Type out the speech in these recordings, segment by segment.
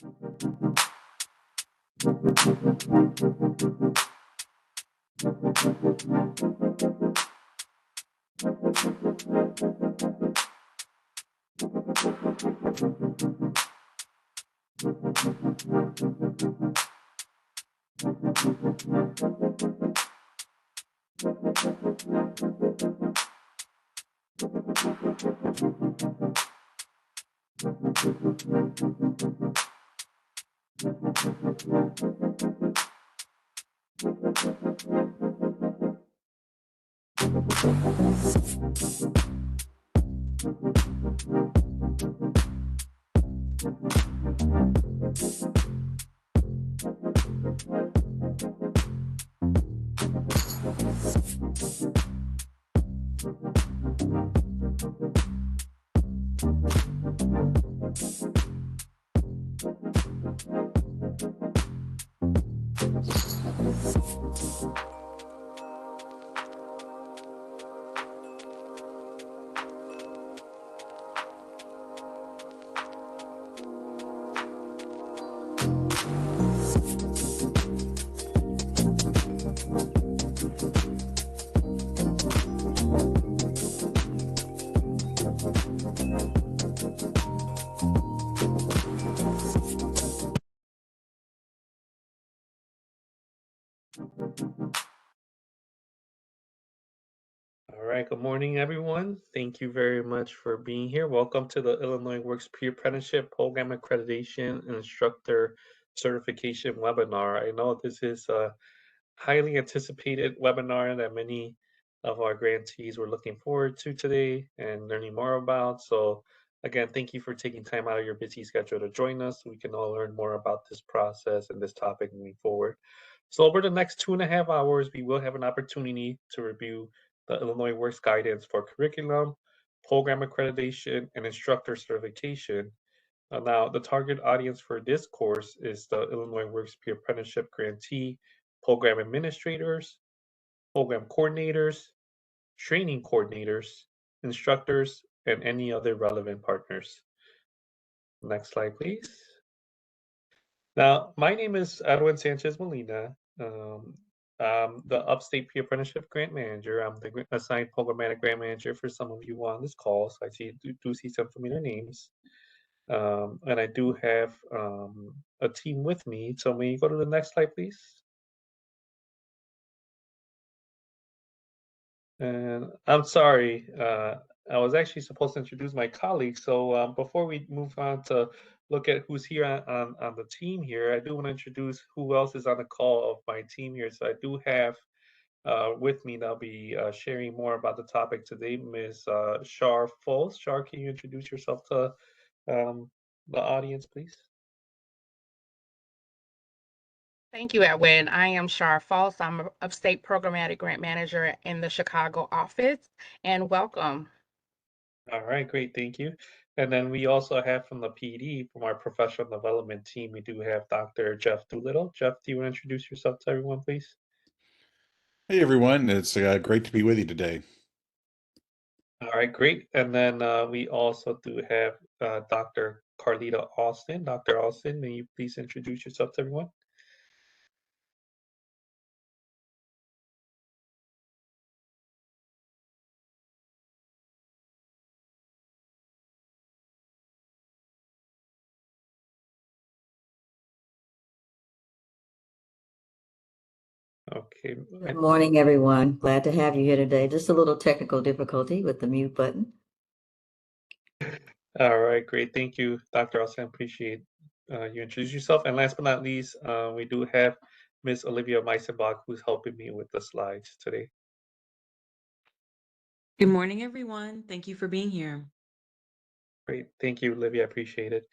All right, good morning, everyone. Thank you very much for being here. Welcome to the Illinois Works Peer Apprenticeship Program Accreditation and Instructor Certification webinar. I know this is a highly anticipated webinar that many of our grantees were looking forward to today and learning more about. So again, thank you for taking time out of your busy schedule to join us so we can all learn more about this process and this topic moving forward. So over the next 2.5 hours, we will have an opportunity to review the Illinois Works guidance for curriculum, program accreditation, and instructor certification. Now, the target audience for this course is the Illinois Works Peer Apprenticeship grantee, program administrators, program coordinators, training coordinators, instructors, and any other relevant partners. Next slide, please. Now, my name is Edwin Sanchez Molina. I'm the Upstate Peer Apprenticeship Grant Manager. I'm the assigned programmatic grant manager for some of you on this call, so I do see some familiar names. And I do have a team with me. So may you go to the next slide, please? And I'm sorry, I was actually supposed to introduce my colleagues. So before we move on to look at who's here on the team here, I do want to introduce who else is on the call of my team here. So I do have with me, that'll be sharing more about the topic today, Ms. Shar Foles. Shar, can you introduce yourself to the audience, please? Thank you, Edwin. I am Shar Falls. I'm a Upstate Programmatic Grant Manager in the Chicago office, and welcome. All right, great, thank you. And then we also have from the PD, from our professional development team, we do have Dr. Jeff Doolittle. Jeff, do you want to introduce yourself to everyone, please? Hey everyone, it's great to be with you today. All right, great. And then we also do have Dr. Carlita Austin. Dr. Austin, may you please introduce yourself to everyone? Okay. Good morning, everyone. Glad to have you here today. Just a little technical difficulty with the mute button. All right, great. Thank you, Dr. Austin. Appreciate you introduce yourself. And last but not least, we do have Ms. Olivia Meisenbach, who's helping me with the slides today. Good morning, everyone. Thank you for being here. Great. Thank you, Olivia. I appreciate it.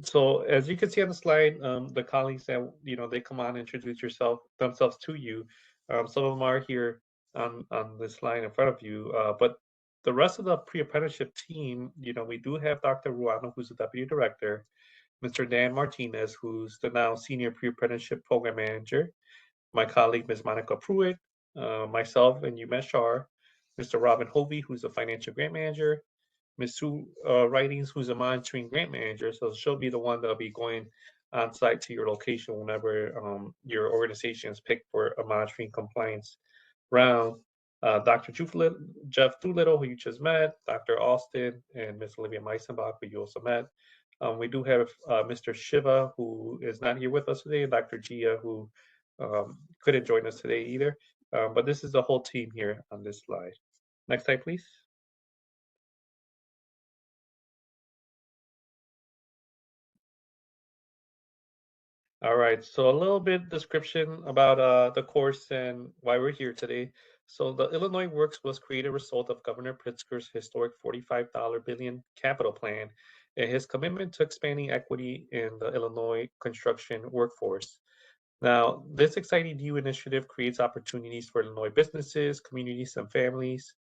So as you can see on the slide, the colleagues that, they come on and introduce themselves to you. Some of them are here on this line in front of you, but the rest of the pre-apprenticeship team, we do have Dr. Ruano, who's the deputy director, Mr. Dan Martinez, who's the now senior pre-apprenticeship program manager, my colleague, Ms. Monica Pruitt, myself, and you met Shar, Mr. Robin Hovey, who's the financial grant manager, Ms. Sue Writings, who's a monitoring grant manager. So she'll be the one that'll be going on site to your location whenever your organization is picked for a monitoring compliance round. Dr. Jeff Doolittle, who you just met, Dr. Austin, and Ms. Olivia Meisenbach, who you also met. We do have Mr. Shiva, who is not here with us today, and Dr. Gia, who couldn't join us today either. But this is the whole team here on this slide. Next slide, please. All right, so a little bit description about the course and why we're here today. So the Illinois Works was created a result of Governor Pritzker's historic $45 billion capital plan and his commitment to expanding equity in the Illinois construction workforce. Now, this exciting new initiative creates opportunities for Illinois businesses, communities, and families.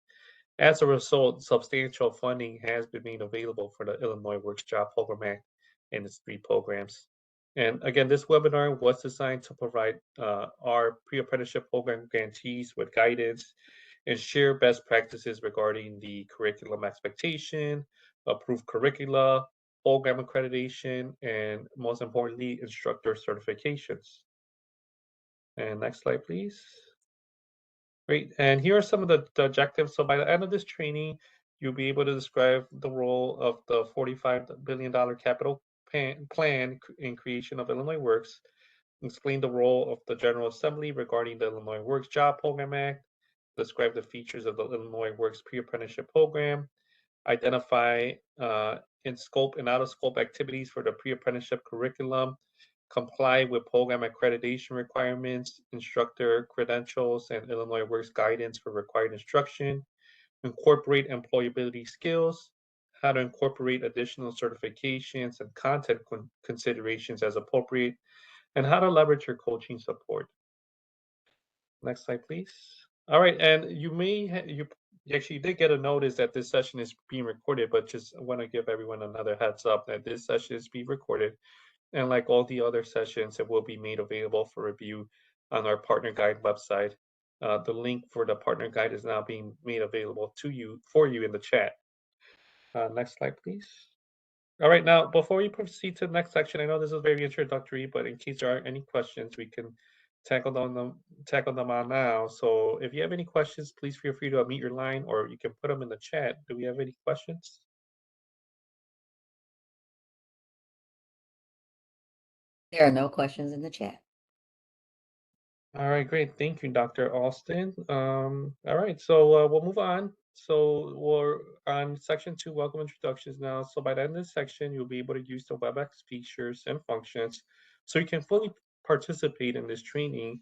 As a result, substantial funding has been made available for the Illinois Works Job Program Act and its 3 programs. And again, this webinar was designed to provide our pre-apprenticeship program grantees with guidance and share best practices regarding the curriculum expectation, approved curricula, program accreditation, and most importantly, instructor certifications. And next slide, please. Great. And here are some of the objectives. So by the end of this training, you'll be able to describe the role of the $45 billion capital plan in creation of Illinois Works, explain the role of the General Assembly regarding the Illinois Works Job Program Act, describe the features of the Illinois Works pre-apprenticeship program, identify in scope and out of scope activities for the pre-apprenticeship curriculum, comply with program accreditation requirements, instructor credentials, and Illinois Works guidance for required instruction, incorporate employability skills, how to incorporate additional certifications and content considerations as appropriate, and how to leverage your coaching support. Next slide, please. All right, and you may you actually did get a notice that this session is being recorded, but just want to give everyone another heads up that this session is being recorded. And like all the other sessions, it will be made available for review on our partner guide website. The link for the partner guide is now being made available to you for you in the chat. Next slide, please. All right, now before we proceed to the next section, I know this is very introductory, but in case there are any questions, we can tackle them on now. So if you have any questions, please feel free to unmute your line or you can put them in the chat. Do we have any questions? There are no questions in the chat. All right, great. Thank you, Dr. Austin. All right, so we'll move on. So we're on section 2, welcome introductions now. So by the end of this section, you'll be able to use the WebEx features and functions so you can fully participate in this training.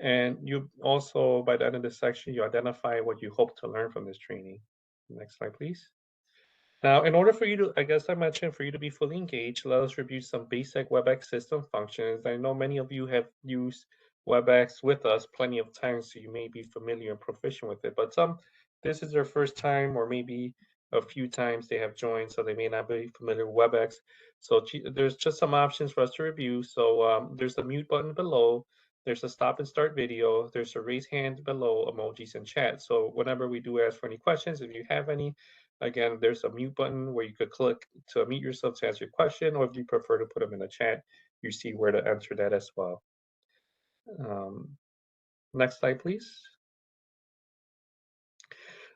And you also, by the end of this section, you identify what you hope to learn from this training. Next slide, please. Now, in order for you to, I guess I mentioned, for you to be fully engaged, let us review some basic WebEx system functions. I know many of you have used WebEx with us plenty of times, so you may be familiar and proficient with it. But some, this is their first time, or maybe a few times they have joined, so they may not be familiar with WebEx. So there's just some options for us to review. So there's the mute button below. There's a stop and start video. There's a raise hand below, emojis, and chat. So whenever we do ask for any questions, if you have any, again, there's a mute button where you could click to mute yourself to answer your question, or if you prefer to put them in the chat, you see where to answer that as well. Next slide, please.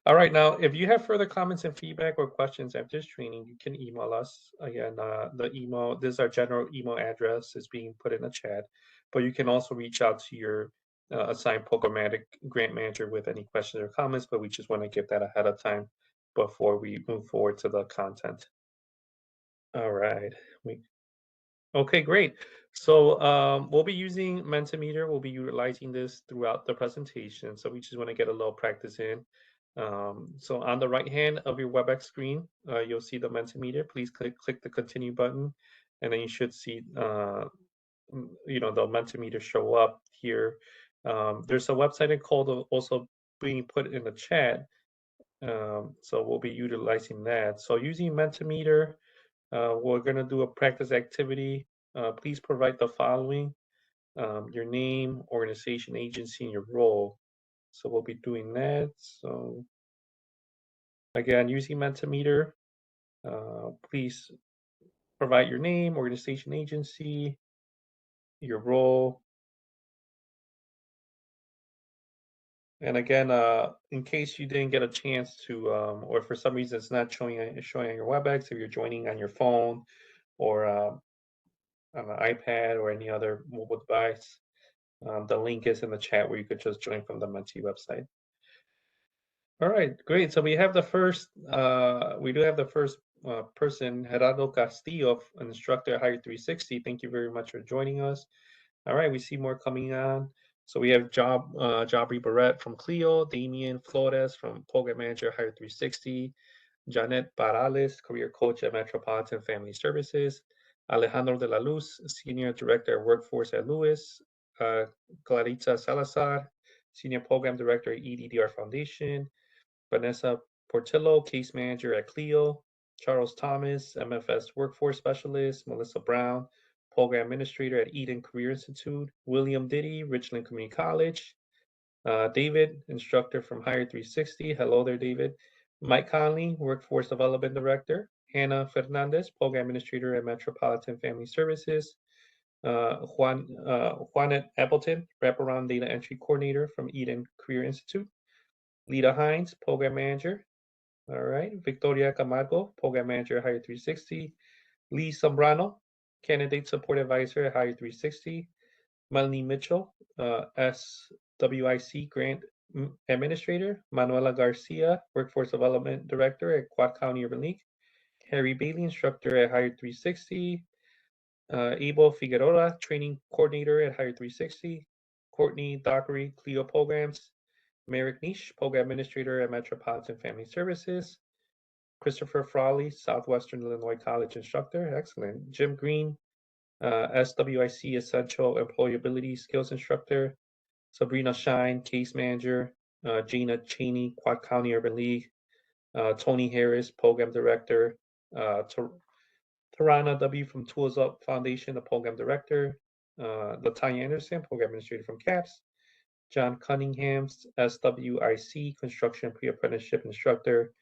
All right, now, if you have further comments and feedback or questions after this training, you can email us. Again, the email, this is our general email address, is being put in the chat, but you can also reach out to your assigned programmatic grant manager with any questions or comments, but we just want to get that ahead of time before we move forward to the content. All right. Okay, great. So we'll be using Mentimeter. We'll be utilizing this throughout the presentation. So we just want to get a little practice in. So on the right hand of your WebEx screen, you'll see the Mentimeter. Please click the continue button, and then you should see the Mentimeter show up here. There's a website called also being put in the chat. So we'll be utilizing that. So using Mentimeter, we're going to do a practice activity. Please provide the following: your name, organization, agency, and your role. So we'll be doing that. So again, using Mentimeter, Please provide your name, organization, agency, your role. And again, in case you didn't get a chance to, or for some reason it's not showing on your WebEx, if you're joining on your phone or on an iPad or any other mobile device, the link is in the chat where you could just join from the Mentee website. All right, great. So we do have the first person, Gerardo Castillo, an instructor at Hire 360. Thank you very much for joining us. All right, we see more coming on. So we have Jabri Barrett from Clio, Damian Flores from Program Manager Hire 360, Janet Parales, Career Coach at Metropolitan Family Services, Alejandro de la Luz, Senior Director of Workforce at Lewis, Clarita Salazar, Senior Program Director at EDDR Foundation, Vanessa Portillo, Case Manager at Clio, Charles Thomas, MFS Workforce Specialist, Melissa Brown, Program Administrator at Eden Career Institute, William Diddy, Richland Community College, David, Instructor from Hire 360. Hello there, David. Mike Conley, Workforce Development Director, Hannah Fernandez, Program Administrator at Metropolitan Family Services, Juanet Appleton, Wraparound Data Entry Coordinator from Eden Career Institute, Lita Hines, Program Manager. All right. Victoria Camargo, Program Manager at Hire 360. Lee Sombrano, Candidate Support Advisor at Hire 360. Melanie Mitchell, SWIC Grant Administrator. Manuela Garcia, Workforce Development Director at Quad County Urban League. Harry Bailey, Instructor at Hire 360. Abel Figueroa, Training Coordinator at Hire 360. Courtney Dockery, Clio Programs. Merrick Nish, Program Administrator at Metropolitan Family Services. Christopher Frawley, Southwestern Illinois College Instructor. Excellent. Jim Green, SWIC Essential Employability Skills Instructor. Sabrina Shine, Case Manager. Gina Cheney, Quad County Urban League. Tony Harris, Program Director. Tarana W. from Tools Up Foundation, the Program Director. Latanya Anderson, Program Administrator from CAPS. John Cunningham, SWIC Construction Pre-Apprenticeship Instructor.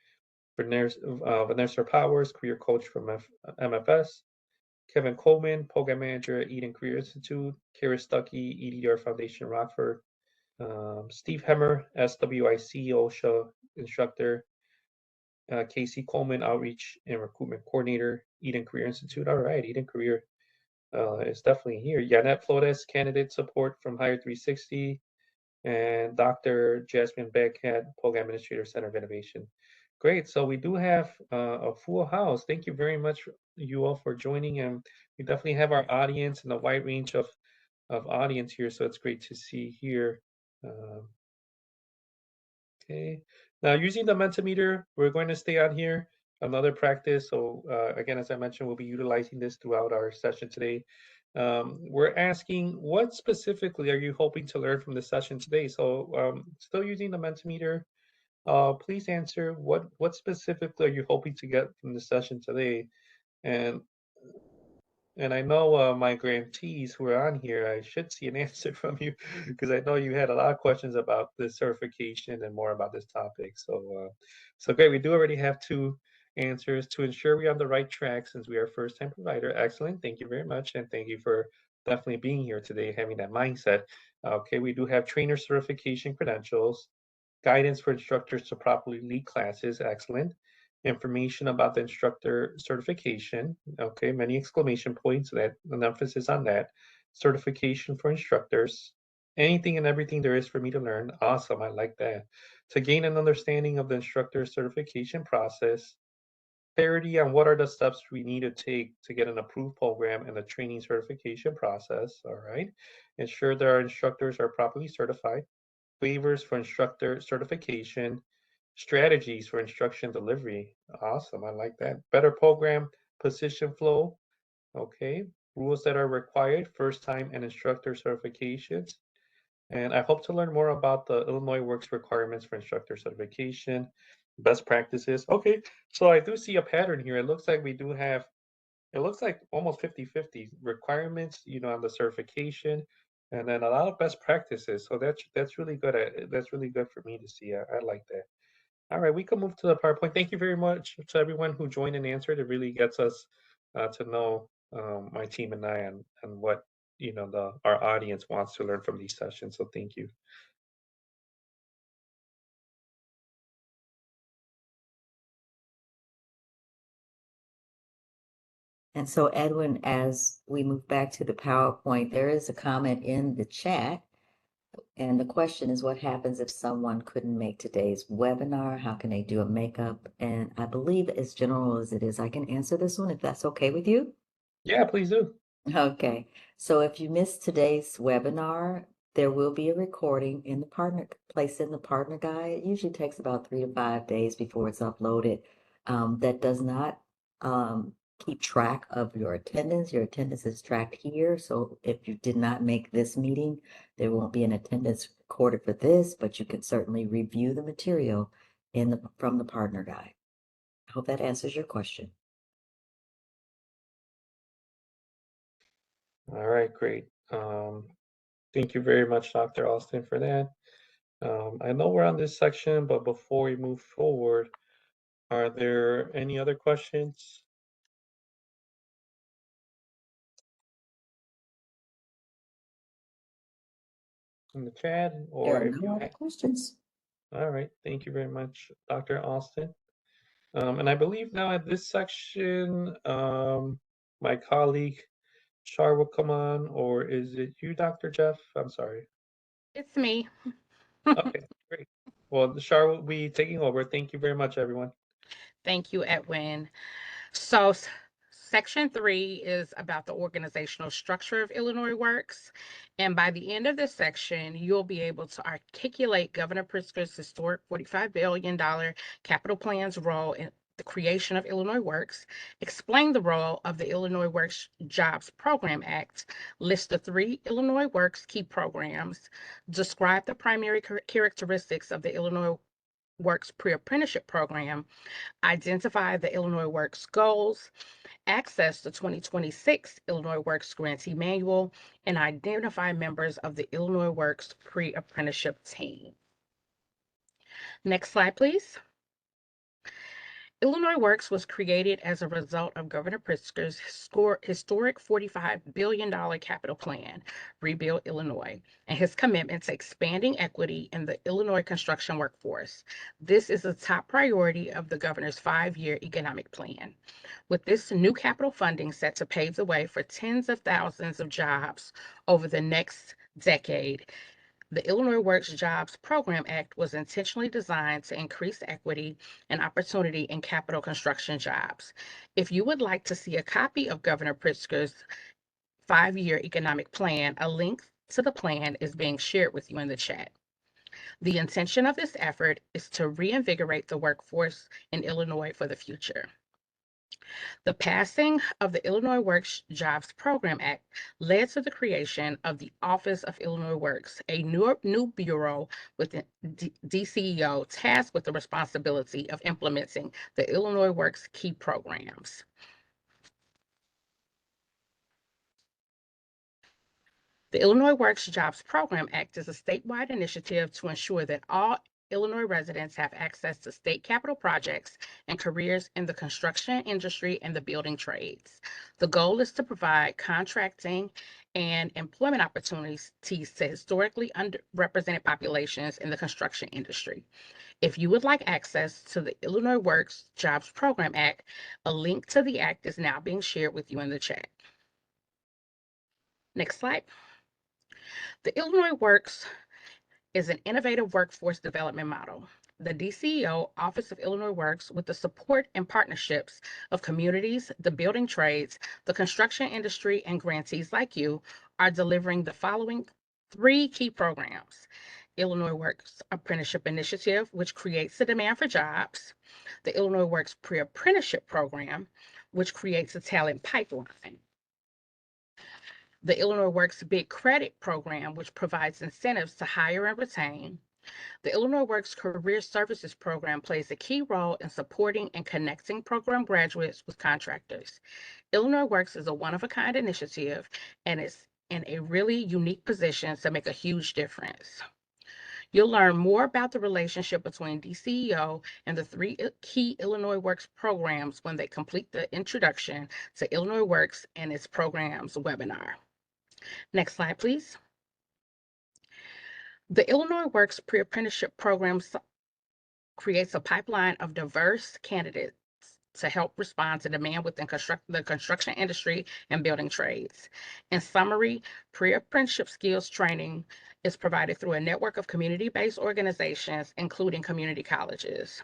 Vanessa Powers, Career Coach from MFS. Kevin Coleman, Program Manager at Eden Career Institute. Kara Stuckey, EDR Foundation, Rockford. Steve Hemmer, SWIC OSHA Instructor. Casey Coleman, Outreach and Recruitment Coordinator, Eden Career Institute. All right, Eden Career is definitely here. Janet Flores, Candidate Support from Hire 360. And Dr. Jasmine Beckhead, Program Administrator, Center of Innovation. Great. So we do have a full house. Thank you very much, you all, for joining. And we definitely have our audience and a wide range of audience here. So it's great to see here. Okay. Now, using the Mentimeter, we're going to stay on here. Another practice. So again, as I mentioned, we'll be utilizing this throughout our session today. We're asking, what specifically are you hoping to learn from the session today? So still using the Mentimeter, please answer what specifically are you hoping to get from the session today? And I know my grantees who are on here, I should see an answer from you because I know you had a lot of questions about the certification and more about this topic. So great. We do already have two answers. To ensure we're on the right track since we are a first-time provider. Excellent. Thank you very much. And thank you for definitely being here today, having that mindset. Okay, we do have trainer certification credentials, guidance for instructors to properly lead classes. Excellent. Information about the instructor certification. Okay, many exclamation points, that an emphasis on that. Certification for instructors. Anything and everything there is for me to learn. Awesome, I like that. To gain an understanding of the instructor certification process. Clarity on what are the steps we need to take to get an approved program and the training certification process. All right. Ensure that our instructors are properly certified. Waivers for instructor certification. Strategies for instruction delivery. Awesome, I like that. Better program position flow. Okay, rules that are required, first time and instructor certifications. And I hope to learn more about the Illinois Works requirements for instructor certification, best practices. Okay, so I do see a pattern here. It looks like we do have, it looks like almost 50-50 requirements, on the certification, and then a lot of best practices. So that's really good. That's really good for me to see. I like that. All right, we can move to the PowerPoint. Thank you very much to everyone who joined and answered. It really gets us to know my team and I and what our audience wants to learn from these sessions. So thank you. And so, Edwin, as we move back to the PowerPoint, there is a comment in the chat. And the question is, what happens if someone couldn't make today's webinar? How can they do a makeup? And I believe, as general as it is, I can answer this one if that's okay with you. Yeah, please do. Okay, so if you missed today's webinar, there will be a recording in the placed in the partner guide. It usually takes about 3 to 5 days before it's uploaded. That does not keep track of your attendance. Your attendance is tracked here. So if you did not make this meeting, there won't be an attendance recorded for this, but you can certainly review the material from the partner guide. I hope that answers your question. All right, great. Thank you very much, Dr. Austin, for that. I know we're on this section, but before we move forward, are there any other questions? In the chat, There or are if no you other have. questions. All right, thank you very much, Dr. Austin. And I believe now at this section, my colleague Shar will come on, or is it you, Dr. Jeff? I'm sorry. It's me. Okay, great. Well, Shar will be taking over. Thank you very much, everyone. Thank you, Edwin. So, section 3 is about the organizational structure of Illinois Works. And by the end of this section, you'll be able to articulate Governor Pritzker's historic $45 billion capital plan's role in the creation of Illinois Works, explain the role of the Illinois Works Jobs Program Act, list the 3 Illinois Works key programs, describe the primary characteristics of the Illinois Works pre-apprenticeship program, identify the Illinois Works goals, access the 2026 Illinois Works Grantee Manual, and identify members of the Illinois Works pre-apprenticeship team. Next slide, please. Illinois Works was created as a result of Governor Pritzker's historic $45 billion capital plan, Rebuild Illinois, and his commitment to expanding equity in the Illinois construction workforce. This is a top priority of the governor's 5-year economic plan. With this new capital funding set to pave the way for tens of thousands of jobs over the next decade, the Illinois Works Jobs Program Act was intentionally designed to increase equity and opportunity in capital construction jobs. If you would like to see a copy of Governor Pritzker's 5-year economic plan, a link to the plan is being shared with you in the chat. The intention of this effort is to reinvigorate the workforce in Illinois for the future. The passing of the Illinois Works Jobs Program Act led to the creation of the Office of Illinois Works, a new bureau within DCEO tasked with the responsibility of implementing the Illinois Works key programs. The Illinois Works Jobs Program Act is a statewide initiative to ensure that all Illinois residents have access to state capital projects and careers in the construction industry and the building trades. The goal is to provide contracting and employment opportunities to historically underrepresented populations in the construction industry. If you would like access to the Illinois Works Jobs Program Act, a link to the act is now being shared with you in the chat. Next slide. The Illinois Works is an innovative workforce development model. The DCEO Office of Illinois Works, with the support and partnerships of communities, the building trades, the construction industry, and grantees like you, are delivering the following 3 key programs. Illinois Works Apprenticeship Initiative, which creates the demand for jobs. The Illinois Works Pre-Apprenticeship Program, which creates a talent pipeline. The Illinois Works Big Credit Program, which provides incentives to hire and retain. The Illinois Works Career Services Program plays a key role in supporting and connecting program graduates with contractors. Illinois Works is a one-of-a-kind initiative and is in a really unique position to make a huge difference. You'll learn more about the relationship between DCEO and the three key Illinois Works programs when they complete the Introduction to Illinois Works and its programs webinar. Next slide, please. The Illinois Works pre-apprenticeship program creates a pipeline of diverse candidates to help respond to demand within the construction industry and building trades. In summary, pre-apprenticeship skills training is provided through a network of community-based organizations, including community colleges.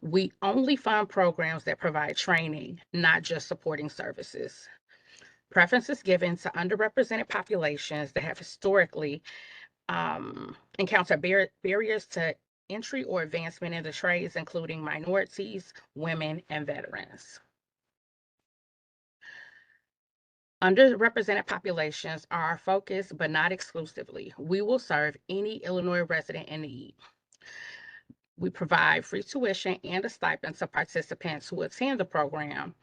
We only fund programs that provide training, not just supporting services. Preference is given to underrepresented populations that have historically encountered barriers to entry or advancement in the trades, including minorities, women, and veterans. Underrepresented populations are our focus, but not exclusively. We will serve any Illinois resident in need. We provide free tuition and a stipend to participants who attend the program.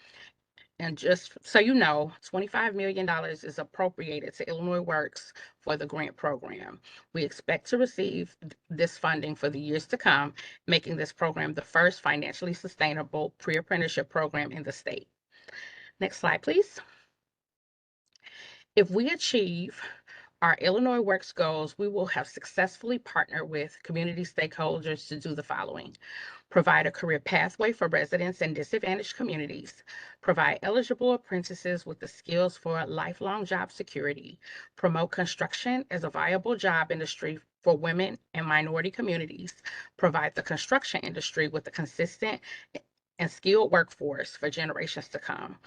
And just so you know, $25 million is appropriated to Illinois Works for the grant program. We expect to receive this funding for the years to come, making this program the first financially sustainable pre-apprenticeship program in the state. Next slide, please. If we achieve our Illinois Works goals, we will have successfully partnered with community stakeholders to do the following: provide a career pathway for residents in disadvantaged communities, provide eligible apprentices with the skills for lifelong job security, promote construction as a viable job industry for women and minority communities, provide the construction industry with a consistent and skilled workforce for generations to come,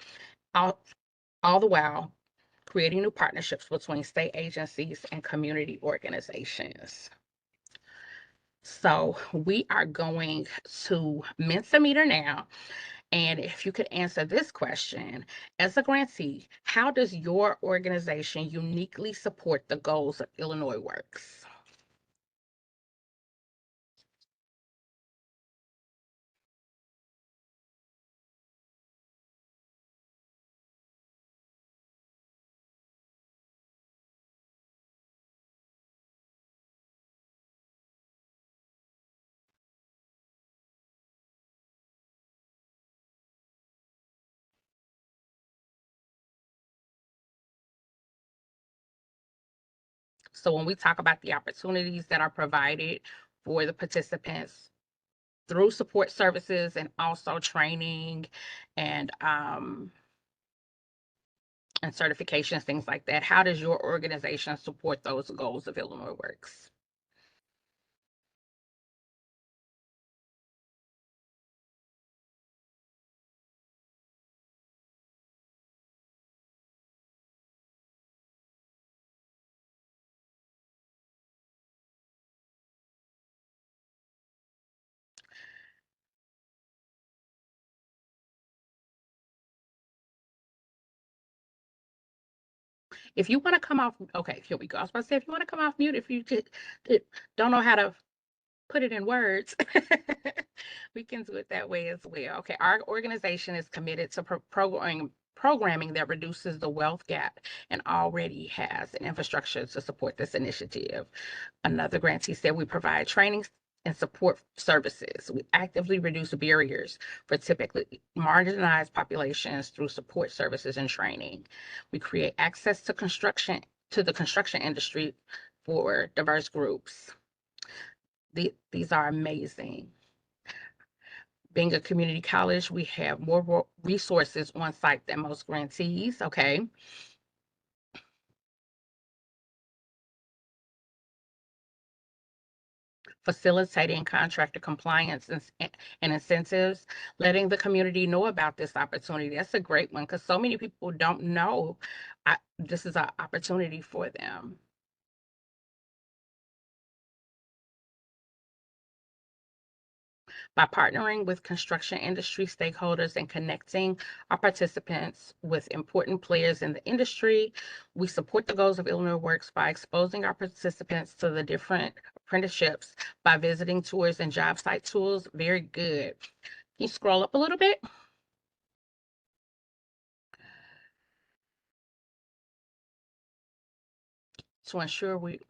all the while creating new partnerships between state agencies and community organizations. So we are going to Mentimeter now. And if you could answer this question, as a grantee, how does your organization uniquely support the goals of Illinois Works? So when we talk about the opportunities that are provided for the participants through support services and also training and certifications, things like that, how does your organization support those goals of Illinois Works? If you want to come off, okay, here we go. I was about to say, if you want to come off mute, if you don't know how to put it in words, we can do it that way as well. Okay, our organization is committed to programming that reduces the wealth gap and already has an infrastructure to support this initiative. Another grantee said we provide training and support services. We actively reduce barriers for typically marginalized populations through support services and training. We create access to the construction industry for diverse groups. These are amazing. Being a community college, we have more resources on site than most grantees, okay? Facilitating contractor compliance and incentives, letting the community know about this opportunity. That's a great one because so many people don't know this is an opportunity for them. By partnering with construction industry stakeholders and connecting our participants with important players in the industry, we support the goals of Illinois Works by exposing our participants to the different apprenticeships by visiting tours and job site tools. Very good. Can you scroll up a little bit? To ensure we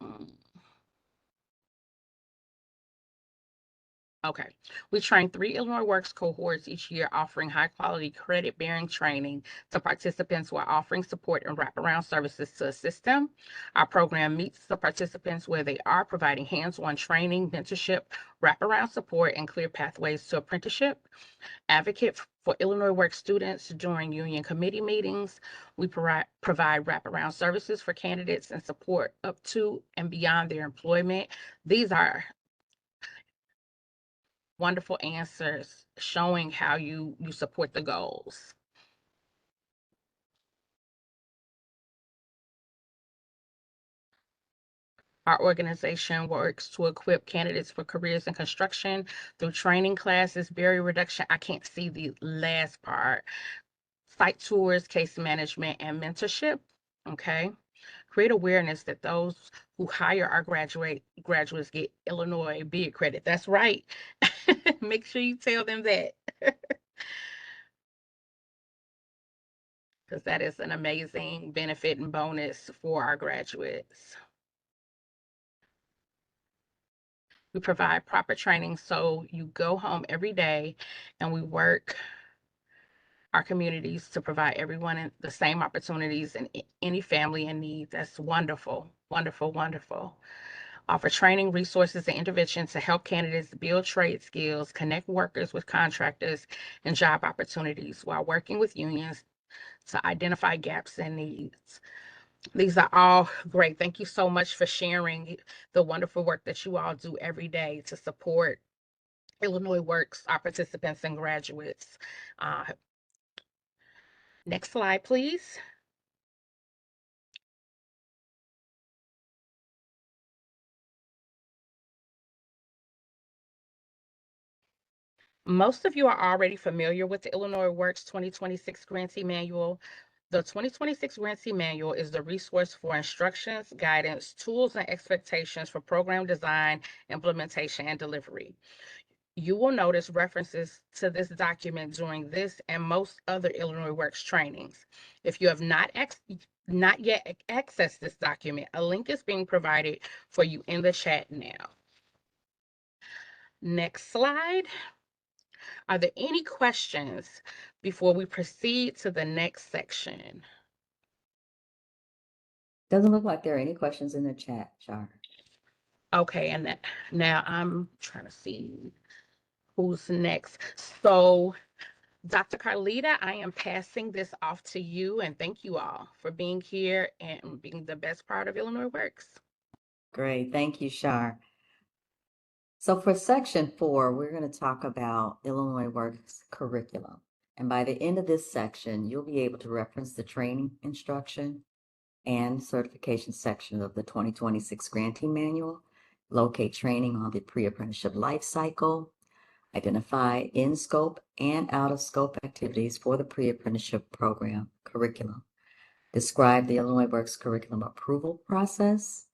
Okay. We train 3 Illinois Works cohorts each year, offering high-quality credit-bearing training to participants while offering support and wraparound services to assist them. Our program meets the participants where they are, providing hands-on training, mentorship, wraparound support, and clear pathways to apprenticeship. Advocate for Illinois Works students during union committee meetings. We provide wraparound services for candidates and support up to and beyond their employment. These are wonderful answers showing how you support the goals. Our organization works to equip candidates for careers in construction through training classes, barrier reduction. I can't see the last part. Site tours, case management, and mentorship. Okay. Create awareness that those who hire our graduates get Illinois BID credit. That's right. Make sure you tell them that. Because that is an amazing benefit and bonus for our graduates. We provide proper training so you go home every day, and we work our communities to provide everyone the same opportunities and any family in need. That's wonderful, wonderful, wonderful. Offer training, resources, and interventions to help candidates build trade skills, connect workers with contractors and job opportunities while working with unions to identify gaps and needs. These are all great. Thank you so much for sharing the wonderful work that you all do every day to support Illinois Works, our participants and graduates. Uh, Next slide, please. Most of you are already familiar with the Illinois Works 2026 Grantee Manual. The 2026 Grantee Manual is the resource for instructions, guidance, tools, and expectations for program design, implementation, and delivery. You will notice references to this document during this and most other Illinois Works trainings. If you have not yet accessed this document, a link is being provided for you in the chat now. Next slide. Are there any questions before we proceed to the next section? Doesn't look like there are any questions in the chat, Char. Okay, and now I'm trying to see who's next. So, Dr. Carlita, I am passing this off to you, and thank you all for being here and being the best part of Illinois Works. Great, thank you, Char. So for section 4, we're going to talk about Illinois Works curriculum. And by the end of this section, you'll be able to reference the training instruction and certification section of the 2026 Grantee Manual, locate training on the pre-apprenticeship life cycle, identify in-scope and out-of-scope activities for the pre-apprenticeship program curriculum, describe the Illinois Works curriculum approval process,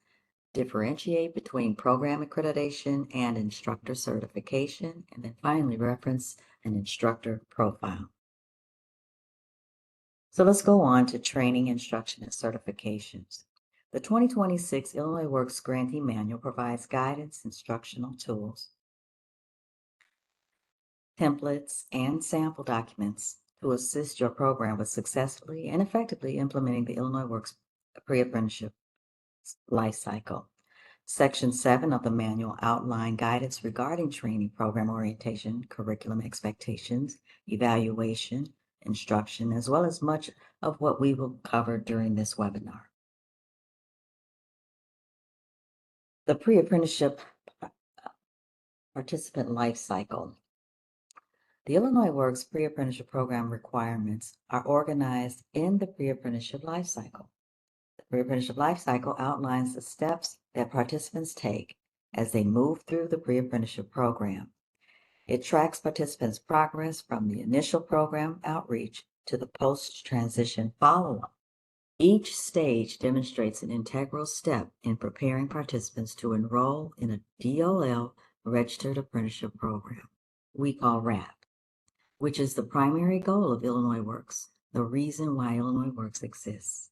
differentiate between program accreditation and instructor certification, and then finally reference an instructor profile. So let's go on to training, instruction, and certifications. The 2026 Illinois Works Grantee Manual provides guidance, instructional tools, templates, and sample documents to assist your program with successfully and effectively implementing the Illinois Works pre-apprenticeship life cycle. Section 7 of the manual outline guidance regarding training program orientation, curriculum expectations, evaluation, instruction, as well as much of what we will cover during this webinar. The pre-apprenticeship participant life cycle. The Illinois Works pre-apprenticeship program requirements are organized in the pre-apprenticeship life cycle. The pre-apprenticeship life cycle outlines the steps that participants take as they move through the pre-apprenticeship program. It tracks participants' progress from the initial program outreach to the post-transition follow-up. Each stage demonstrates an integral step in preparing participants to enroll in a DOL registered apprenticeship program we call RAP, which is the primary goal of Illinois Works, the reason why Illinois Works exists.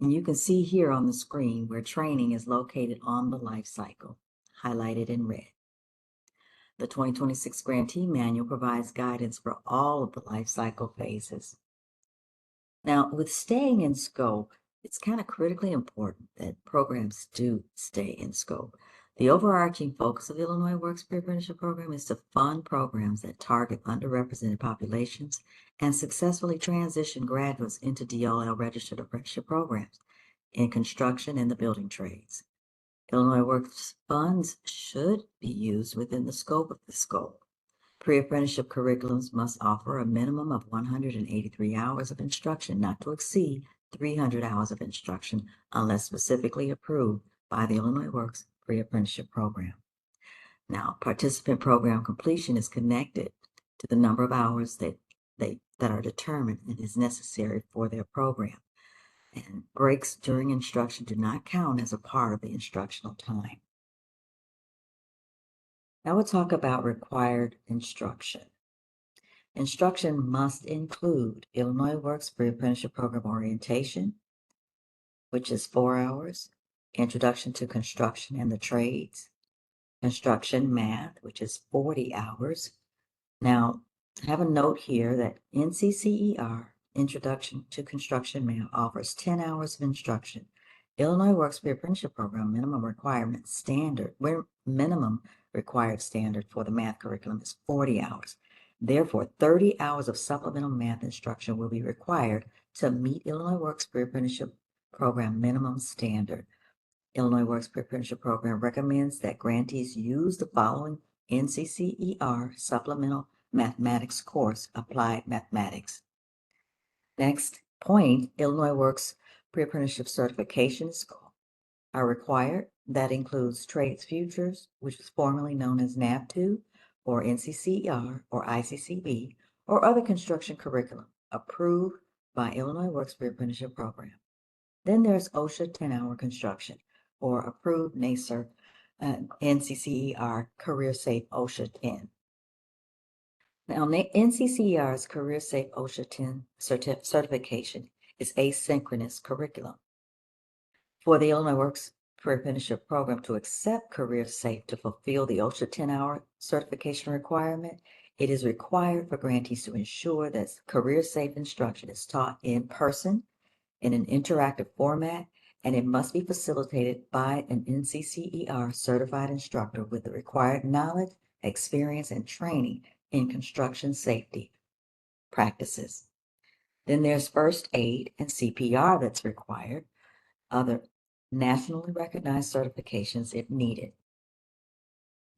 And you can see here on the screen where training is located on the life cycle, highlighted in red. The 2026 Grantee Manual provides guidance for all of the life cycle phases. Now, with staying in scope, it's kind of critically important that programs do stay in scope. The overarching focus of the Illinois Works Pre-Apprenticeship Program is to fund programs that target underrepresented populations and successfully transition graduates into DLL registered apprenticeship programs in construction and the building trades. Illinois Works funds should be used within the scope of the scope. Pre-apprenticeship curriculums must offer a minimum of 183 hours of instruction, not to exceed 300 hours of instruction unless specifically approved by the Illinois Works Pre-Apprenticeship Program. Now, participant program completion is connected to the number of hours that are determined and is necessary for their program. And breaks during instruction do not count as a part of the instructional time. Now we'll talk about required instruction. Instruction must include Illinois Works Pre-Apprenticeship Program orientation, which is 4 hours, introduction to construction and the trades, construction math, which is 40 hours. Now, I have a note here that NCCER, Introduction to Construction Math, offers 10 hours of instruction. Illinois Works Pre-Apprenticeship Program minimum required standard for the math curriculum is 40 hours. Therefore, 30 hours of supplemental math instruction will be required to meet Illinois Works Pre-Apprenticeship Program minimum standard. Illinois Works Pre-Apprenticeship Program recommends that grantees use the following NCCER supplemental mathematics course, Applied Mathematics. Next point, Illinois Works Pre-Apprenticeship certifications are required. That includes Trades Futures, which was formerly known as NAV2, or NCCER, or ICCB, or other construction curriculum approved by Illinois Works Pre-Apprenticeship Program. Then there's OSHA 10-hour construction, or approved NACER, NCCER Career Safe OSHA 10. Now, NCCER's Career Safe OSHA 10 certification is asynchronous curriculum. For the Illinois Works Pre-Apprenticeship Program to accept Career Safe to fulfill the OSHA 10-hour certification requirement, it is required for grantees to ensure that Career Safe instruction is taught in person in an interactive format, and it must be facilitated by an NCCER certified instructor with the required knowledge, experience, and training in construction safety practices. Then there's first aid and CPR that's required, other nationally recognized certifications if needed.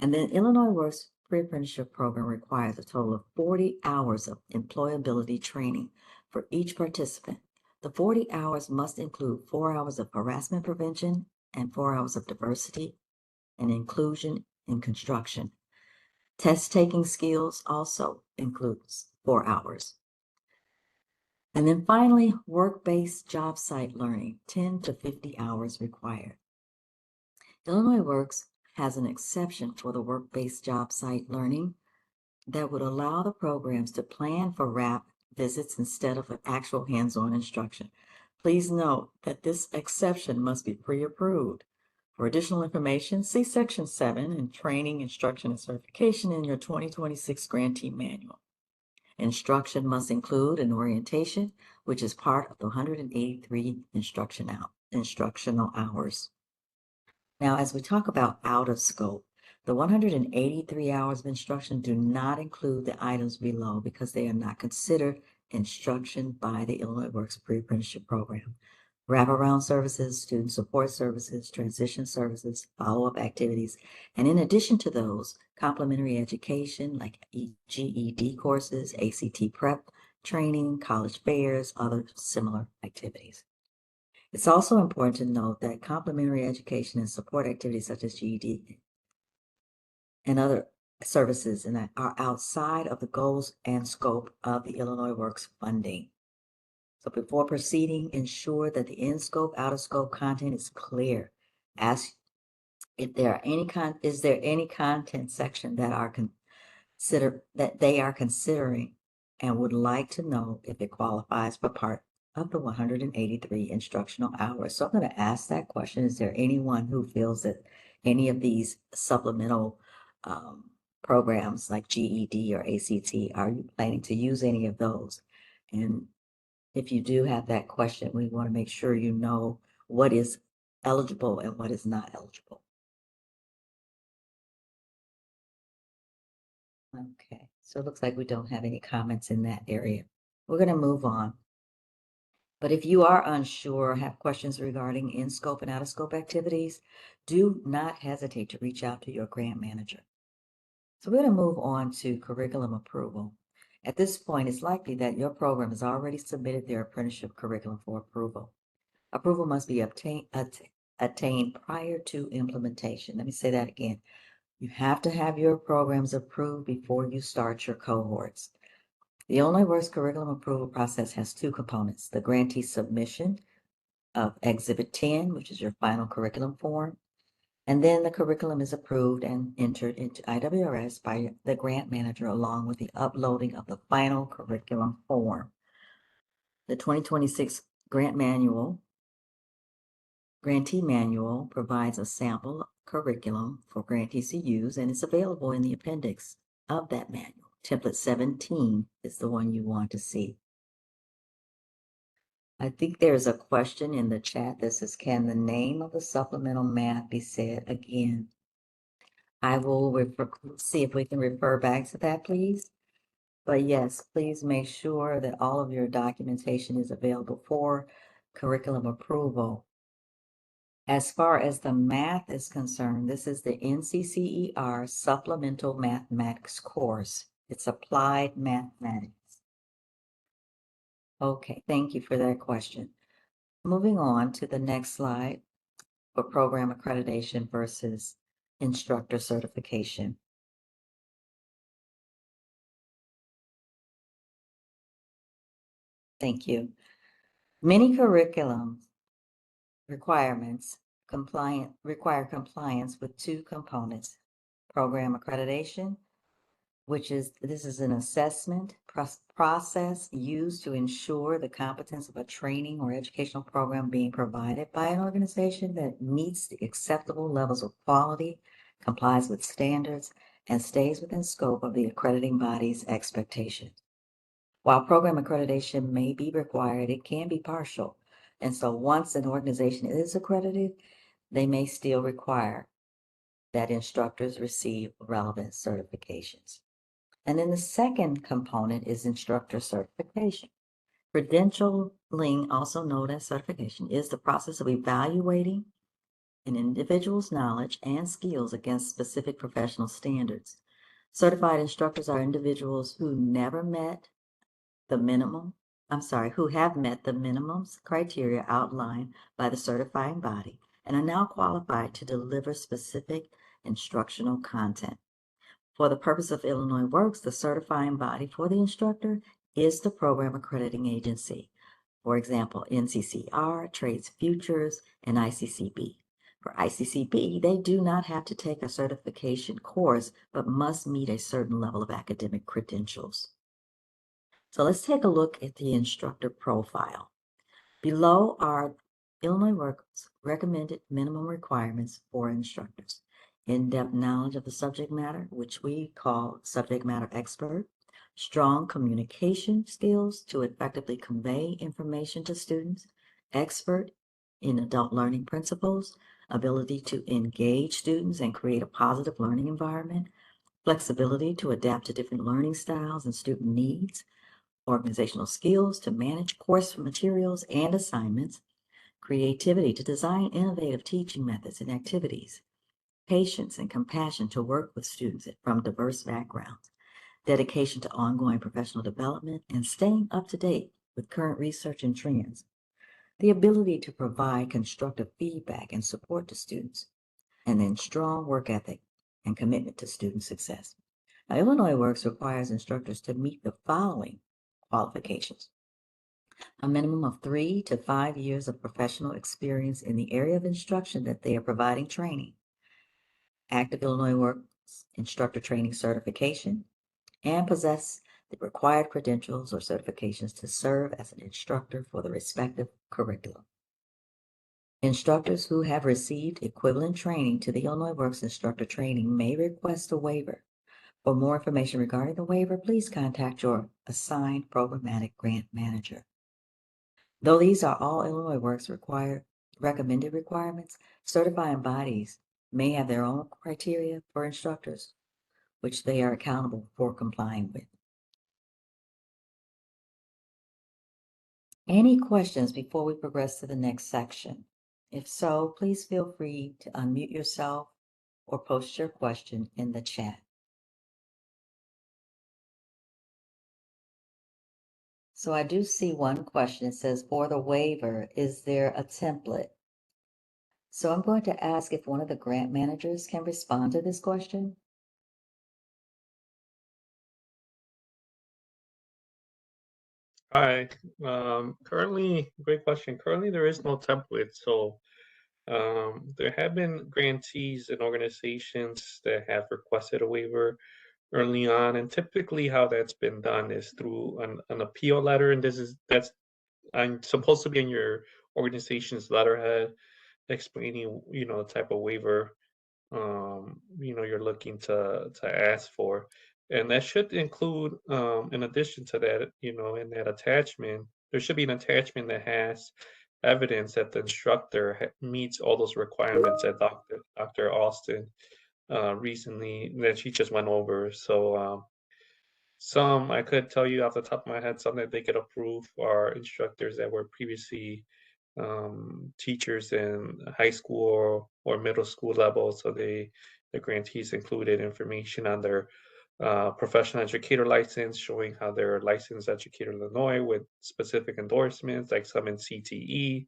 And then Illinois Works Pre-Apprenticeship Program requires a total of 40 hours of employability training for each participant. The 40 hours must include 4 hours of harassment prevention and 4 hours of diversity and inclusion in construction. Test-taking skills also includes 4 hours. And then finally, work-based job site learning, 10 to 50 hours required. Illinois Works has an exception for the work-based job site learning that would allow the programs to plan for RAP visits instead of an actual hands-on instruction. Please note that this exception must be pre-approved. For additional information, see Section 7 in Training, Instruction, and Certification in your 2026 Grantee Manual. Instruction must include an orientation, which is part of the 183 instructional hours. Now, as we talk about out of scope, the 183 hours of instruction do not include the items below because they are not considered instruction by the Illinois Works Pre-Apprenticeship Program. Wraparound services, student support services, transition services, follow-up activities, and in addition to those, complementary education like GED courses, ACT prep training, college fairs, other similar activities. It's also important to note that complementary education and support activities such as GED and other services and that are outside of the goals and scope of the Illinois Works funding. So before proceeding, ensure that the in-scope, out-of-scope content is clear. Ask if there are is there any content section that they are considering and would like to know if it qualifies for part of the 183 instructional hours. So I'm going to ask that question. Is there anyone who feels that any of these supplemental programs like GED or ACT? Are you planning to use any of those? And if you do have that question, we want to make sure you know what is eligible and what is not eligible. Okay, so it looks like we don't have any comments in that area. We're going to move on. But if you are unsure or have questions regarding in-scope and out-of-scope activities, do not hesitate to reach out to your grant manager. So we're going to move on to curriculum approval. At this point, it's likely that your program has already submitted their apprenticeship curriculum for approval. Approval must be attained prior to implementation. Let me say that again. You have to have your programs approved before you start your cohorts. The Illinois Works curriculum approval process has two components: the grantee submission of Exhibit 10, which is your final curriculum form, and then the curriculum is approved and entered into IWRS by the grant manager along with the uploading of the final curriculum form. The 2026 Grantee Manual provides a sample curriculum for grantees to use, and it's available in the appendix of that manual. Template 17 is the one you want to see. I think there's a question in the chat that says, can the name of the supplemental math be said again? I will see if we can refer back to that, please. But yes, please make sure that all of your documentation is available for curriculum approval. As far as the math is concerned, this is the NCCER Supplemental Mathematics course. It's applied mathematics. Okay, thank you for that question. Moving on to the next slide for program accreditation versus instructor certification. Thank you. Many curriculum requirements require compliance with two components: program accreditation, this is an assessment process used to ensure the competence of a training or educational program being provided by an organization that meets the acceptable levels of quality, complies with standards, and stays within scope of the accrediting body's expectations. While program accreditation may be required, it can be partial. And so once an organization is accredited, they may still require that instructors receive relevant certifications. And then the second component is instructor certification. Credentialing, also known as certification, is the process of evaluating an individual's knowledge and skills against specific professional standards. Certified instructors are individuals who have met the minimum criteria outlined by the certifying body and are now qualified to deliver specific instructional content. For the purpose of Illinois Works, the certifying body for the instructor is the program accrediting agency. For example, NCCR, Trades Futures, and ICCB. For ICCB, they do not have to take a certification course, but must meet a certain level of academic credentials. So let's take a look at the instructor profile. Below are Illinois Works recommended minimum requirements for instructors: in-depth knowledge of the subject matter, which we call subject matter expert; strong communication skills to effectively convey information to students; expert in adult learning principles; ability to engage students and create a positive learning environment; flexibility to adapt to different learning styles and student needs; organizational skills to manage course materials and assignments; creativity to design innovative teaching methods and activities; patience and compassion to work with students from diverse backgrounds; dedication to ongoing professional development and staying up to date with current research and trends; the ability to provide constructive feedback and support to students; and then strong work ethic and commitment to student success. Now, Illinois Works requires instructors to meet the following qualifications: a minimum of 3 to 5 years of professional experience in the area of instruction that they are providing training; active Illinois Works instructor training certification; and possess the required credentials or certifications to serve as an instructor for the respective curriculum. Instructors who have received equivalent training to the Illinois Works instructor training may request a waiver For more information regarding the waiver, please contact your assigned programmatic grant manager. Though these are all Illinois Works recommended requirements, certifying bodies may have their own criteria for instructors, which they are accountable for complying with. Any questions before we progress to the next section? If so, please feel free to unmute yourself or post your question in the chat. So I do see one question. It says, for the waiver, is there a template? So I'm going to ask if one of the grant managers can respond to this question. Hi. Currently, great question. Currently, there is no template. So there have been grantees and organizations that have requested a waiver early on, and typically how that's been done is through an appeal letter, and that's I'm supposed to be in your organization's letterhead explaining, the type of waiver you're looking to ask for. And that should include, in addition to that, in that attachment, there should be an attachment that has evidence that the instructor meets all those requirements that Dr. Austin recently that she just went over. So some I could tell you off the top of my head, some that they could approve are instructors that were previously teachers in high school or middle school level. So the grantees included information on their professional educator license, showing how they're a licensed educator in Illinois with specific endorsements, like some in CTE.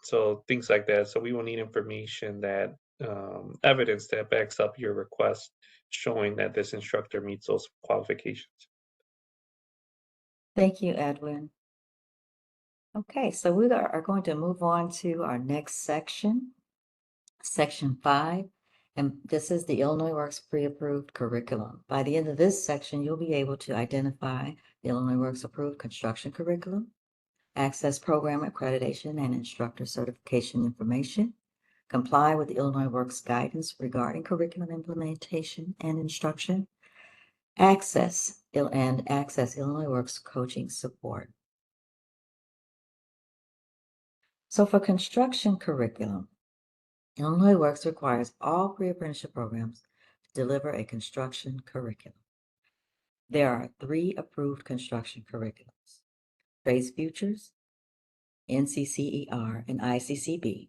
So things like that. So we will need information that evidence that backs up your request, showing that this instructor meets those qualifications. Thank you, Edwin. Okay, so we are going to move on to our next section, Section 5, and this is the Illinois Works pre-approved curriculum. By the end of this section, you'll be able to identify the Illinois Works approved construction curriculum, access program accreditation and instructor certification information, comply with the Illinois Works guidance regarding curriculum implementation and instruction, access Illinois Works coaching support. So for construction curriculum, Illinois Works requires all pre-apprenticeship programs to deliver a construction curriculum. There are 3 approved construction curriculums: Trades Futures, NCCER, and ICCB.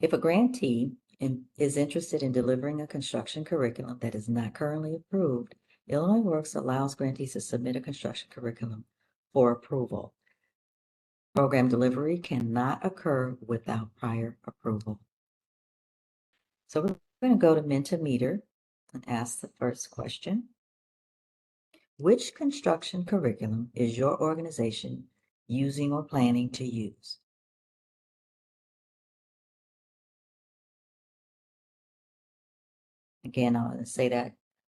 If a grantee is interested in delivering a construction curriculum that is not currently approved, Illinois Works allows grantees to submit a construction curriculum for approval. Program delivery cannot occur without prior approval. So we're going to go to Mentimeter and ask the first question. Which construction curriculum is your organization using or planning to use? Again, I'll say that.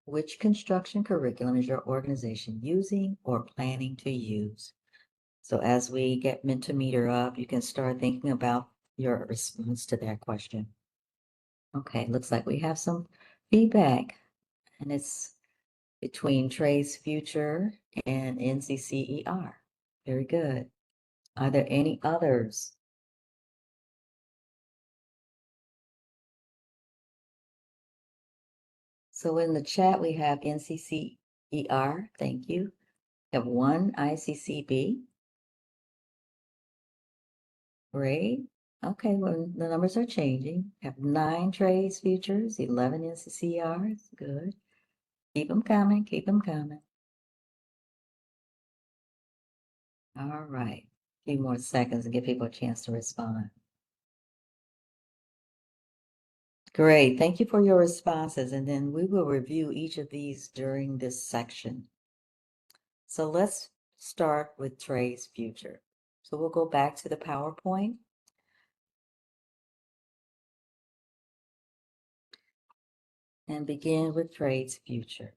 Which construction curriculum is your organization using or planning to use? So as we get Mentimeter up, you can start thinking about your response to that question. Okay, looks like we have some feedback, and it's between Trades Future and NCCER. Very good. Are there any others? So in the chat, we have NCCER. Thank you. We have 1 ICCB. Great. Okay, well, the numbers are changing. We have 9 Trades Futures, 11 NCCERs. Good. Keep them coming. Keep them coming. All right. A few more seconds to give people a chance to respond. Great. Thank you for your responses. And then we will review each of these during this section. So let's start with Trades Future. So we'll go back to the PowerPoint. And begin with Trades Future.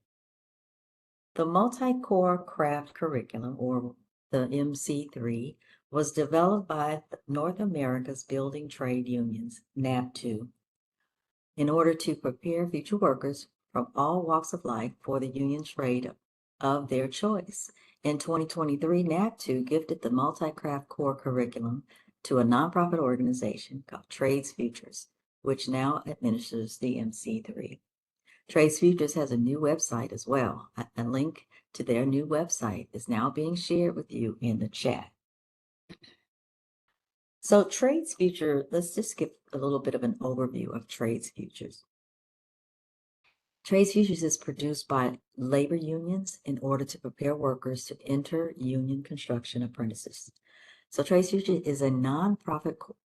The multi-core craft curriculum, or the MC3, was developed by North America's Building Trade Unions, NAB2, in order to prepare future workers from all walks of life for the union trade of their choice. In 2023, NAP2 gifted the multi-craft core curriculum to a nonprofit organization called Trades Futures, which now administers the MC3. Trades Futures has a new website as well. A link to their new website is now being shared with you in the chat. So Trades Future, let's just give a little bit of an overview of Trades Futures. Trades Futures is produced by labor unions in order to prepare workers to enter union construction apprentices. So Trades Futures is a nonprofit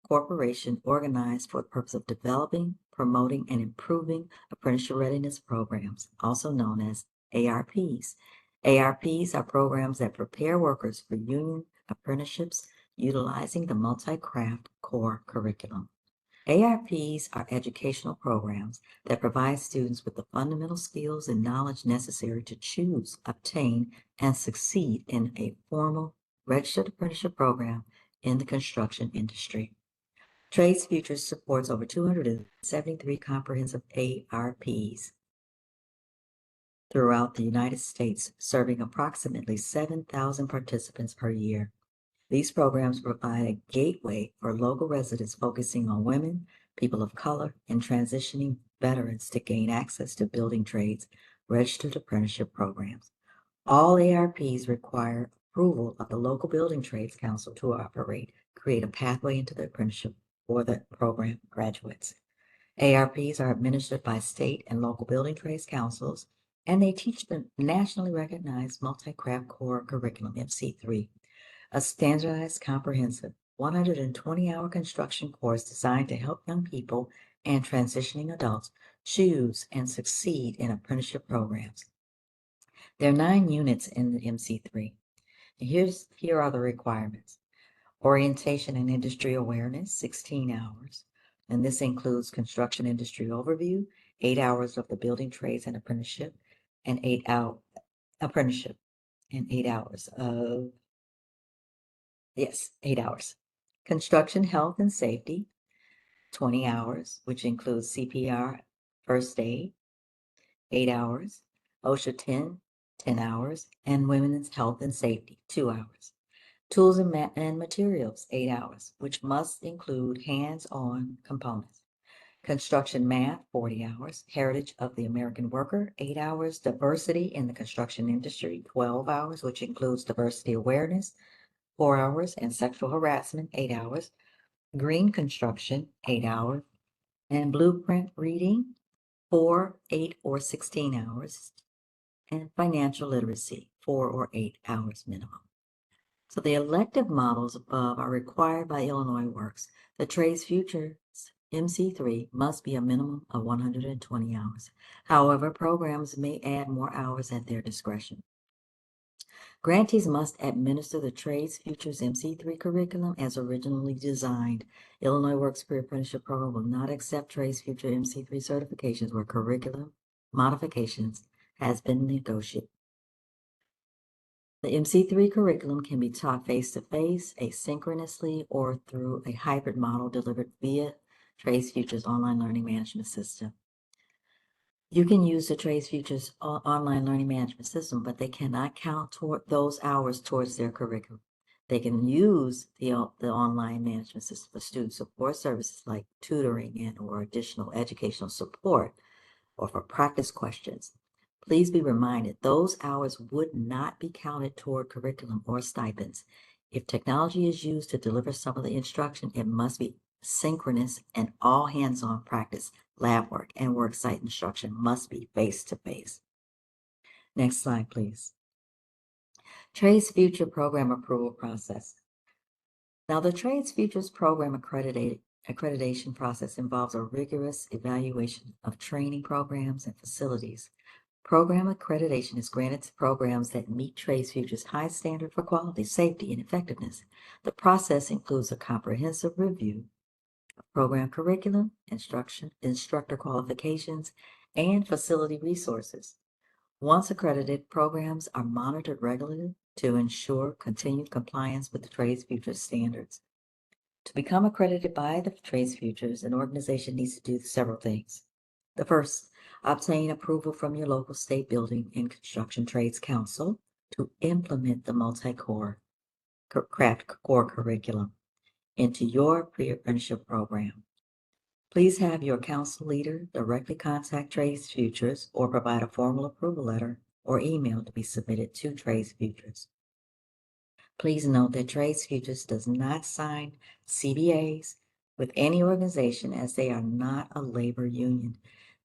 corporation organized for the purpose of developing, promoting, and improving apprenticeship readiness programs, also known as ARPs. ARPs are programs that prepare workers for union apprenticeships utilizing the multi-craft core curriculum. ARPs are educational programs that provide students with the fundamental skills and knowledge necessary to choose, obtain, and succeed in a formal registered apprenticeship program in the construction industry. Trades Futures supports over 273 comprehensive ARPs throughout the United States, serving approximately 7,000 participants per year. These programs provide a gateway for local residents focusing on women, people of color, and transitioning veterans to gain access to building trades registered apprenticeship programs. All ARPs require approval of the local Building Trades Council to operate, create a pathway into the apprenticeship for the program graduates. ARPs are administered by state and local building trades councils, and they teach the nationally recognized multi-craft core curriculum, MC3, a standardized, comprehensive 120-hour construction course designed to help young people and transitioning adults choose and succeed in apprenticeship programs. There are 9 units in the MC3. Here are the requirements. Orientation and industry awareness, 16 hours. And this includes construction industry overview, 8 hours of the building trades and apprenticeship, and 8 hours of 8 hours. Construction health and safety, 20 hours, which includes CPR, first aid, 8 hours, OSHA 10 hours, and women's health and safety, 2 hours. Tools and materials, 8 hours, which must include hands-on components. Construction math, 40 hours. Heritage of the American worker, 8 hours. Diversity in the construction industry, 12 hours, which includes diversity awareness, 4 hours, and sexual harassment, 8 hours. Green construction, 8 hours. And blueprint reading, 4, 8, or 16 hours. And financial literacy, 4 or 8 hours minimum. So the elective models above are required by Illinois Works. The Trades Futures MC3 must be a minimum of 120 hours. However, programs may add more hours at their discretion. Grantees must administer the Trades Futures MC3 curriculum as originally designed. Illinois Works Pre-Apprenticeship Program will not accept Trades Future MC3 certifications where curriculum modifications has been negotiated. The MC3 curriculum can be taught face-to-face, asynchronously, or through a hybrid model delivered via Trades Futures online learning management system. You can use the Trades Futures online learning management system, but they cannot count toward those hours towards their curriculum. They can use the online management system for student support services like tutoring and or additional educational support or for practice questions. Please be reminded, those hours would not be counted toward curriculum or stipends. If technology is used to deliver some of the instruction, it must be synchronous, and all hands-on practice, lab work, and worksite instruction must be face-to-face. Next slide, please. Trades Future Program Approval Process. Now, the Trades Futures Program accreditation process involves a rigorous evaluation of training programs and facilities. Program accreditation is granted to programs that meet Trades Futures' high standard for quality, safety, and effectiveness. The process includes a comprehensive review of program curriculum, instructor qualifications, and facility resources. Once accredited, programs are monitored regularly to ensure continued compliance with the Trades Futures standards. To become accredited by the Trades Futures, an organization needs to do several things. The first, Obtain approval from your local state building and construction trades council to implement the multi-core craft core curriculum into your pre-apprenticeship program. Please have your council leader directly contact Trades Futures or provide a formal approval letter or email to be submitted to Trades Futures. Please note that Trades Futures does not sign CBAs with any organization as they are not a labor union.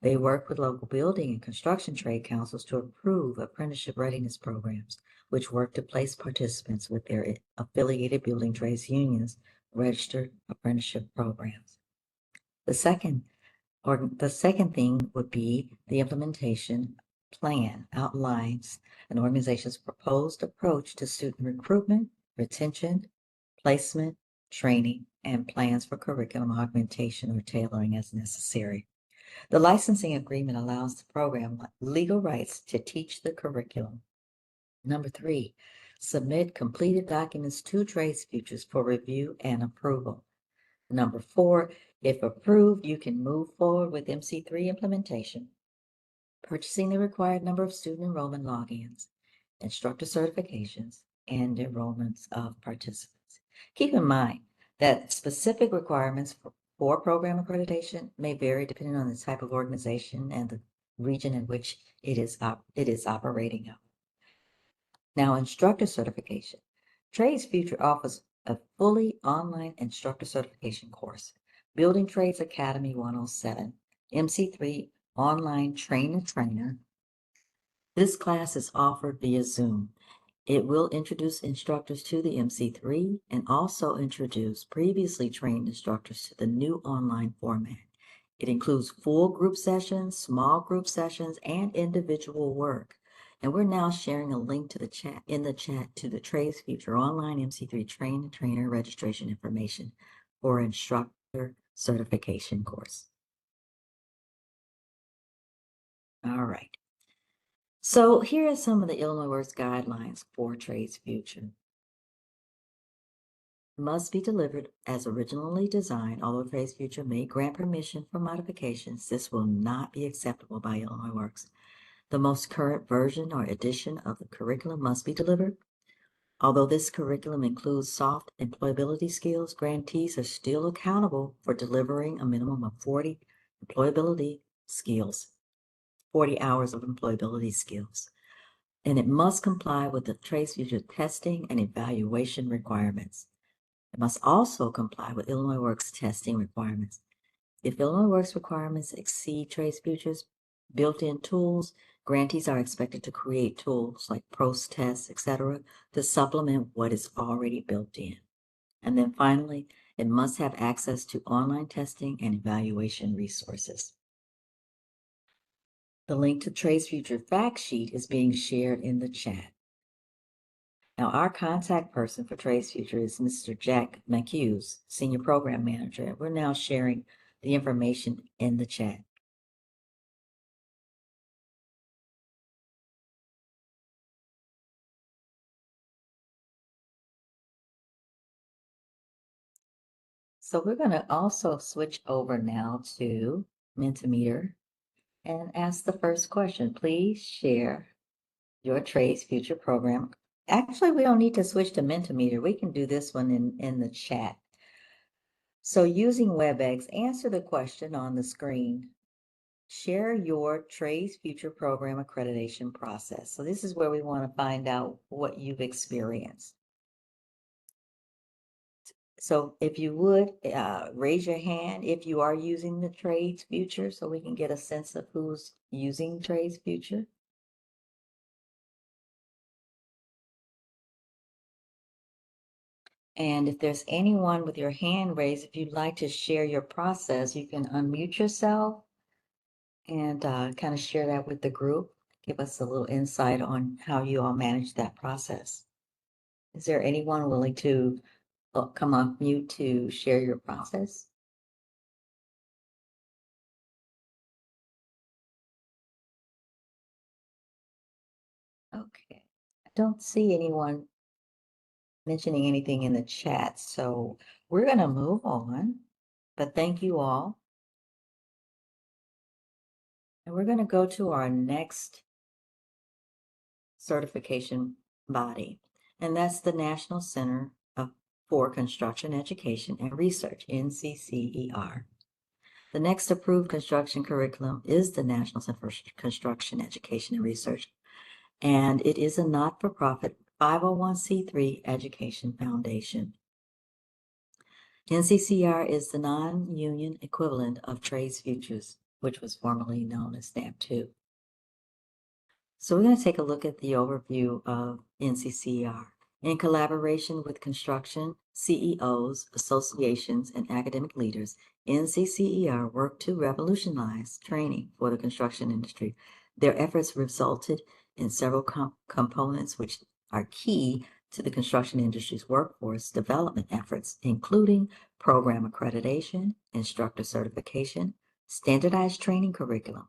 They work with local building and construction trade councils to approve apprenticeship readiness programs, which work to place participants with their affiliated building trades unions registered apprenticeship programs. The second thing would be the implementation plan outlines an organization's proposed approach to student recruitment, retention, placement, training, and plans for curriculum augmentation or tailoring as necessary. The licensing agreement allows the program legal rights to teach the curriculum. Number 3, submit completed documents to Trades Futures for review and approval. Number 4, if approved, you can move forward with MC3 implementation, purchasing the required number of student enrollment logins, instructor certifications, and enrollments of participants. Keep in mind that specific requirements for program accreditation may vary depending on the type of organization and the region in which it is operating. Now, instructor certification. Trades Future offers a fully online instructor certification course, Building Trades Academy 107, MC3 Online Trainer. This class is offered via Zoom. It will introduce instructors to the MC3 and also introduce previously trained instructors to the new online format. It includes full group sessions, small group sessions, and individual work. And we're now sharing a link to the chat to the Trades Future Online MC3 Trainer registration information for instructor certification course. All right. So here are some of the Illinois Works guidelines for Trades Future. Must be delivered as originally designed, although Trades Future may grant permission for modifications. This will not be acceptable by Illinois Works. The most current version or edition of the curriculum must be delivered. Although this curriculum includes soft employability skills, grantees are still accountable for delivering a minimum of 40 hours of employability skills. And it must comply with the Trades Future testing and evaluation requirements. It must also comply with Illinois Works testing requirements. If Illinois Works requirements exceed Trades Futures built-in tools, grantees are expected to create tools like PROS tests, etc., to supplement what is already built in. And then finally, it must have access to online testing and evaluation resources. The link to Trades Future fact sheet is being shared in the chat. Now, our contact person for Trades Future is Mr. Jack McHughes, Senior Program Manager, and we're now sharing the information in the chat. So we're going to also switch over now to Mentimeter and ask the first question. Please share your Trades Future program. Actually, we don't need to switch to Mentimeter. We can do this one in the chat. So using WebEx, answer the question on the screen. Share your Trades Future program accreditation process. So this is where we want to find out what you've experienced. So if you would, raise your hand if you are using the Trades Future so we can get a sense of who's using Trades Future. And if there's anyone with your hand raised, if you'd like to share your process, you can unmute yourself and kind of share that with the group. Give us a little insight on how you all manage that process. Is there anyone willing to come off mute to share your process? Okay, I don't see anyone mentioning anything in the chat, so we're going to move on. But thank you all. And we're going to go to our next certification body, and that's the National Center for Construction Education and Research, NCCER. The next approved construction curriculum is the National Center for Construction Education and Research, and it is a not-for-profit 501c3 education foundation. NCCER is the non-union equivalent of Trades Futures, which was formerly known as SNAP-2. So we're going to take a look at the overview of NCCER. In collaboration with construction CEOs, associations, and academic leaders, NCCER worked to revolutionize training for the construction industry. Their efforts resulted in several components which are key to the construction industry's workforce development efforts, including program accreditation, instructor certification, standardized training curriculum,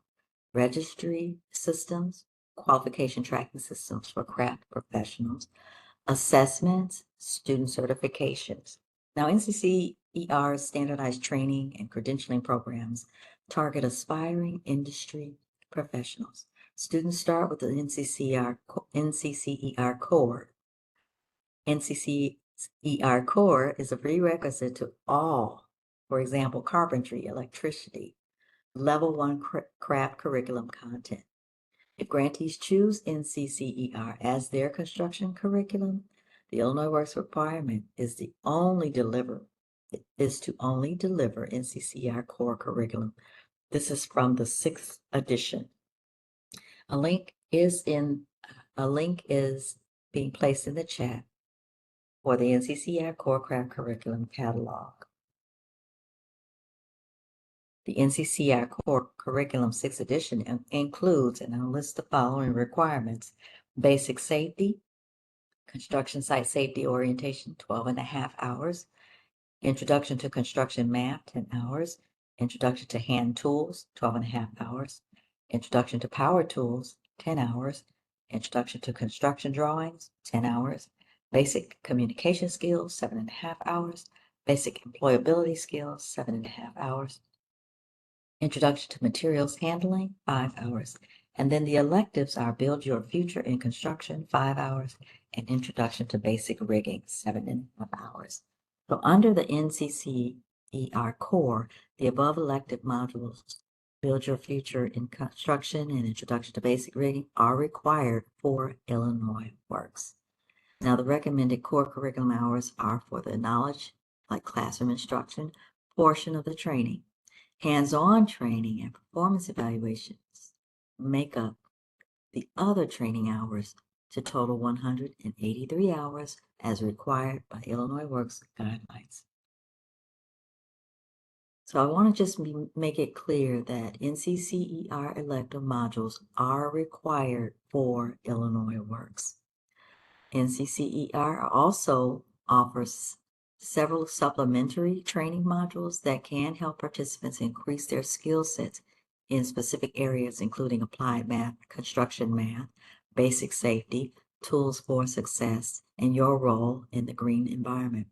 registry systems, qualification tracking systems for craft professionals, assessments, student certifications. Now, NCCER's standardized training and credentialing programs target aspiring industry professionals. Students start with the NCCER core. NCCER core is a prerequisite to all, for example, carpentry, electricity, level 1 craft curriculum content. If grantees choose NCCER as their construction curriculum, the Illinois Works requirement is to only deliver NCCER core curriculum. This is from the 6th edition. A link is being placed in the chat for the NCCER core craft curriculum catalog. The NCCER core curriculum 6th edition includes, and I'll list the following requirements: basic safety, construction site safety orientation, 12.5 hours, introduction to construction math, 10 hours, introduction to hand tools, 12.5 hours, introduction to power tools, 10 hours, introduction to construction drawings, 10 hours, basic communication skills, 7.5 hours, basic employability skills, 7.5 hours, introduction to materials handling, 5 hours. And then the electives are Build Your Future in Construction, 5 hours, and Introduction to Basic Rigging, 7.5 hours. So under the NCCER core, the above elective modules, Build Your Future in Construction and Introduction to Basic Rigging, are required for Illinois Works. Now, the recommended core curriculum hours are for the knowledge, like classroom instruction, portion of the training. Hands-on training and performance evaluations make up the other training hours to total 183 hours as required by Illinois Works guidelines. So I want to just make it clear that NCCER elective modules are required for Illinois Works. NCCER also offers several supplementary training modules that can help participants increase their skill sets in specific areas, including applied math, construction math, basic safety, tools for success, and your role in the green environment.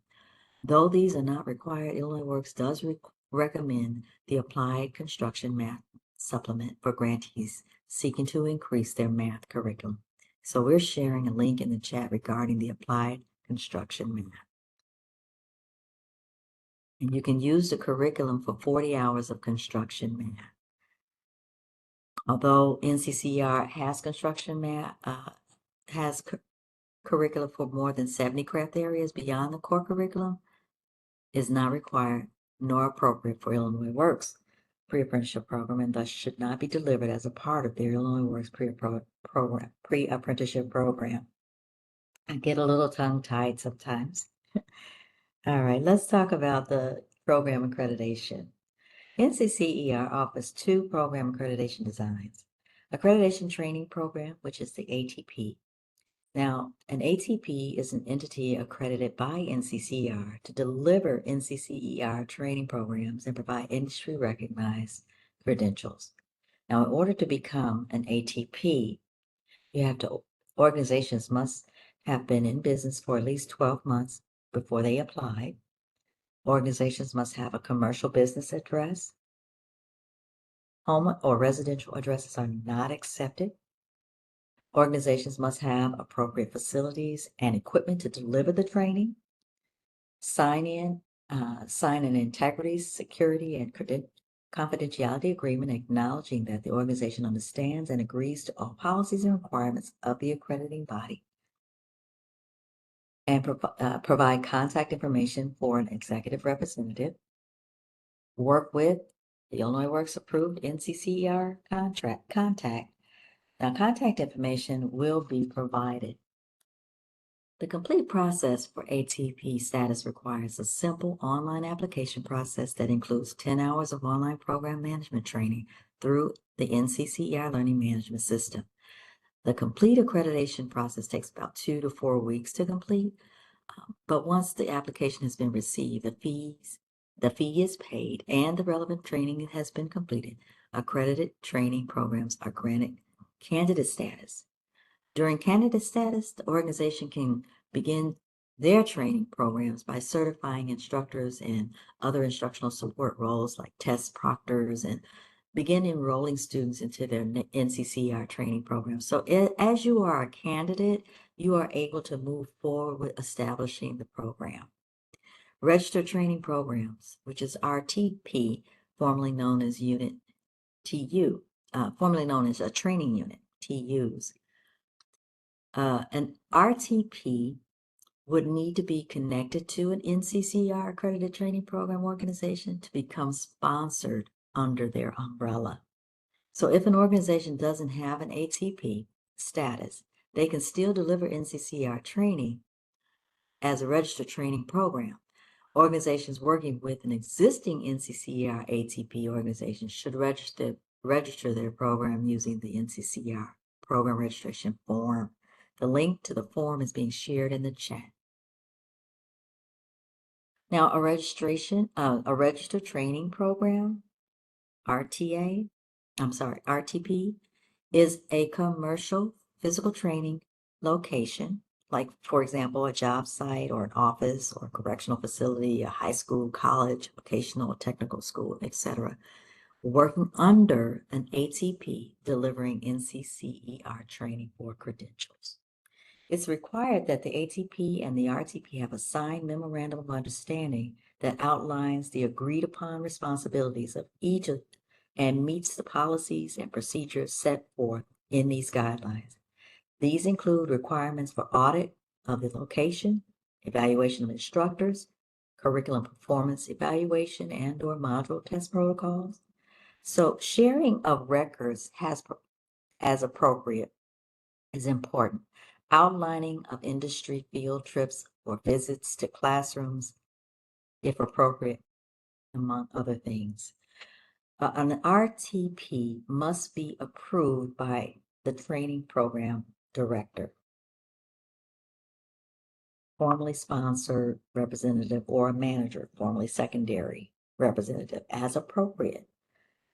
Though these are not required, Illinois Works does recommend the applied construction math supplement for grantees seeking to increase their math curriculum. So we're sharing a link in the chat regarding the applied construction math. And you can use the curriculum for 40 hours of construction math. Although NCCER has construction math, curriculum for more than 70 craft areas beyond the core curriculum, is not required nor appropriate for Illinois Works pre-apprenticeship program, and thus should not be delivered as a part of their Illinois Works pre-apprenticeship program. I get a little tongue-tied sometimes. All right, let's talk about the program accreditation. NCCER offers 2 program accreditation designs. Accreditation Training Program, which is the ATP. Now, an ATP is an entity accredited by NCCER to deliver NCCER training programs and provide industry-recognized credentials. Now, in order to become an ATP, organizations must have been in business for at least 12 months before they apply. Organizations must have a commercial business address, Home or residential addresses are not accepted. Organizations must have appropriate facilities and equipment to deliver the training. Sign an integrity, security, and confidentiality agreement acknowledging that the organization understands and agrees to all policies and requirements of the accrediting body. And provide contact information for an executive representative. Work with the Illinois Works approved NCCER contact. Now, contact information will be provided. The complete process for ATP status requires a simple online application process that includes 10 hours of online program management training through the NCCER Learning Management System. The complete accreditation process takes about 2 to 4 weeks to complete, but once the application has been received, the fee is paid and the relevant training has been completed. Accredited training programs are granted candidate status. During candidate status, the organization can begin their training programs by certifying instructors and other instructional support roles like test proctors and begin enrolling students into their NCCER training program. So as you are a candidate, you are able to move forward with establishing the program. Registered training programs, which is RTP, formerly known as Unit TU, formerly known as a training unit, TUs. An RTP would need to be connected to an NCCER accredited training program organization to become sponsored under their umbrella. So if an organization doesn't have an ATP status, they can still deliver NCCER training as a registered training program. Organizations working with an existing NCCER ATP organization should register their program using the NCCER program registration form. The link to the form is being shared in the chat. Now, a registered training program, RTP, is a commercial physical training location, like, for example, a job site or an office or a correctional facility, a high school, college, vocational, technical school, etc., working under an ATP delivering NCCER training or credentials. It's required that the ATP and the RTP have a signed memorandum of understanding that outlines the agreed upon responsibilities of each and meets the policies and procedures set forth in these guidelines. These include requirements for audit of the location, evaluation of instructors, curriculum performance evaluation and/or module test protocols. So sharing of records as appropriate is important. Outlining of industry field trips or visits to classrooms, if appropriate, among other things. An RTP must be approved by the training program director, formally sponsored representative, or a manager, formally secondary representative, as appropriate.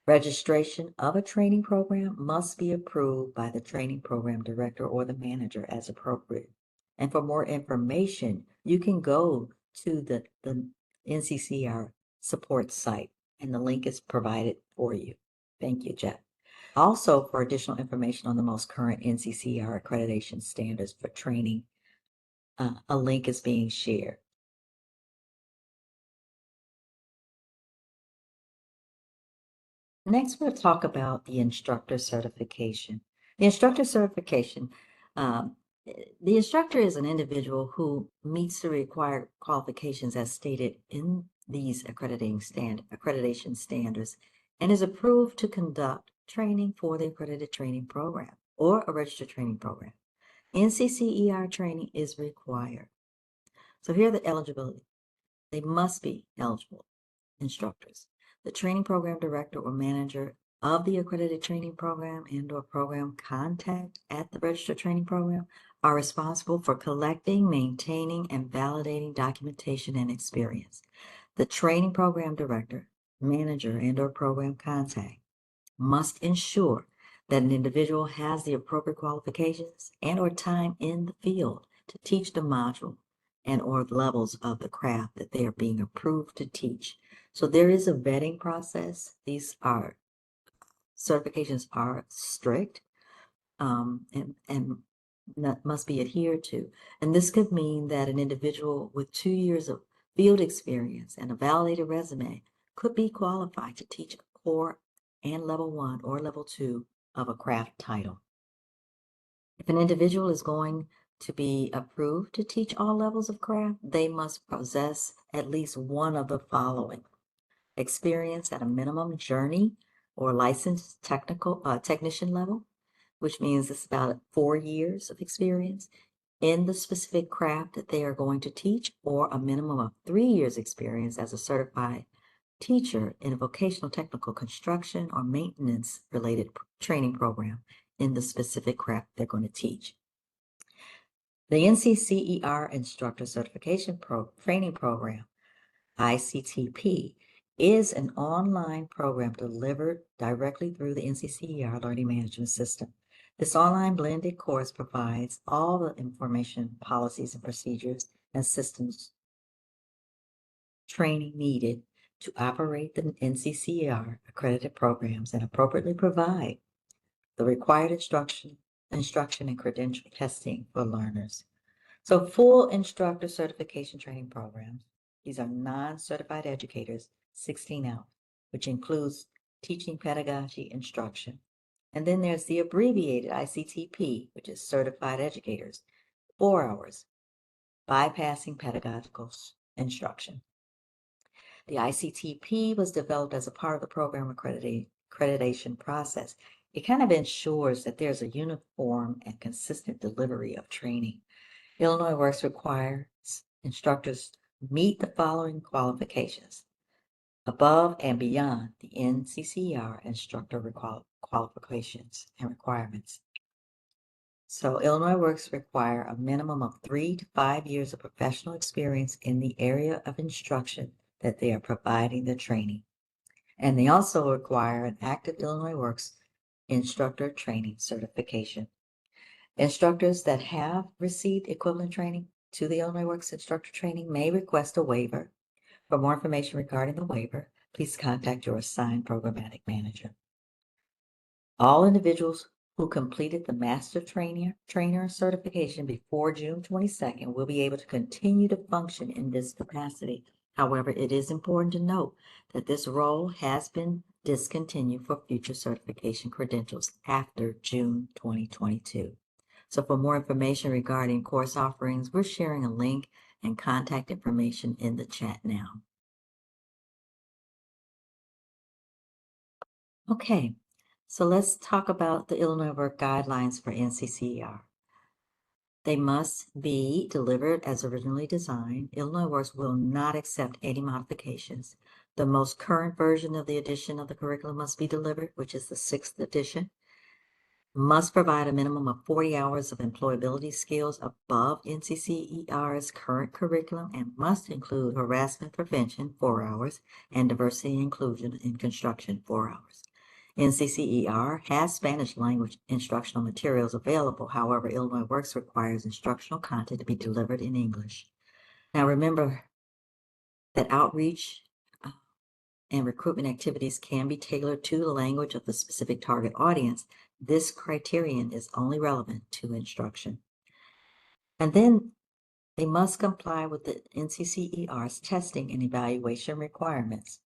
Registration of a training program must be approved by the training program director or the manager as appropriate. And for more information, you can go to the NCCER support site, and the link is provided for you. Thank you, Jeff. Also, for additional information on the most current NCCER accreditation standards for training, a link is being shared. Next, we'll talk about the instructor certification. The instructor certification, the instructor is an individual who meets the required qualifications as stated in these accreditation standards and is approved to conduct training for the accredited training program or a registered training program. NCCER training is required. So here are the eligibility. They must be eligible instructors. The training program director or manager of the accredited training program and/or program contact at the registered training program are responsible for collecting, maintaining, and validating documentation and experience. The training program director, manager, and/or program contact must ensure that an individual has the appropriate qualifications and/or time in the field to teach the module and/or levels of the craft that they are being approved to teach. So there is a vetting process. These are certifications are strict and must be adhered to. And this could mean that an individual with 2 years of field experience and a validated resume could be qualified to teach a core and level 1 or level 2 of a craft title. If an individual is going to be approved to teach all levels of craft, they must possess at least one of the following: experience at a minimum journey or licensed technician level, which means it's about 4 years of experience in the specific craft that they are going to teach, or a minimum of 3 years experience as a certified teacher in a vocational technical construction or maintenance related training program in the specific craft they're going to teach. The NCCER Instructor Certification Training Program, ICTP, is an online program delivered directly through the NCCER Learning Management System. This online blended course provides all the information, policies, and procedures and systems training needed to operate the NCCER accredited programs and appropriately provide the required instruction and credential testing for learners. So full instructor certification training programs, these are non-certified educators, 16 hours, which includes teaching pedagogy instruction. And then there's the abbreviated ICTP, which is certified educators, 4 hours, bypassing pedagogical instruction. The ICTP was developed as a part of the program accreditation process. It kind of ensures that there's a uniform and consistent delivery of training. Illinois Works requires instructors meet the following qualifications above and beyond the NCCER instructor qualifications and requirements. So Illinois Works require a minimum of 3 to 5 years of professional experience in the area of instruction that they are providing the training. And they also require an active Illinois Works instructor training certification. Instructors that have received equivalent training to the Illinois Works instructor training may request a waiver. For more information regarding the waiver, please contact your assigned programmatic manager. All individuals who completed the master trainer certification before June 22nd will be able to continue to function in this capacity. However, it is important to note that this role has been discontinued for future certification credentials after June 2022. So for more information regarding course offerings, we're sharing a link and contact information in the chat now. Okay, so let's talk about the Illinois Work Guidelines for NCCER. They must be delivered as originally designed. Illinois Works will not accept any modifications. The most current version of the edition of the curriculum must be delivered, which is the 6th edition. Must provide a minimum of 40 hours of employability skills above NCCER's current curriculum and must include harassment prevention, 4 hours, and diversity and inclusion in construction, 4 hours. NCCER has Spanish language instructional materials available. However, Illinois Works requires instructional content to be delivered in English. Now remember that outreach and recruitment activities can be tailored to the language of the specific target audience. This criterion is only relevant to instruction. And then they must comply with the NCCER's testing and evaluation requirements.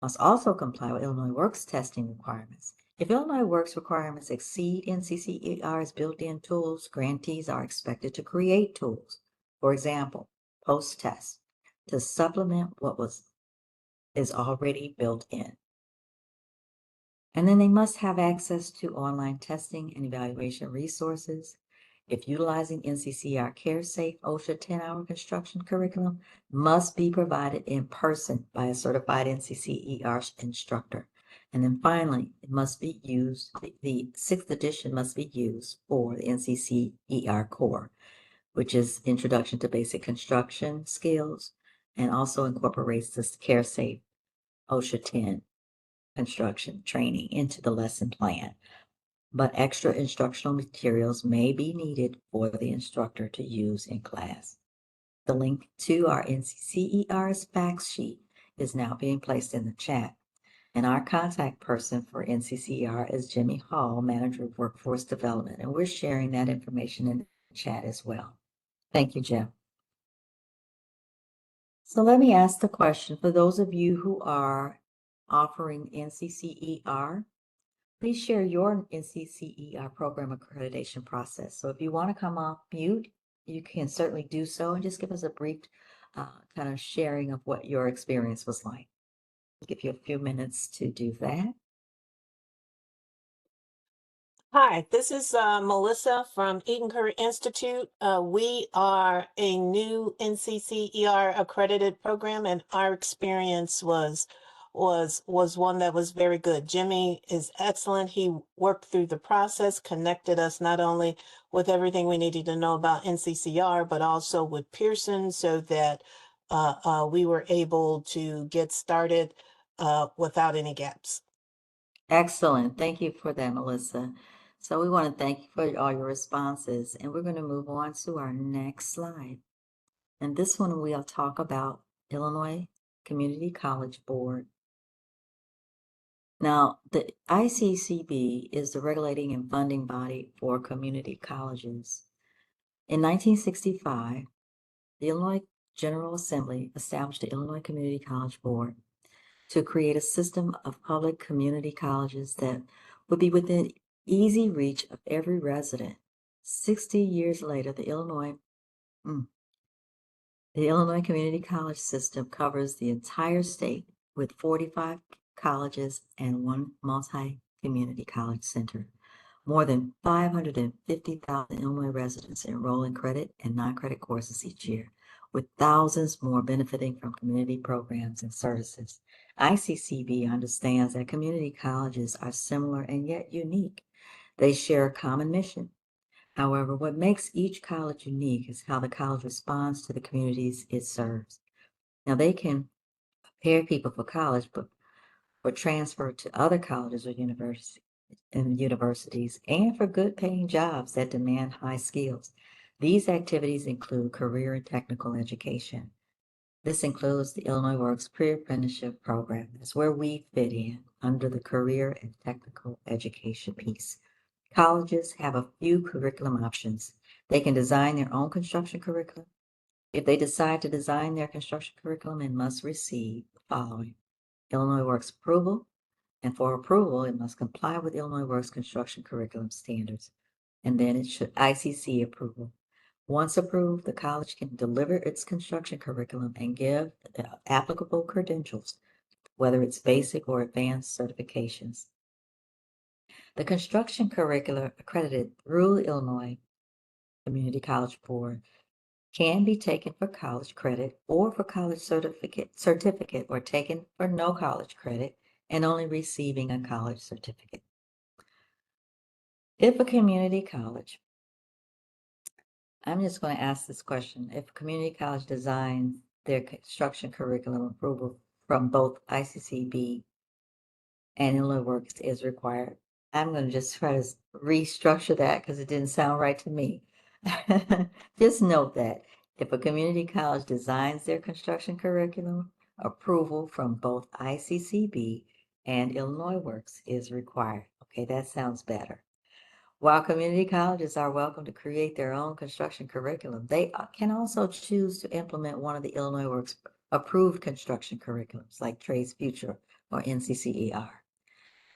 Must also comply with Illinois Works testing requirements. If Illinois Works requirements exceed NCCER's built-in tools, grantees are expected to create tools, for example, post-test, to supplement what is already built in. And then they must have access to online testing and evaluation resources. If utilizing NCCER CareSafe OSHA 10-hour construction curriculum, must be provided in person by a certified NCCER instructor. And then finally, it must be used, the 6th edition must be used for the NCCER core, which is Introduction to Basic Construction Skills, and also incorporates this CareSafe OSHA 10 construction training into the lesson plan. But extra instructional materials may be needed for the instructor to use in class. The link to our NCCER's facts sheet is now being placed in the chat. And our contact person for NCCER is Jimmy Hall, Manager of Workforce Development, and we're sharing that information in the chat as well. Thank you, Jim. So let me ask the question for those of you who are offering NCCER, please share your NCCER program accreditation process. So if you want to come off mute, you can certainly do so and just give us a brief kind of sharing of what your experience was like. I'll give you a few minutes to do that. Hi, this is Melissa from Eden Curry Institute. We are a new NCCER accredited program, and our experience was one that was very good. Jimmy is excellent. He worked through the process, connected us not only with everything we needed to know about NCCER, but also with Pearson, so that we were able to get started without any gaps. Excellent. Thank you for that, Melissa. So we want to thank you for all your responses, and we're going to move on to our next slide. And this one we'll talk about Illinois Community College Board. Now, the ICCB is the regulating and funding body for community colleges. In 1965, the Illinois General Assembly established the Illinois Community College Board to create a system of public community colleges that would be within easy reach of every resident. 60 years later, the Illinois Community College system covers the entire state with 45 colleges and one multi-community college center. More than 550,000 Illinois residents enroll in credit and non-credit courses each year, with thousands more benefiting from community programs and services. ICCB understands that community colleges are similar and yet unique. They share a common mission. However, what makes each college unique is how the college responds to the communities it serves. Now, they can prepare people for college, but for transfer to other colleges or universities, and for good paying jobs that demand high skills. These activities include career and technical education. This includes the Illinois Works Pre-Apprenticeship Program. That's where we fit in under the career and technical education piece. Colleges have a few curriculum options. They can design their own construction curriculum. If they decide to design their construction curriculum, it must receive the following: Illinois Works approval, and for approval, it must comply with Illinois Works construction curriculum standards, and then it should ICC approval. Once approved, the college can deliver its construction curriculum and give the applicable credentials, whether it's basic or advanced certifications. The construction curricula accredited through the Illinois Community College Board can be taken for college credit or for college certificate, or taken for no college credit and only receiving a college certificate. If a community college, I'm just going to ask this question, if a community college designs their construction curriculum approval from both ICCB and Illinois Works is required, I'm going to just try to restructure that because it didn't sound right to me. Just note that if a community college designs their construction curriculum, approval from both ICCB and Illinois Works is required. Okay, that sounds better. While community colleges are welcome to create their own construction curriculum, they can also choose to implement one of the Illinois Works approved construction curriculums like Trades Future or NCCER.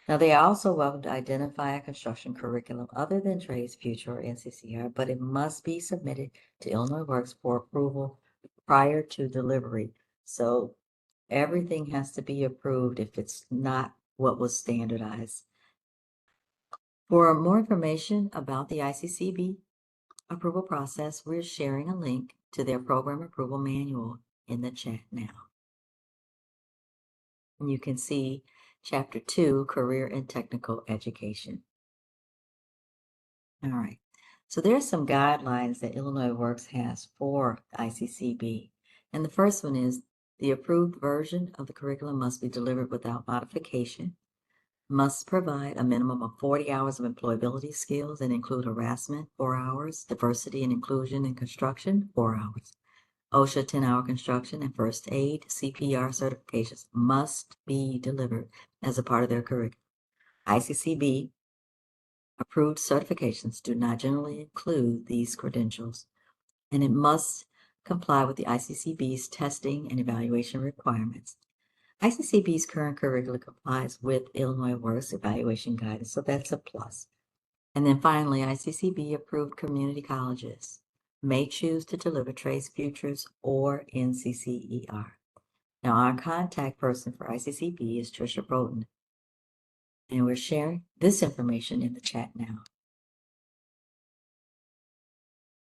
Now, they are also welcome to identify a construction curriculum other than Trades Future or NCCER, but it must be submitted to Illinois Works for approval prior to delivery. So everything has to be approved if it's not what was standardized. For more information about the ICCB approval process, we're sharing a link to their program approval manual in the chat now. And you can see Chapter 2, Career and Technical Education. All right, so there's some guidelines that Illinois Works has for ICCB. And the first one is the approved version of the curriculum must be delivered without modification, must provide a minimum of 40 hours of employability skills and include harassment, 4 hours, diversity and inclusion in construction, 4 hours. OSHA 10-hour construction and first aid CPR certifications must be delivered as a part of their curriculum. ICCB approved certifications do not generally include these credentials, and it must comply with the ICCB's testing and evaluation requirements. ICCB's current curriculum complies with Illinois Works evaluation guidance, so that's a plus. And then finally, ICCB approved community colleges may choose to deliver Trades Futures or NCCER. Now, our contact person for ICCB is Tricia Broughton, and we're sharing this information in the chat now.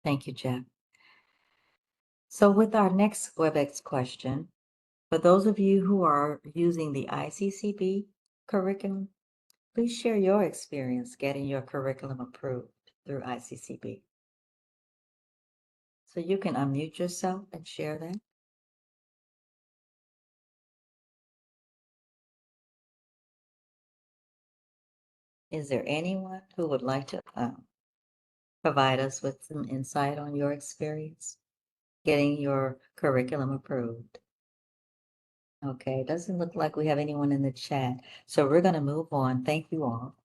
Thank you, Jeff. So with our next WebEx question, for those of you who are using the ICCB curriculum, please share your experience getting your curriculum approved through ICCB. So you can unmute yourself and share that. Is there anyone who would like to provide us with some insight on your experience getting your curriculum approved? Okay, doesn't look like we have anyone in the chat. So we're going to move on. Thank you all.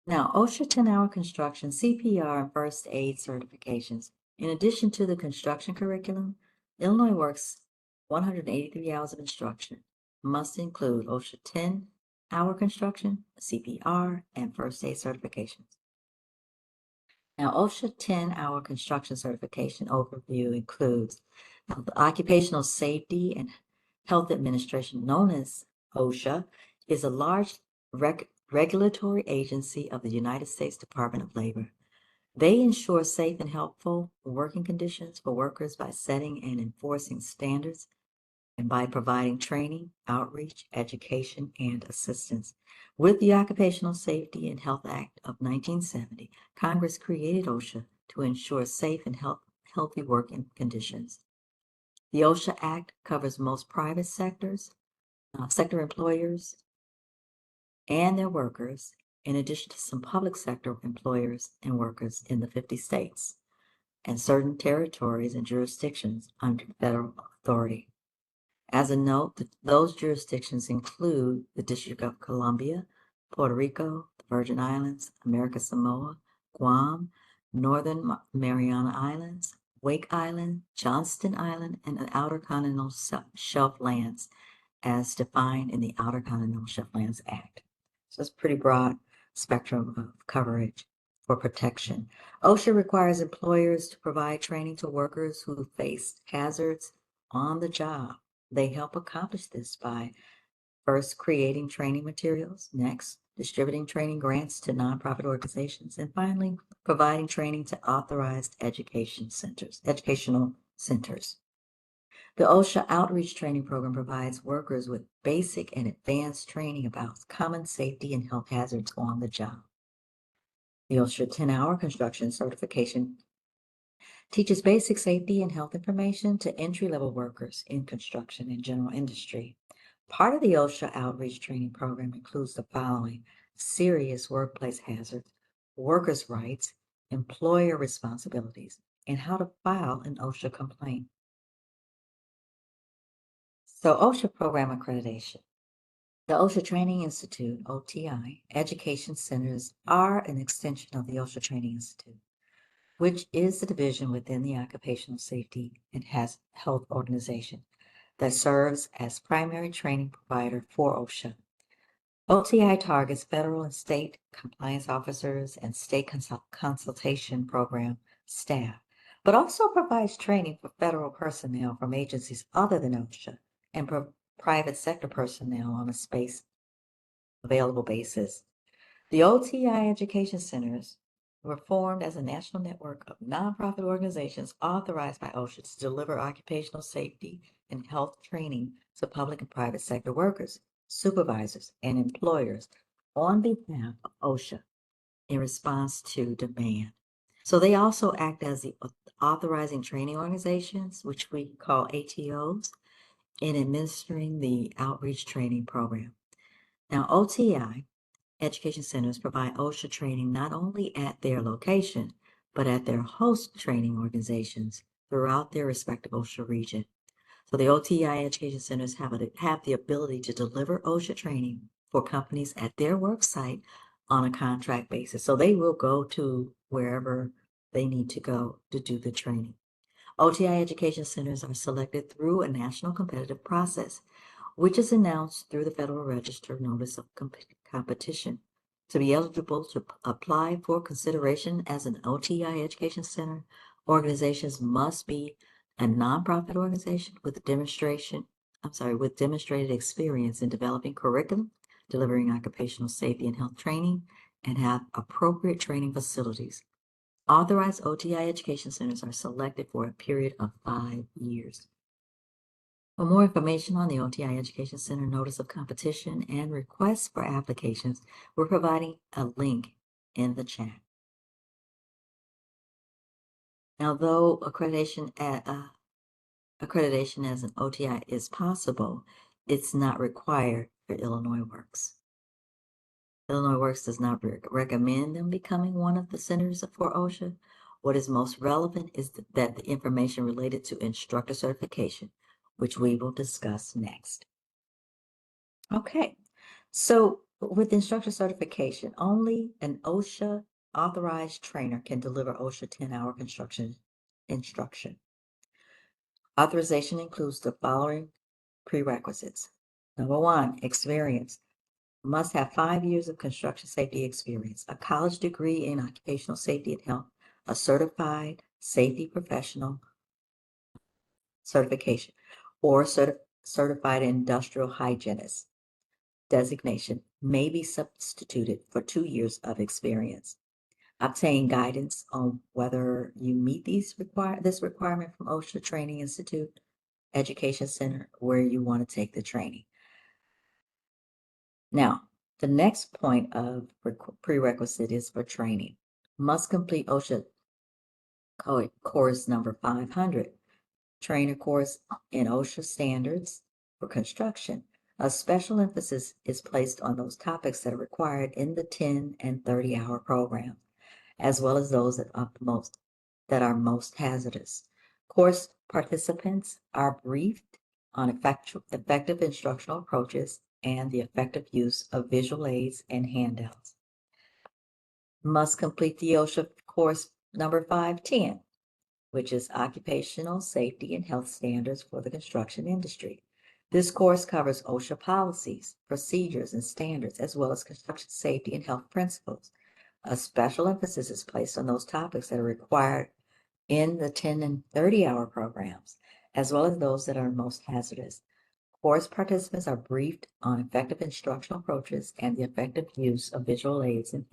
Now, OSHA 10-hour construction, CPR, and first aid certifications. In addition to the construction curriculum, Illinois Works 183 hours of instruction must include OSHA 10-hour construction, CPR, and first aid certifications. Now, OSHA 10-hour construction certification overview includes the Occupational Safety and Health Administration, known as OSHA, is a large regulatory agency of the United States Department of Labor. They ensure safe and helpful working conditions for workers by setting and enforcing standards and by providing training, outreach, education, and assistance. With the Occupational Safety and Health Act of 1970, Congress created OSHA to ensure safe and healthy working conditions. The OSHA Act covers most private sector employers and their workers, in addition to some public sector employers and workers in the 50 states and certain territories and jurisdictions under federal authority. As a note, those jurisdictions include the District of Columbia, Puerto Rico, the Virgin Islands, American Samoa, Guam, Northern Mariana Islands, Wake Island, Johnston Island, and the Outer Continental Shelf lands as defined in the Outer Continental Shelf Lands Act. So it's a pretty broad spectrum of coverage for protection. OSHA requires employers to provide training to workers who face hazards on the job. They help accomplish this by first creating training materials, next distributing training grants to nonprofit organizations, and finally providing training to authorized educational centers. The OSHA Outreach Training Program provides workers with basic and advanced training about common safety and health hazards on the job. The OSHA 10-hour construction certification teaches basic safety and health information to entry-level workers in construction and general industry. Part of the OSHA Outreach Training Program includes the following: serious workplace hazards, workers' rights, employer responsibilities, and how to file an OSHA complaint. So OSHA program accreditation. The OSHA Training Institute, OTI, education centers are an extension of the OSHA Training Institute, which is the division within the Occupational Safety and Health Organization that serves as primary training provider for OSHA. OTI targets federal and state compliance officers and state consultation program staff, but also provides training for federal personnel from agencies other than OSHA and private sector personnel on a space available basis. The OTI education centers were formed as a national network of nonprofit organizations authorized by OSHA to deliver occupational safety and health training to public and private sector workers, supervisors, and employers on behalf of OSHA in response to demand. So they also act as the authorizing training organizations, which we call ATOs, in administering the outreach training program. Now, OTI education centers provide OSHA training not only at their location, but at their host training organizations throughout their respective OSHA region. So the OTI Education Centers have the ability to deliver OSHA training for companies at their work site on a contract basis. So they will go to wherever they need to go to do the training. OTI Education Centers are selected through a national competitive process, which is announced through the Federal Register Notice of Competition. To be eligible to apply for consideration as an OTI Education Center, organizations must be a nonprofit organization with demonstrated experience in developing curriculum, delivering occupational safety and health training, and have appropriate training facilities. Authorized OTI Education Centers are selected for a period of 5 years. For more information on the OTI Education Center Notice of Competition and requests for applications, we're providing a link in the chat. Now, though accreditation as an OTI is possible, it's not required for Illinois Works. Illinois Works does not recommend them becoming one of the centers for OSHA. What is most relevant is that the information related to instructor certification, which we will discuss next. Okay, so with instructor certification, only an OSHA authorized trainer can deliver OSHA 10-hour construction instruction. Authorization includes the following prerequisites. Number 1, experience. Must have 5 years of construction safety experience, a college degree in occupational safety and health, a certified safety professional certification, or certified industrial hygienist designation may be substituted for 2 years of experience. Obtain guidance on whether you meet this requirement from OSHA Training Institute Education Center where you want to take the training. Now, the next point of prerequisite is for training. Must complete OSHA course number 500. Trainer course in OSHA standards for construction. A special emphasis is placed on those topics that are required in the 10 and 30-hour program, as well as those that are most hazardous. Course participants are briefed on effective instructional approaches and the effective use of visual aids and handouts. Must complete the OSHA course number 510, which is Occupational Safety and Health Standards for the Construction Industry. This course covers OSHA policies, procedures, and standards, as well as construction safety and health principles. A special emphasis is placed on those topics that are required in the 10 and 30-hour programs, as well as those that are most hazardous. Course participants are briefed on effective instructional approaches and the effective use of visual aids and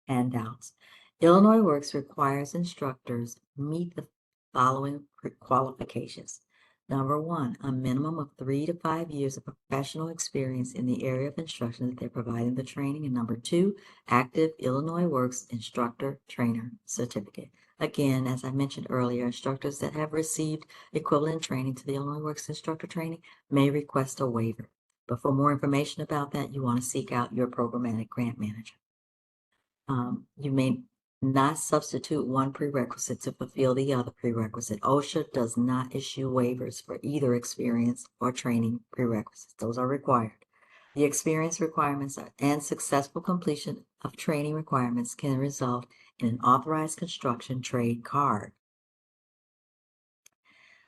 handouts. Illinois Works requires instructors meet the following qualifications. Number 1, a minimum of 3 to 5 years of professional experience in the area of instruction that they're providing the training. And number 2, active Illinois Works instructor trainer certificate. Again, as I mentioned earlier, instructors that have received equivalent training to the Illinois Works instructor training may request a waiver. But for more information about that, you want to seek out your programmatic grant manager. You may not substitute one prerequisite to fulfill the other prerequisite. OSHA does not issue waivers for either experience or training prerequisites. Those are required. The experience requirements and successful completion of training requirements can result in an authorized construction trade card.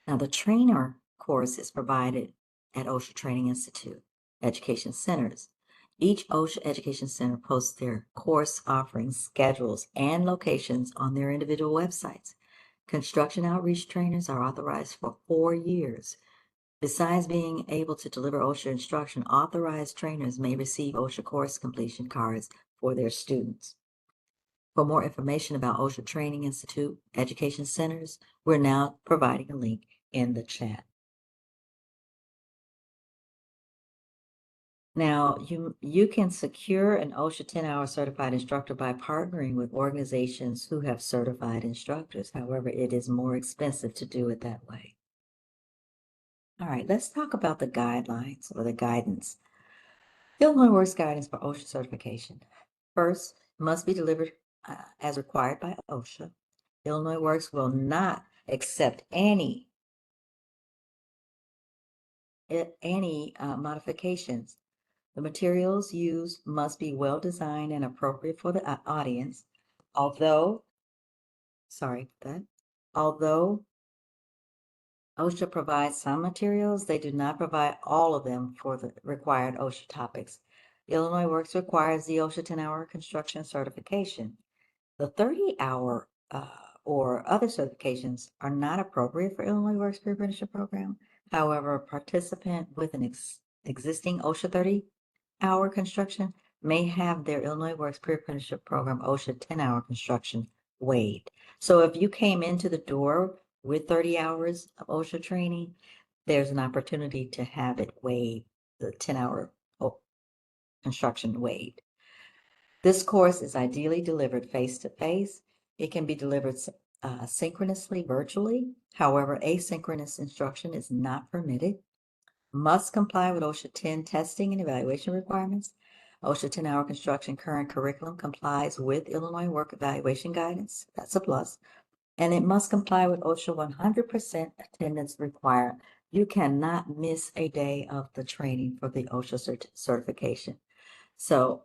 Now, the trainer course is provided at OSHA Training Institute Education Centers. Each OSHA Education Center posts their course offerings, schedules, and locations on their individual websites. Construction outreach trainers are authorized for 4 years. Besides being able to deliver OSHA instruction, authorized trainers may receive OSHA course completion cards for their students. For more information about OSHA Training Institute Education Centers, we're now providing a link in the chat. Now, you can secure an OSHA 10-hour certified instructor by partnering with organizations who have certified instructors. However, it is more expensive to do it that way. All right, let's talk about the guidelines or the guidance. Illinois Works guidance for OSHA certification. First, must be delivered as required by OSHA. Illinois Works will not accept any any modifications. The materials used must be well designed and appropriate for the audience. Although OSHA provides some materials, they do not provide all of them for the required OSHA topics. Illinois Works requires the OSHA 10-hour construction certification. The 30-hour or other certifications are not appropriate for Illinois Works Peer Apprenticeship Program. However, a participant with an existing OSHA 30-hour construction may have their Illinois Works Peer Apprenticeship Program OSHA 10-hour construction waived. So if you came into the door with 30 hours of OSHA training, there's an opportunity to have it waived, the 10-hour construction waived. This course is ideally delivered face-to-face. It can be delivered synchronously virtually. However, asynchronous instruction is not permitted. Must comply with OSHA 10 testing and evaluation requirements. OSHA 10-hour construction current curriculum complies with Illinois Work Evaluation Guidance. That's a plus. And it must comply with OSHA 100% attendance requirement. You cannot miss a day of the training for the OSHA certification. So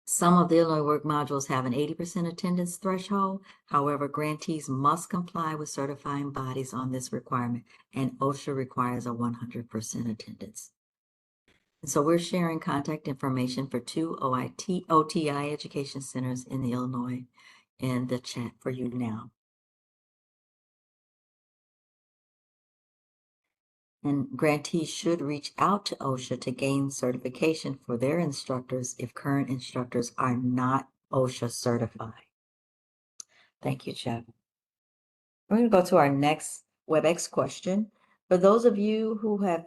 some of the Illinois Work modules have an 80% attendance threshold. However, grantees must comply with certifying bodies on this requirement, and OSHA requires a 100% attendance. And so we're sharing contact information for 2 OTI education centers in the Illinois in the chat for you now. And grantees should reach out to OSHA to gain certification for their instructors if current instructors are not OSHA certified. Thank you, Jeff. We're going to go to our next WebEx question. For those of you who have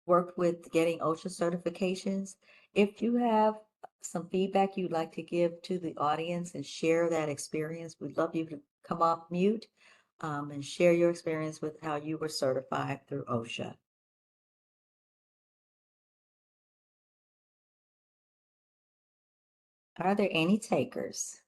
worked with getting OSHA certifications, if you have some feedback you'd like to give to the audience and share that experience, we'd love you to come off mute and share your experience with how you were certified through OSHA. Are there any takers?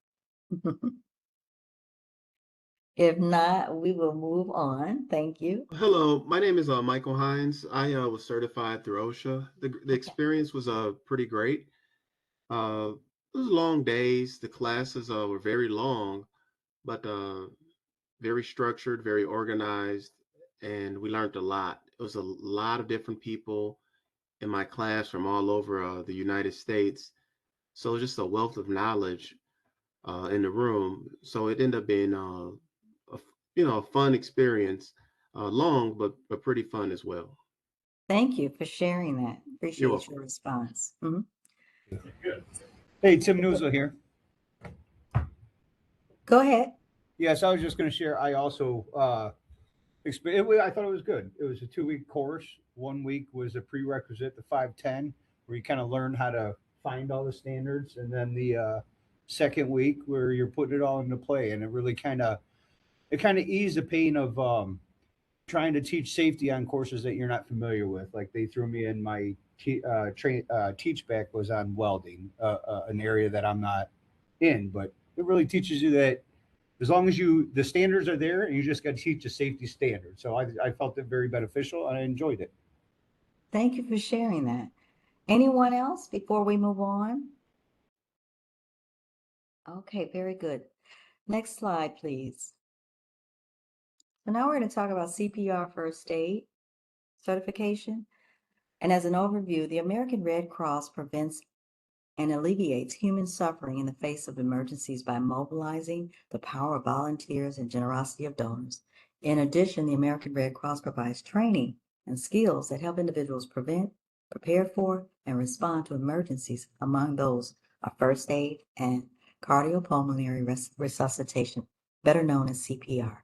If not, we will move on. Thank you. Hello, my name is Michael Hines. I was certified through OSHA. The experience was pretty great. It was long days. The classes were very long, but very structured, very organized, and we learned a lot. It was a lot of different people in my class from all over the United States. So just a wealth of knowledge in the room. So it ended up being a fun experience, long but pretty fun as well. Thank you for sharing that. You're Appreciate welcome. your response. Mhm. Hey, Tim Nuzzo here. Go ahead. Yes, I was just going to share. I also, I thought it was good. It was a 2-week course. 1 week was a prerequisite, the 510, where you kind of learn how to find all the standards, and then the second week where you're putting it all into play, and it really kind of eased the pain of trying to teach safety on courses that you're not familiar with. Like they threw me in my teach back was on welding, an area that I'm not in, but it really teaches you that as long as the standards are there, and you just got to teach a safety standard. So I felt it very beneficial and I enjoyed it. Thank you for sharing that. Anyone else before we move on? Okay, very good. Next slide, please. So now we're going to talk about CPR first aid certification. And as an overview, the American Red Cross prevents and alleviates human suffering in the face of emergencies by mobilizing the power of volunteers and generosity of donors. In addition, the American Red Cross provides training and skills that help individuals prevent, prepare for, and respond to emergencies. Among those are first aid and cardiopulmonary resuscitation, better known as CPR.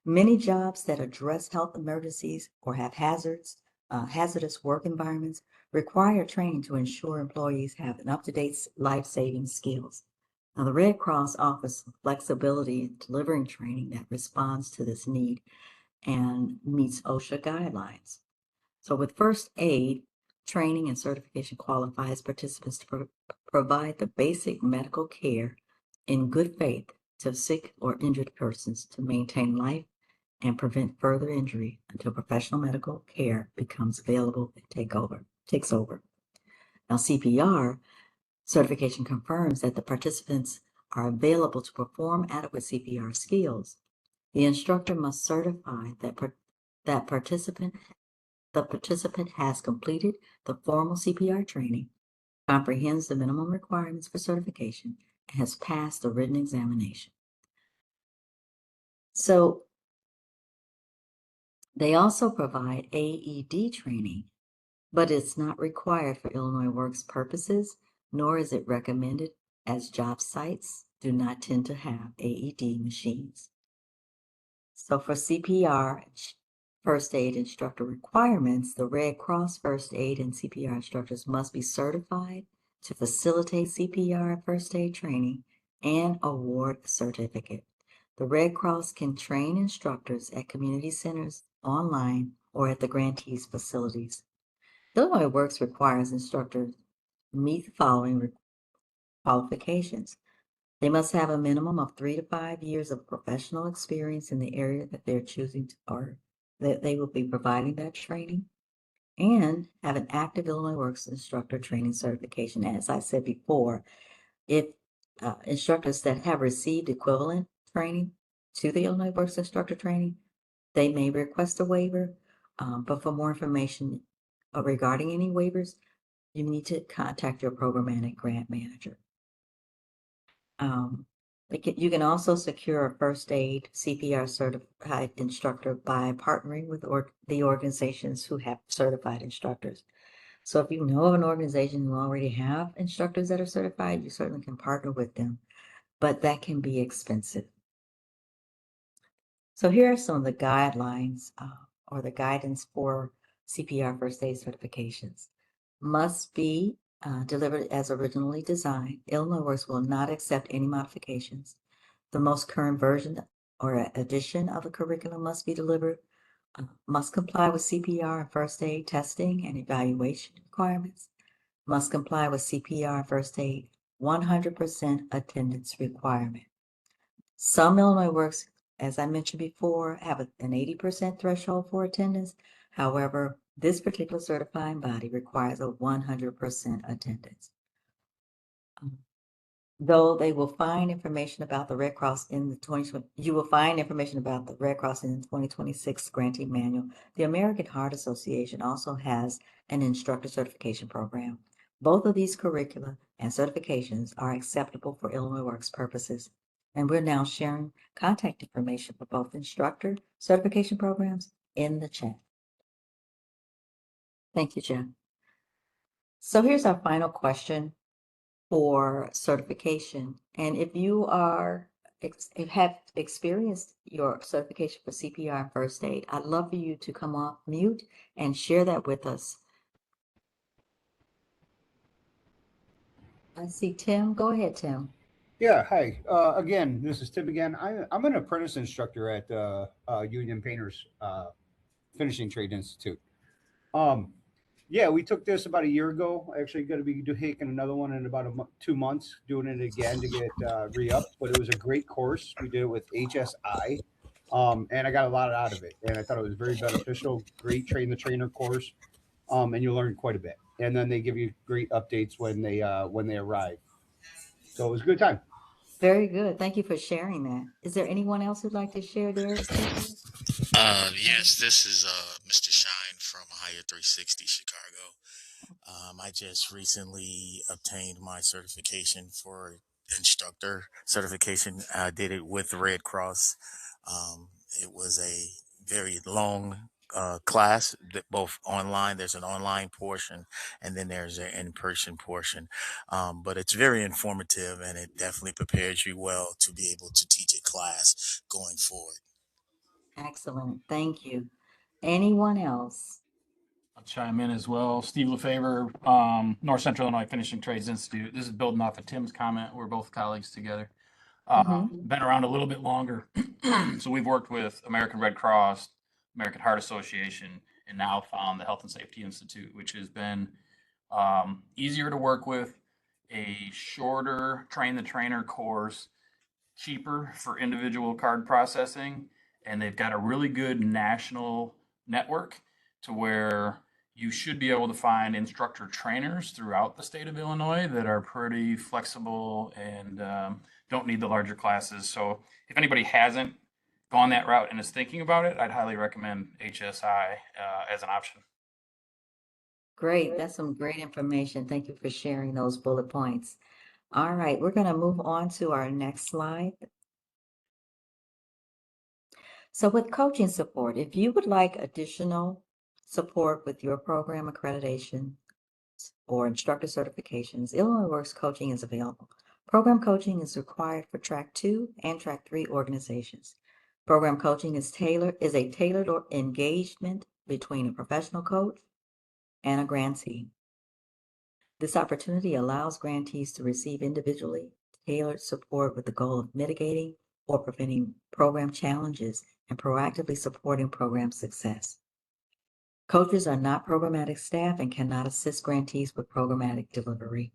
Many jobs that address health emergencies or have hazardous work environments require training to ensure employees have an up-to-date life-saving skills. Now, the Red Cross offers flexibility in delivering training that responds to this need and meets OSHA guidelines. So with first aid, training and certification qualifies participants to provide the basic medical care in good faith to sick or injured persons to maintain life and prevent further injury until professional medical care becomes available and takes over. Now, CPR certification confirms that the participants are available to perform adequate CPR skills. The instructor must certify that the participant has completed the formal CPR training, comprehends the minimum requirements for certification, and has passed the written examination. So they also provide AED training, but it's not required for Illinois Works purposes, nor is it recommended, as job sites do not tend to have AED machines. So for CPR first aid instructor requirements, the Red Cross first aid and CPR instructors must be certified to facilitate CPR first aid training and award a certificate. The Red Cross can train instructors at community centers, online, or at the grantees' facilities. Illinois Works requires instructors meet the following qualifications. They must have a minimum of 3 to 5 years of professional experience in the area that they're choosing to, or that they will be providing that training, and have an active Illinois Works instructor training certification. As I said before, if instructors that have received equivalent training to the Illinois Works instructor training, they may request a waiver, but for more information regarding any waivers, you need to contact your programmatic grant manager. You can also secure a first aid CPR certified instructor by partnering with the organizations who have certified instructors. So if you know of an organization who already have instructors that are certified, you certainly can partner with them, but that can be expensive. So here are some of the guidelines or the guidance for CPR first aid certifications. Must be delivered as originally designed. Illinois Works will not accept any modifications. The most current version or addition of the curriculum must be delivered. Must comply with CPR and first aid testing and evaluation requirements. Must comply with CPR and first aid 100% attendance requirement. Some Illinois Works, as I mentioned before, have an 80% threshold for attendance. However, this particular certifying body requires a 100% attendance. Though they will find information about the Red Cross in the you will find information about the Red Cross in the 2026 grantee manual. The American Heart Association also has an instructor certification program. Both of these curricula and certifications are acceptable for Illinois Works purposes. And we're now sharing contact information for both instructor certification programs in the chat. Thank you, Jen. So here's our final question for certification. And if you have experienced your certification for CPR and first aid, I'd love for you to come off mute and share that with us. I see Tim. Go ahead, Tim. Yeah, hi. Again, this is Tim again. I'm an apprentice instructor at Union Painters Finishing Trade Institute. Yeah, we took this about a year ago. Actually, going to be taking another one in about 2 months, doing it again to get re-upped. But it was a great course. We did it with HSI, and I got a lot out of it. And I thought it was very beneficial. Great train the trainer course, and you learn quite a bit. And then they give you great updates when they arrive. So it was a good time. Very good. Thank you for sharing that. Is there anyone else who'd like to share their experience? Yes, this is Mr. Shine from Higher 360 Chicago. I just recently obtained my certification for instructor certification. I did it with the Red Cross. It was a very long class, that both online. There's an online portion, and then there's an in-person portion. But it's very informative, and it definitely prepares you well to be able to teach a class going forward. Excellent. Thank you. Anyone else? I'll chime in as well. Steve Lefevre, North Central Illinois Finishing Trades Institute. This is building off of Tim's comment. We're both colleagues together. Been around a little bit longer. So we've worked with American Red Cross, American Heart Association, and now found the Health and Safety Institute, which has been easier to work with, a shorter train the trainer course, cheaper for individual card processing, and they've got a really good national network to where you should be able to find instructor trainers throughout the state of Illinois that are pretty flexible and don't need the larger classes. So if anybody hasn't gone that route and is thinking about it, I'd highly recommend HSI as an option. Great. That's some great information. Thank you for sharing those bullet points. All right, we're going to move on to our next slide. So with coaching support, if you would like additional support with your program accreditation or instructor certifications, Illinois Works Coaching is available. Program coaching is required for Track 2 and Track 3 organizations. Program coaching is a tailored engagement between a professional coach and a grantee. This opportunity allows grantees to receive individually tailored support with the goal of mitigating or preventing program challenges and proactively supporting program success. Coaches are not programmatic staff and cannot assist grantees with programmatic delivery.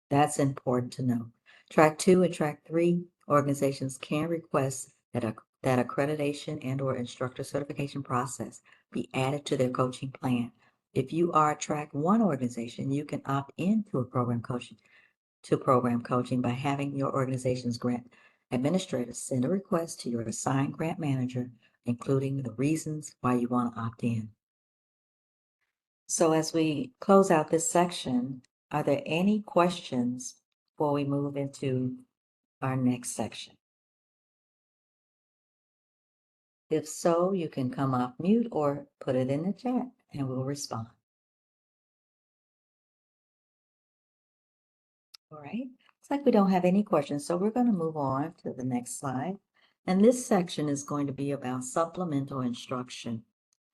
That's important to know. Track 2 and Track 3 organizations can request that accreditation and/or instructor certification process be added to their coaching plan. If you are a Track 1 organization, you can opt into program coaching by having your organization's grant administrator send a request to your assigned grant manager, including the reasons why you want to opt in. So as we close out this section, are there any questions before we move into our next section? If so, you can come off mute or put it in the chat and we'll respond. All right, it's like we don't have any questions, so we're going to move on to the next slide. And this section is going to be about supplemental instruction.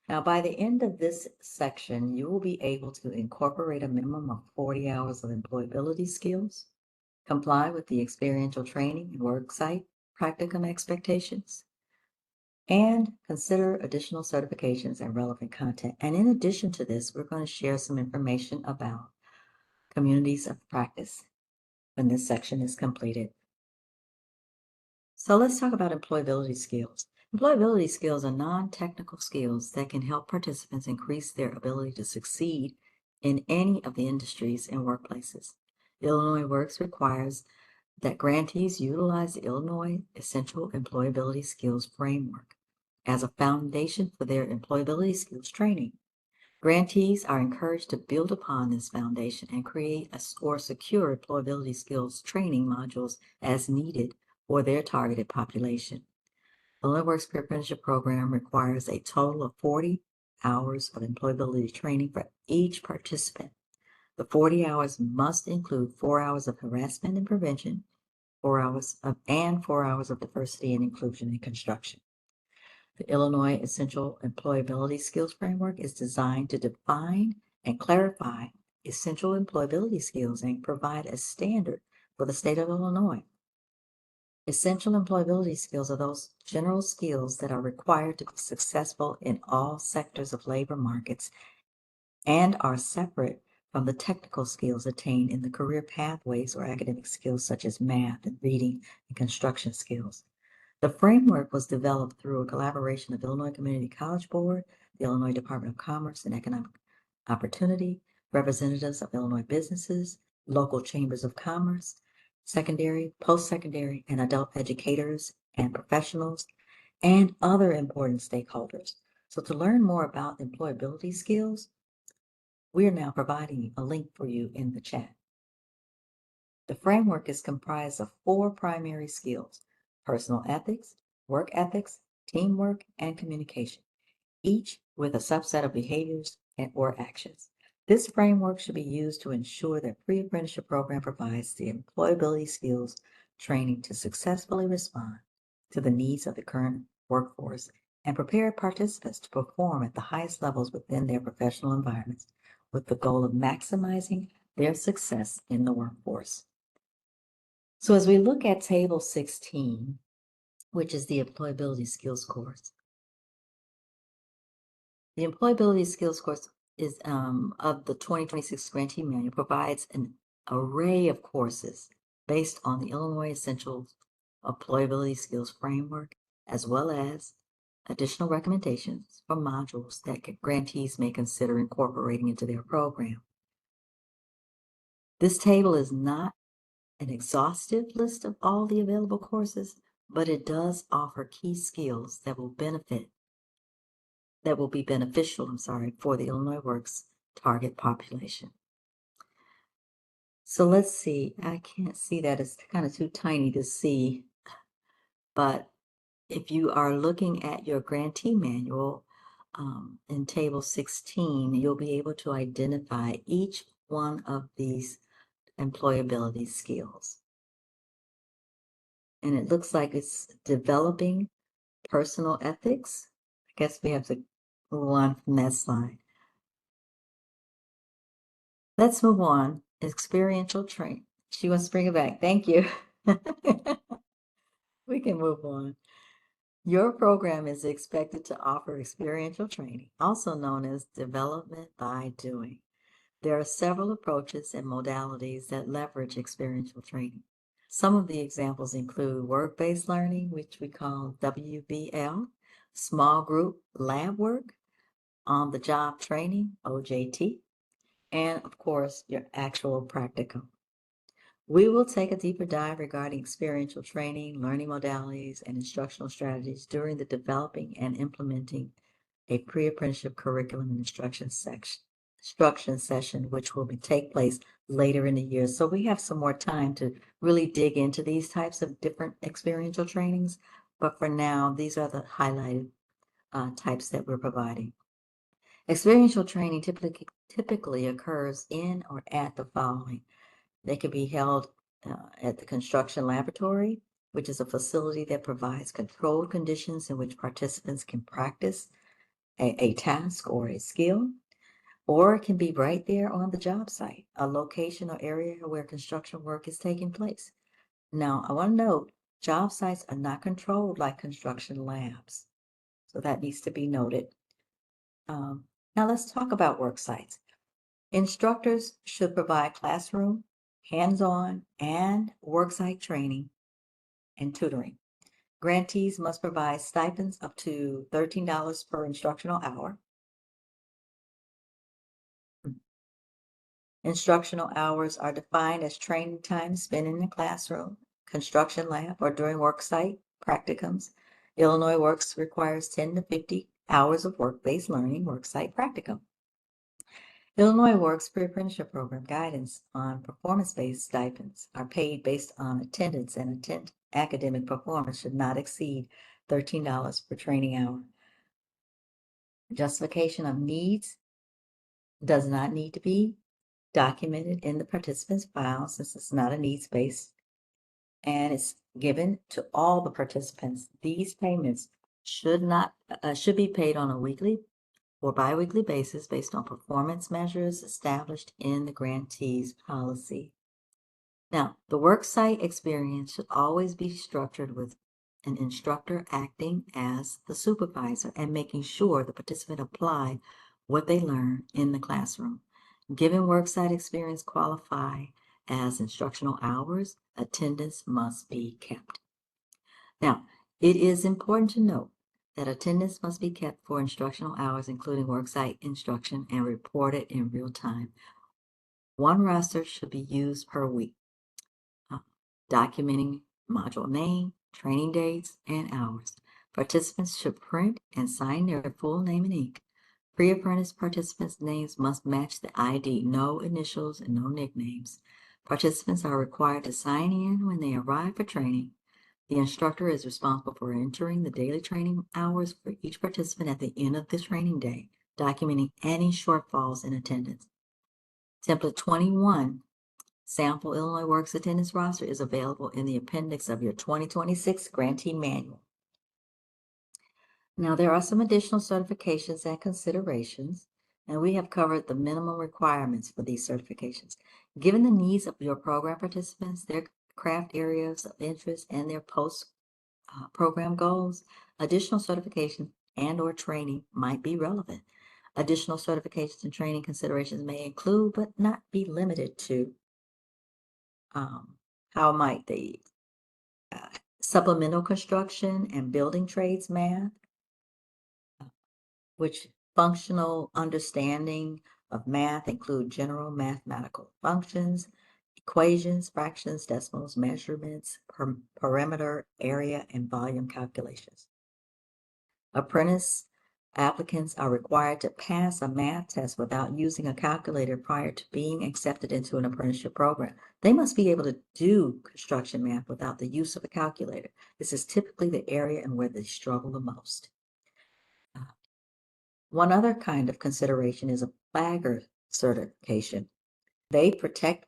Now, by the end of this section, you will be able to incorporate a minimum of 40 hours of employability skills, comply with the experiential training and worksite practicum expectations, and consider additional certifications and relevant content. And in addition to this, we're going to share some information about communities of practice when this section is completed. So let's talk about employability skills. Employability skills are non-technical skills that can help participants increase their ability to succeed in any of the industries and workplaces. Illinois Works requires that grantees utilize the Illinois Essential Employability Skills Framework as a foundation for their employability skills training. Grantees are encouraged to build upon this foundation and create or secure employability skills training modules as needed for their targeted population. The Illinois Works Peer Apprenticeship Program requires a total of 40 hours of employability training for each participant. The 40 hours must include 4 hours of harassment and prevention, 4 hours of diversity and inclusion in construction. The Illinois Essential Employability Skills Framework is designed to define and clarify essential employability skills and provide a standard for the state of Illinois. Essential employability skills are those general skills that are required to be successful in all sectors of labor markets and are separate from the technical skills attained in the career pathways or academic skills such as math and reading and construction skills. The framework was developed through a collaboration of Illinois Community College Board, the Illinois Department of Commerce and Economic Opportunity, representatives of Illinois businesses, local chambers of commerce, secondary, post-secondary, and adult educators and professionals, and other important stakeholders. So to learn more about employability skills, we are now providing a link for you in the chat. The framework is comprised of 4 primary skills: personal ethics, work ethics, teamwork, and communication, each with a subset of behaviors or actions. This framework should be used to ensure that pre-apprenticeship program provides the employability skills training to successfully respond to the needs of the current workforce and prepare participants to perform at the highest levels within their professional environments with the goal of maximizing their success in the workforce. So as we look at Table 16, which is the Employability Skills course, the Employability Skills course is of the 2026 Grantee Manual provides an array of courses based on the Illinois Essential Employability Skills Framework, as well as additional recommendations for modules that grantees may consider incorporating into their program. This table is not an exhaustive list of all the available courses, but it does offer key skills that will be beneficial, for the Illinois Works target population. So let's see, I can't see that, it's kind of too tiny to see, but if you are looking at your grantee manual in table 16, you'll be able to identify each one of these employability skills. And it looks like it's developing personal ethics. I guess we have to move on from that slide. Let's move on. Experiential training. She wants to bring it back. Thank you. We can move on. Your program is expected to offer experiential training, also known as development by doing. There are several approaches and modalities that leverage experiential training. Some of the examples include work-based learning, which we call WBL, small group lab work, on-the-job training, OJT, and of course, your actual practicum. We will take a deeper dive regarding experiential training, learning modalities, and instructional strategies during the developing and implementing a pre-apprenticeship curriculum and instruction session, which will take place later in the year. So we have some more time to really dig into these types of different experiential trainings. But for now, these are the highlighted types that we're providing. Experiential training typically occurs in or at the following. They can be held at the construction laboratory, which is a facility that provides controlled conditions in which participants can practice a task or a skill, or it can be right there on the job site, a location or area where construction work is taking place. Now, I want to note, job sites are not controlled like construction labs, so that needs to be noted. Now let's talk about work sites. Instructors should provide classroom, hands-on, and worksite training and tutoring. Grantees must provide stipends up to $13 per instructional hour. Instructional hours are defined as training time spent in the classroom, construction lab, or during worksite practicums. Illinois Works requires 10 to 50 hours of work-based learning worksite practicum. Illinois Works pre-apprenticeship program guidance on performance-based stipends are paid based on attendance, and academic performance should not exceed $13 per training hour. Justification of needs does not need to be documented in the participant's file since it's not a needs-based, and it's given to all the participants. These payments should be paid on a weekly or biweekly basis based on performance measures established in the grantee's policy. Now, the worksite experience should always be structured with an instructor acting as the supervisor and making sure the participant apply what they learn in the classroom. Given worksite experience qualify as instructional hours, attendance must be kept. Now, it is important to note that attendance must be kept for instructional hours, including worksite instruction, and reported in real time. One roster should be used per week, documenting module name, training dates, and hours. Participants should print and sign their full name in ink. Pre-apprentice participants' names must match the ID, no initials and no nicknames. Participants are required to sign in when they arrive for training. The instructor is responsible for entering the daily training hours for each participant at the end of the training day, documenting any shortfalls in attendance. Template 21, Sample Illinois Works attendance roster, is available in the appendix of your 2026 grantee manual. Now, there are some additional certifications and considerations, and we have covered the minimum requirements for these certifications. Given the needs of your program participants, their craft areas of interest, and their post-program goals, additional certification and/or training might be relevant. Additional certifications and training considerations may include, but not be limited to, how might they supplemental construction and building trades math, which functional understanding of math include general mathematical functions, equations, fractions, decimals, measurements, perimeter, area, and volume calculations. Apprentice applicants are required to pass a math test without using a calculator prior to being accepted into an apprenticeship program. They must be able to do construction math without the use of a calculator. This is typically the area in where they struggle the most. One other kind of consideration is a flagger certification. They protect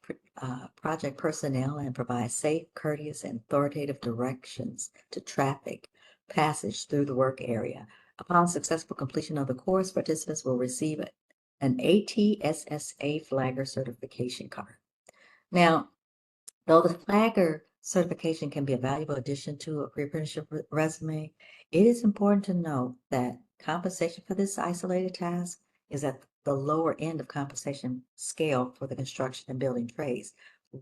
project personnel and provide safe, courteous, and authoritative directions to traffic passage through the work area. Upon successful completion of the course, participants will receive an ATSSA flagger certification card. Now, though the flagger certification can be a valuable addition to a pre-apprenticeship resume, it is important to note that compensation for this isolated task is at the lower end of compensation scale for the construction and building trades.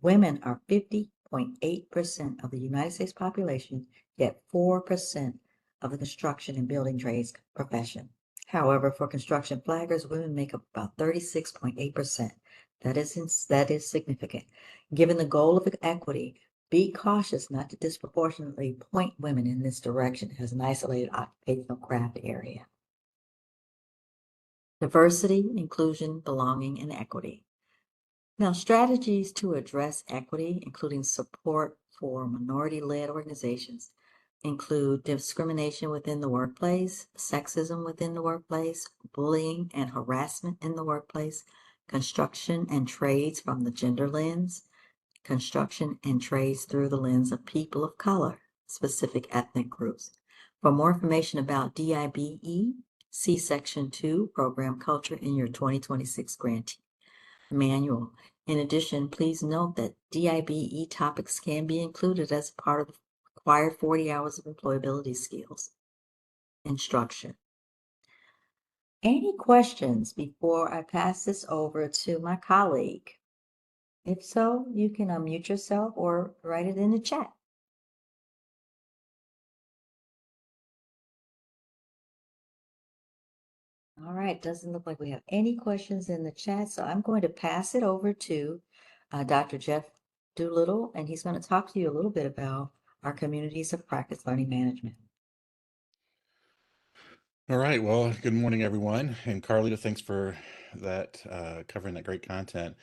Women are 50.8% of the United States population, yet 4% of the construction and building trades profession. However, for construction flaggers, women make up about 36.8%. That is significant. Given the goal of equity, be cautious not to disproportionately point women in this direction as an isolated occupational craft area. Diversity, inclusion, belonging, and equity. Now, strategies to address equity, including support for minority-led organizations, include discrimination within the workplace, sexism within the workplace, bullying and harassment in the workplace, construction and trades from the gender lens, construction and trades through the lens of people of color, specific ethnic groups. For more information about DIBE, see Section 2, Program Culture in your 2026 grantee manual. In addition, please note that DIBE topics can be included as part of the required 40 hours of employability skills instruction. Any questions before I pass this over to my colleague? If so, you can unmute yourself or write it in the chat. All right, doesn't look like we have any questions in the chat, so I'm going to pass it over to Dr. Jeff Doolittle, and he's going to talk to you a little bit about our communities of practice learning management. All right. Well, good morning, everyone. And Carlita, thanks for that, covering that great content.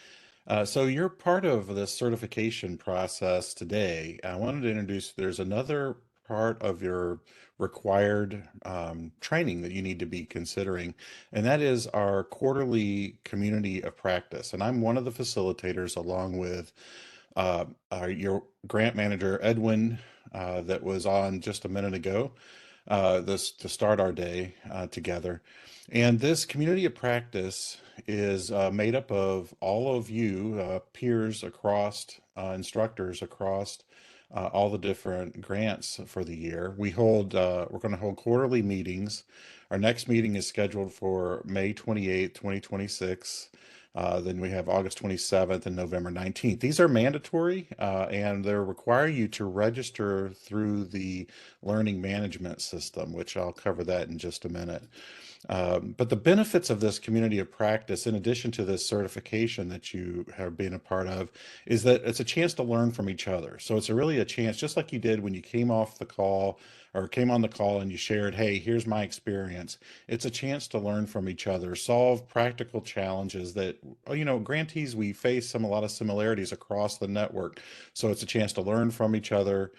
So you're part of the certification process today. I wanted to introduce, there's another part of your required training that you need to be considering, and that is our quarterly community of practice. And I'm one of the facilitators along with your grant manager, Edwin, that was on just a minute ago, this to start our day together. And this community of practice is made up of all of you peers across, instructors across all the different grants for the year. We're going to hold quarterly meetings. Our next meeting is scheduled for May 28th, 2026. Then we have August 27th and November 19th. These are mandatory and they require you to register through the learning management system, which I'll cover that in just a minute. But the benefits of this community of practice, in addition to this certification that you have been a part of, is that it's a chance to learn from each other. So it's really a chance, just like you did when you came off the call or came on the call and you shared, hey, here's my experience. It's a chance to learn from each other, solve practical challenges that, grantees, we face a lot of similarities across the network. So it's a chance to learn from each other,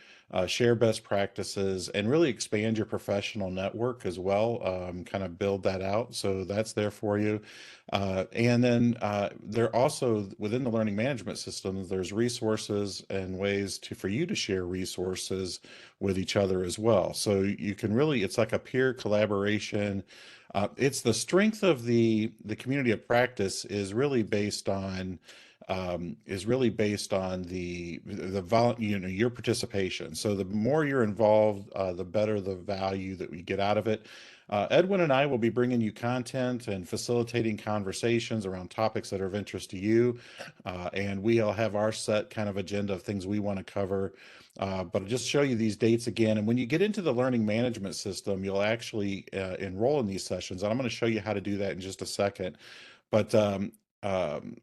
share best practices, and really expand your professional network as well, kind of build that out. So that's there for you. And then there also, within the learning management system, there's resources and ways for you to share resources with each other as well. So you can really, it's like a peer collaboration. It's the strength of the community of practice is really based on is really based on your participation. So the more you're involved, the better the value that we get out of it. Edwin and I will be bringing you content and facilitating conversations around topics that are of interest to you. And we'll have our set kind of agenda of things we want to cover. But I'll just show you these dates again. And when you get into the learning management system, you'll actually enroll in these sessions. And I'm going to show you how to do that in just a second. But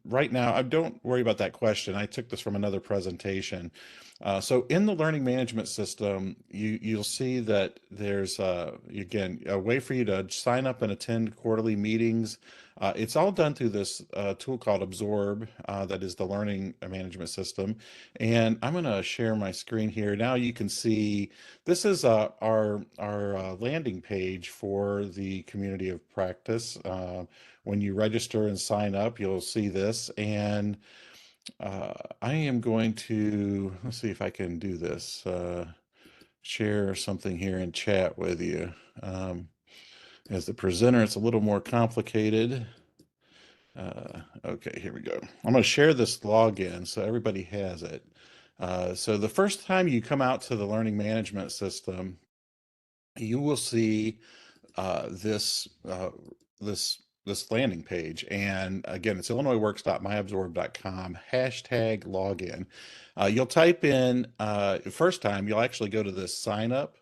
right now, don't worry about that question. I took this from another presentation. So in the learning management system, you'll see that there's, again, a way for you to sign up and attend quarterly meetings. It's all done through this tool called Absorb, that is the learning management system. And I'm going to share my screen here. Now you can see this is our landing page for the community of practice. When you register and sign up, you'll see this. And I am going to, let's see if I can do this, share something here in chat with you. As the presenter, it's a little more complicated. Okay, here we go. I'm going to share this login so everybody has it. So the first time you come out to the learning management system, you will see this landing page. And again, it's illinoisworks.myabsorb.com #login. You'll type in, first time, you'll actually go to this sign up.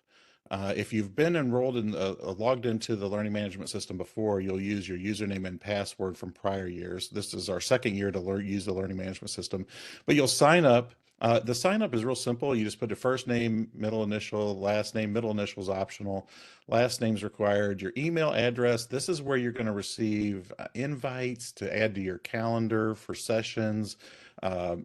If you've been enrolled in logged into the learning management system before, you'll use your username and password from prior years. This is our second year to use the learning management system, but you'll sign up. The sign up is real simple. You just put the first name, middle initial, last name. Middle initial is optional. Last name's required. Your email address. This is where you're going to receive invites to add to your calendar for sessions.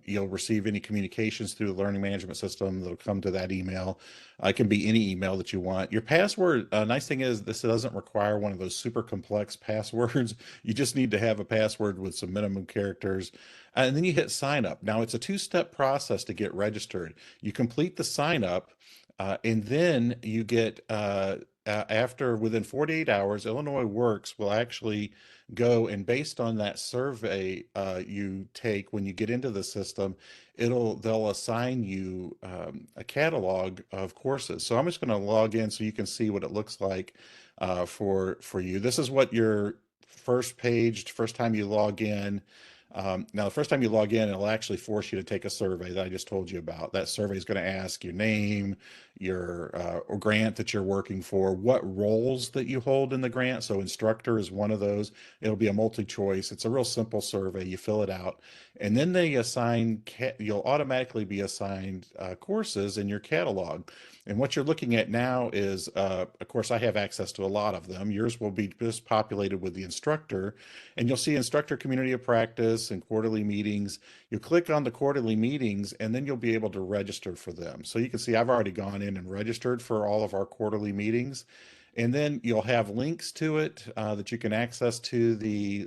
You'll receive any communications through the learning management system that'll come to that email. It can be any email that you want. Your password, nice thing is this doesn't require one of those super complex passwords. You just need to have a password with some minimum characters. And then you hit sign up. Now it's a two-step process to get registered. You complete the sign up, and then you get, within 48 hours, Illinois Works will actually go and based on that survey you take when you get into the system, they'll assign you a catalog of courses. So I'm just going to log in so you can see what it looks like for you. This is what your first time you log in. Now, the first time you log in, it'll actually force you to take a survey that I just told you about. That survey is going to ask your name, your grant that you're working for, what roles that you hold in the grant. So instructor is one of those. It'll be a multi-choice. It's a real simple survey. You fill it out, and then you'll automatically be assigned courses in your catalog. And what you're looking at now is, of course, I have access to a lot of them. Yours will be just populated with the instructor, and you'll see instructor community of practice and quarterly meetings. You click on the quarterly meetings, and then you'll be able to register for them. So you can see I've already gone in and registered for all of our quarterly meetings. And then you'll have links to it that you can access to the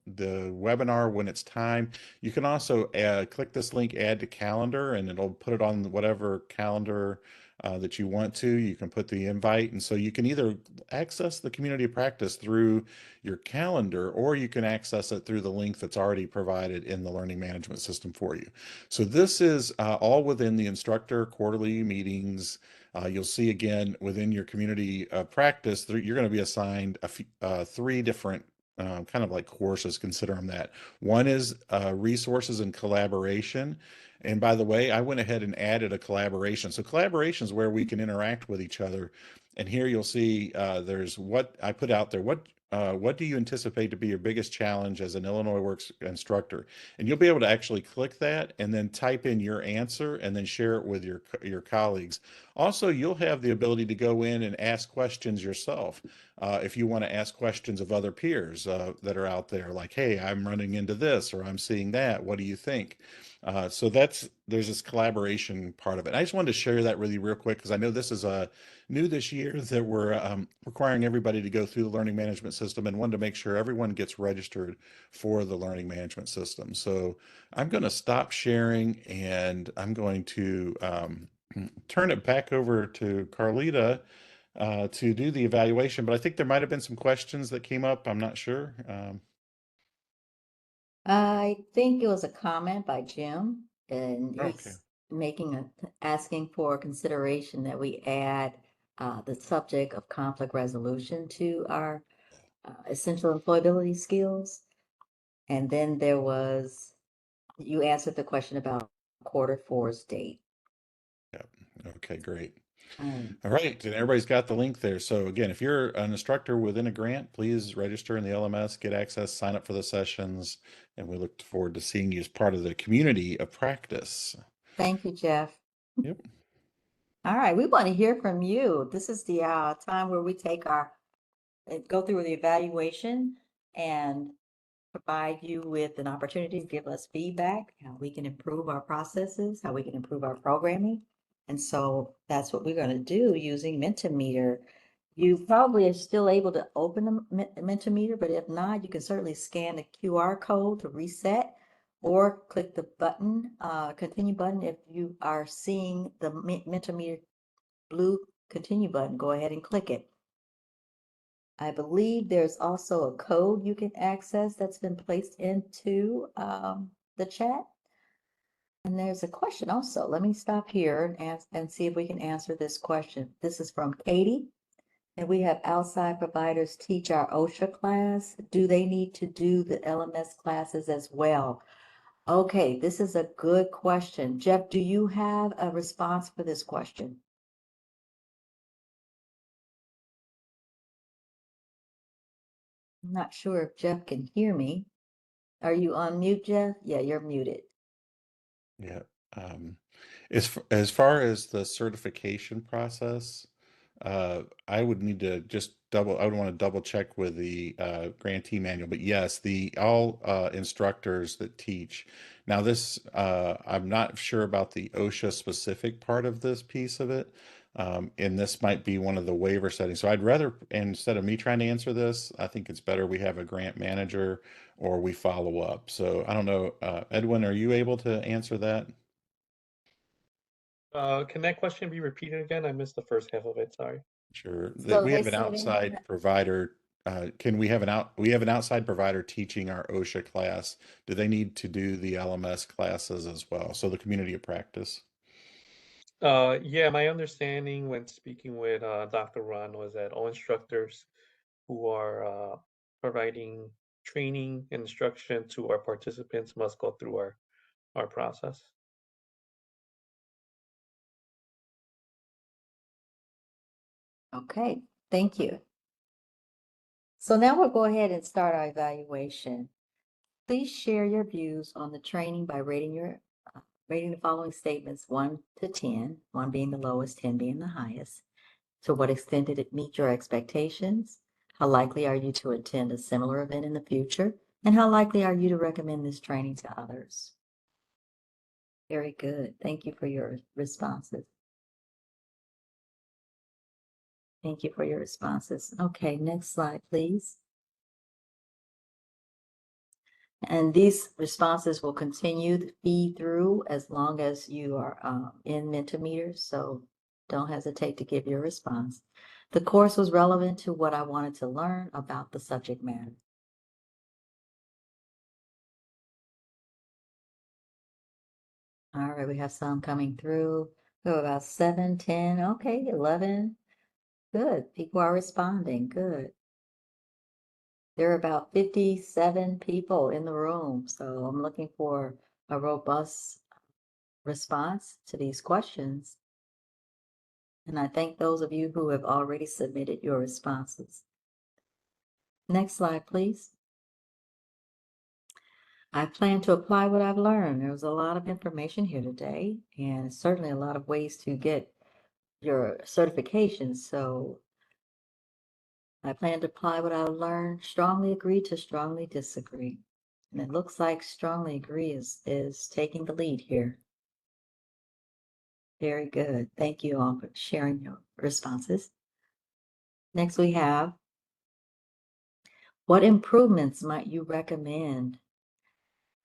webinar when it's time. You can also click this link, add to calendar, and it'll put it on whatever calendar that you want to. You can put the invite. And so you can either access the community of practice through your calendar, or you can access it through the link that's already provided in the learning management system for you. So this is all within the instructor quarterly meetings. You'll see again within your community practice, you're going to be assigned three different kind of like courses, consider them that. One is resources and collaboration. And by the way, I went ahead and added a collaboration. So collaboration is where we can interact with each other. And here you'll see there's what I put out there. What do you anticipate to be your biggest challenge as an Illinois Works instructor? And you'll be able to actually click that and then type in your answer and then share it with your colleagues. Also, you'll have the ability to go in and ask questions yourself. If you want to ask questions of other peers that are out there, like, hey, I'm running into this, or I'm seeing that. What do you think? So there's this collaboration part of it. I just wanted to share that with you real quick because I know this is new this year that we're requiring everybody to go through the learning management system, and wanted to make sure everyone gets registered for the learning management system. So I'm going to stop sharing, and I'm going to turn it back over to Carlita to do the evaluation. But I think there might have been some questions that came up. I'm not sure. I think it was a comment by Jim, and Okay. he's asking for consideration that we add the subject of conflict resolution to our essential employability skills. And then you answered the question about Q4's date. Yep. Okay, great. All right. All right, and everybody's got the link there. So again, if you're an instructor within a grant, please register in the LMS, get access, sign up for the sessions, and we look forward to seeing you as part of the community of practice. Thank you, Jeff. Yep. All right, we want to hear from you. This is the time where we go through the evaluation and provide you with an opportunity to give us feedback, how we can improve our processes, how we can improve our programming. And so that's what we're going to do using Mentimeter. You probably are still able to open the Mentimeter, but if not, you can certainly scan the QR code to reset or click the button, continue button. If you are seeing the Mentimeter blue continue button, go ahead and click it. I believe there's also a code you can access that's been placed into the chat. And there's a question also. Let me stop here and see if we can answer this question. This is from Katie. And we have outside providers teach our OSHA class. Do they need to do the LMS classes as well? Okay, this is a good question. Jeff, do you have a response for this question? I'm not sure if Jeff can hear me. Are you on mute, Jeff? Yeah, you're muted. Yeah. As far as the certification process, I would need to I would want to double check with the grantee manual, but yes, all instructors that teach. Now this, I'm not sure about the OSHA specific part of this piece of it. And this might be one of the waiver settings. So I'd rather, instead of me trying to answer this, I think it's better we have a grant manager or we follow up. So I don't know, Edwin, are you able to answer that? Can that question be repeated again? I missed the first half of it, sorry. Sure. So We they have an said outside provider. Can we have we have an outside provider teaching our OSHA class. Do they need to do the LMS classes as well? So the community of practice. Yeah, my understanding when speaking with Dr. Ron was that all instructors who are providing training and instruction to our participants must go through our process. Okay, thank you. So now we'll go ahead and start our evaluation. Please share your views on the training by rating the following statements 1 to 10, 1 being the lowest, 10 being the highest. To what extent did it meet your expectations? How likely are you to attend a similar event in the future? And how likely are you to recommend this training to others? Very good. Thank you for your responses. Thank you for your responses. Okay, next slide, please. And these responses will continue to feed through as long as you are in Mentimeter, so don't hesitate to give your response. The course was relevant to what I wanted to learn about the subject matter. All right, we have some coming through. We have about 7, 10, okay, 11. Good, people are responding, good. There are about 57 people in the room, so I'm looking for a robust response to these questions. And I thank those of you who have already submitted your responses. Next slide, please. I plan to apply what I've learned. There was a lot of information here today, and certainly a lot of ways to get your certification. So I plan to apply what I've learned, strongly agree to strongly disagree. And it looks like strongly agree is taking the lead here. Very good. Thank you all for sharing your responses. Next we have, what improvements might you recommend?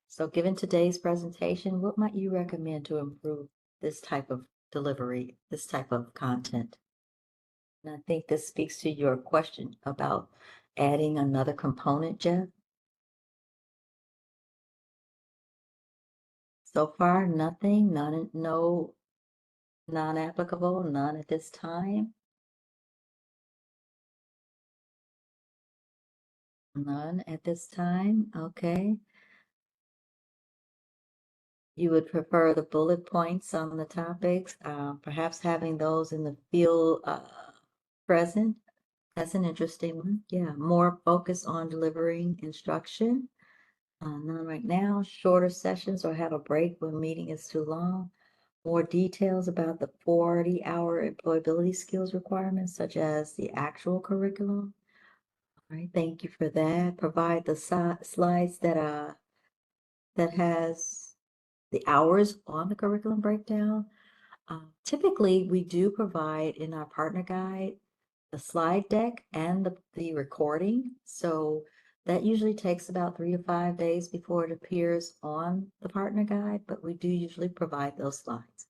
So given today's presentation, what might you recommend to improve this type of delivery, this type of content? And I think this speaks to your question about adding another component, Jeff. So far, nothing, none, no non-applicable, none at this time. None at this time, okay. You would prefer the bullet points on the topics, perhaps having those in the field present. That's an interesting one. Yeah, more focus on delivering instruction. None right now. Shorter sessions or have a break when meeting is too long. More details about the 40-hour employability skills requirements, such as the actual curriculum. All right, thank you for that. Provide the slides that has the hours on the curriculum breakdown. Typically, we do provide in our partner guide the slide deck and the recording. So that usually takes about 3 to 5 days before it appears on the partner guide, but we do usually provide those slides.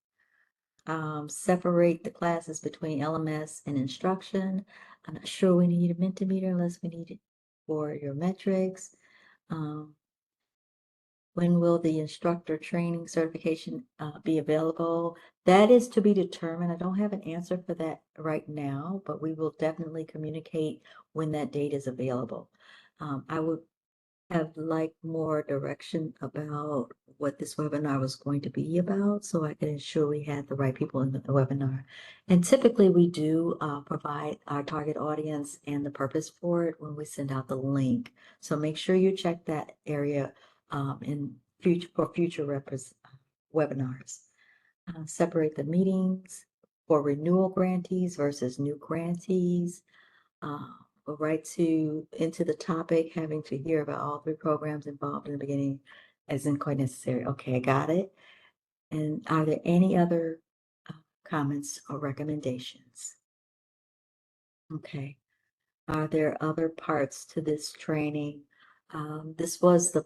Separate the classes between LMS and instruction. I'm not sure we need a Mentimeter unless we need it for your metrics. When will the instructor training certification be available? That is to be determined. I don't have an answer for that right now, but we will definitely communicate when that date is available. I would have like more direction about what this webinar was going to be about, so I can ensure we had the right people in the webinar. And typically we do provide our target audience and the purpose for it when we send out the link. So make sure you check that area in future webinars. Separate the meetings for renewal grantees versus new grantees. Go right into the topic, having to hear about all 3 programs involved in the beginning isn't quite necessary. Okay, I got it. And are there any other comments or recommendations? Okay. Are there other parts to this training? This was the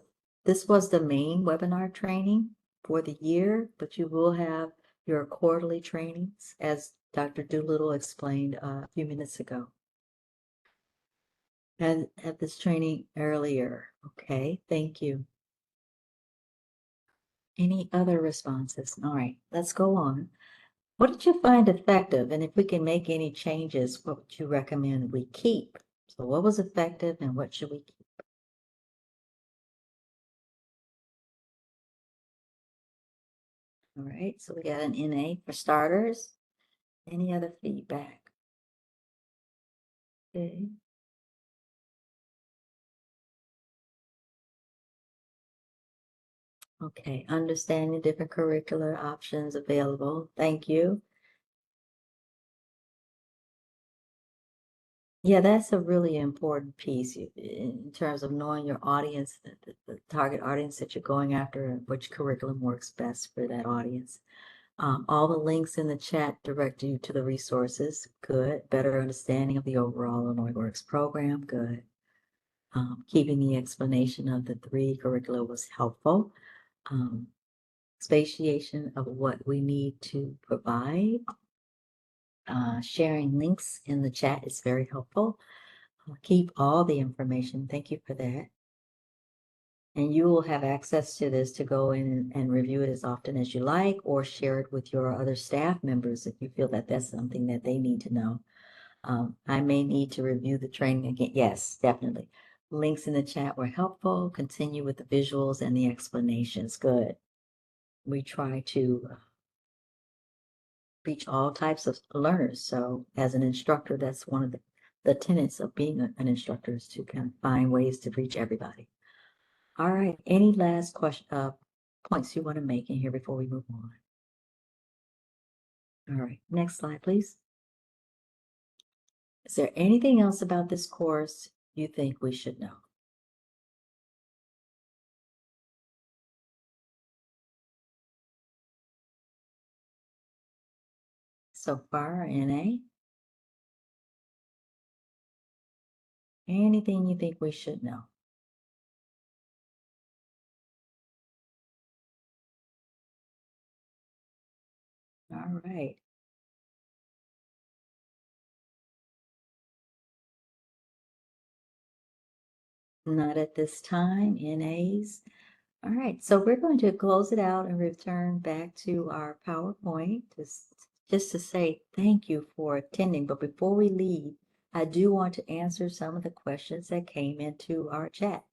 main webinar training for the year, but you will have your quarterly trainings, as Dr. Doolittle explained a few minutes ago. Had this training earlier. Okay, thank you. Any other responses? All right, let's go on. What did you find effective? And if we can make any changes, what would you recommend we keep? So what was effective and what should we keep? All right, so we got an NA for starters. Any other feedback? Okay. Okay, understanding different curricular options available. Thank you. Yeah, that's a really important piece in terms of knowing your audience, the target audience that you're going after, and which curriculum works best for that audience. All the links in the chat direct you to the resources. Good. Better understanding of the overall Illinois Works program. Good. Keeping the explanation of the 3 curricula was helpful. Spatiation of what we need to provide. Sharing links in the chat is very helpful. Keep all the information. Thank you for that. And you will have access to this to go in and review it as often as you like, or share it with your other staff members if you feel that that's something that they need to know. I may need to review the training again. Yes, definitely. Links in the chat were helpful. Continue with the visuals and the explanations. Good. We try to reach all types of learners. So as an instructor, that's one of the tenets of being an instructor, is to kind of find ways to reach everybody. All right, any last points you want to make in here before we move on? All right, next slide, please. Is there anything else about this course you think we should know? So far, NA? Anything you think we should know? All right. Not at this time, NAs. All right, so we're going to close it out and return back to our PowerPoint just to say thank you for attending. But before we leave, I do want to answer some of the questions that came into our chat,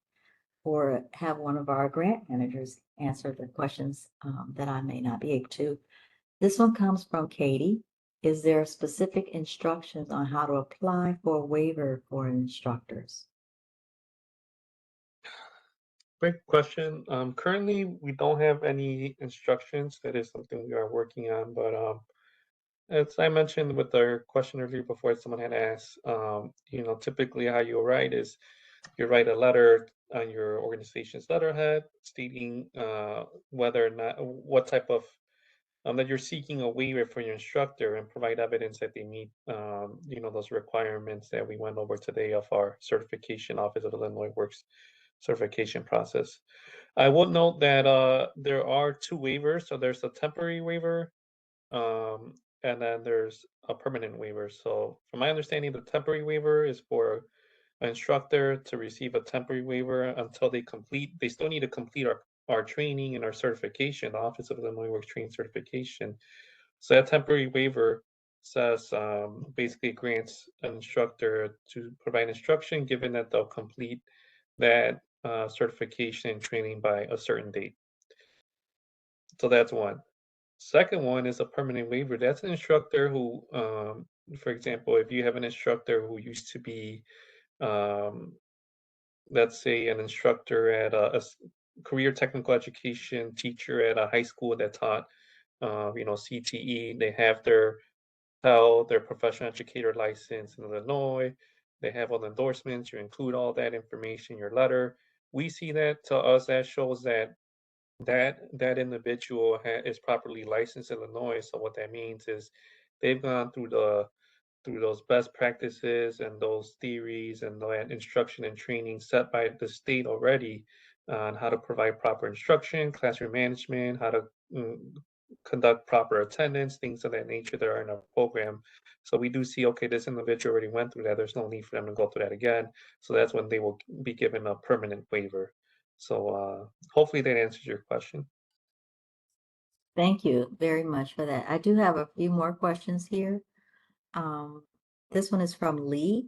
or have one of our grant managers answer the questions that I may not be able to. This one comes from Katie. Is there specific instructions on how to apply for a waiver for instructors? Great question. Currently, we don't have any instructions. That is something we are working on. But as I mentioned with our question earlier before, someone had asked, typically how you write is you write a letter on your organization's letterhead stating whether or not, what type of, that you're seeking a waiver for your instructor and provide evidence that they meet, those requirements that we went over today of our certification Office of Illinois Works certification process. I will note that there are two waivers. So there's a temporary waiver, and then there's a permanent waiver. So from my understanding, the temporary waiver is for an instructor to receive a temporary waiver until they still need to complete our training and our certification, the Office of Illinois Works Training Certification. So that temporary waiver says basically grants an instructor to provide instruction given that they'll complete that certification and training by a certain date. So that's one. Second one is a permanent waiver. That's an instructor who, for example, if you have an instructor who used to be, let's say, an instructor at a career technical education teacher at a high school that taught, CTE, they have their professional educator license in Illinois. They have all the endorsements. You include all that information in your letter. We see that to us that shows that individual is properly licensed in Illinois. So what that means is they've gone through those best practices and those theories and that instruction and training set by the state already on how to provide proper instruction, classroom management, how to mm, conduct proper attendance, things of that nature that are in our program. So we do see, okay, this individual already went through that. There's no need for them to go through that again. So that's when they will be given a permanent waiver. So hopefully that answers your question. Thank you very much for that. I do have a few more questions here. This one is from Lee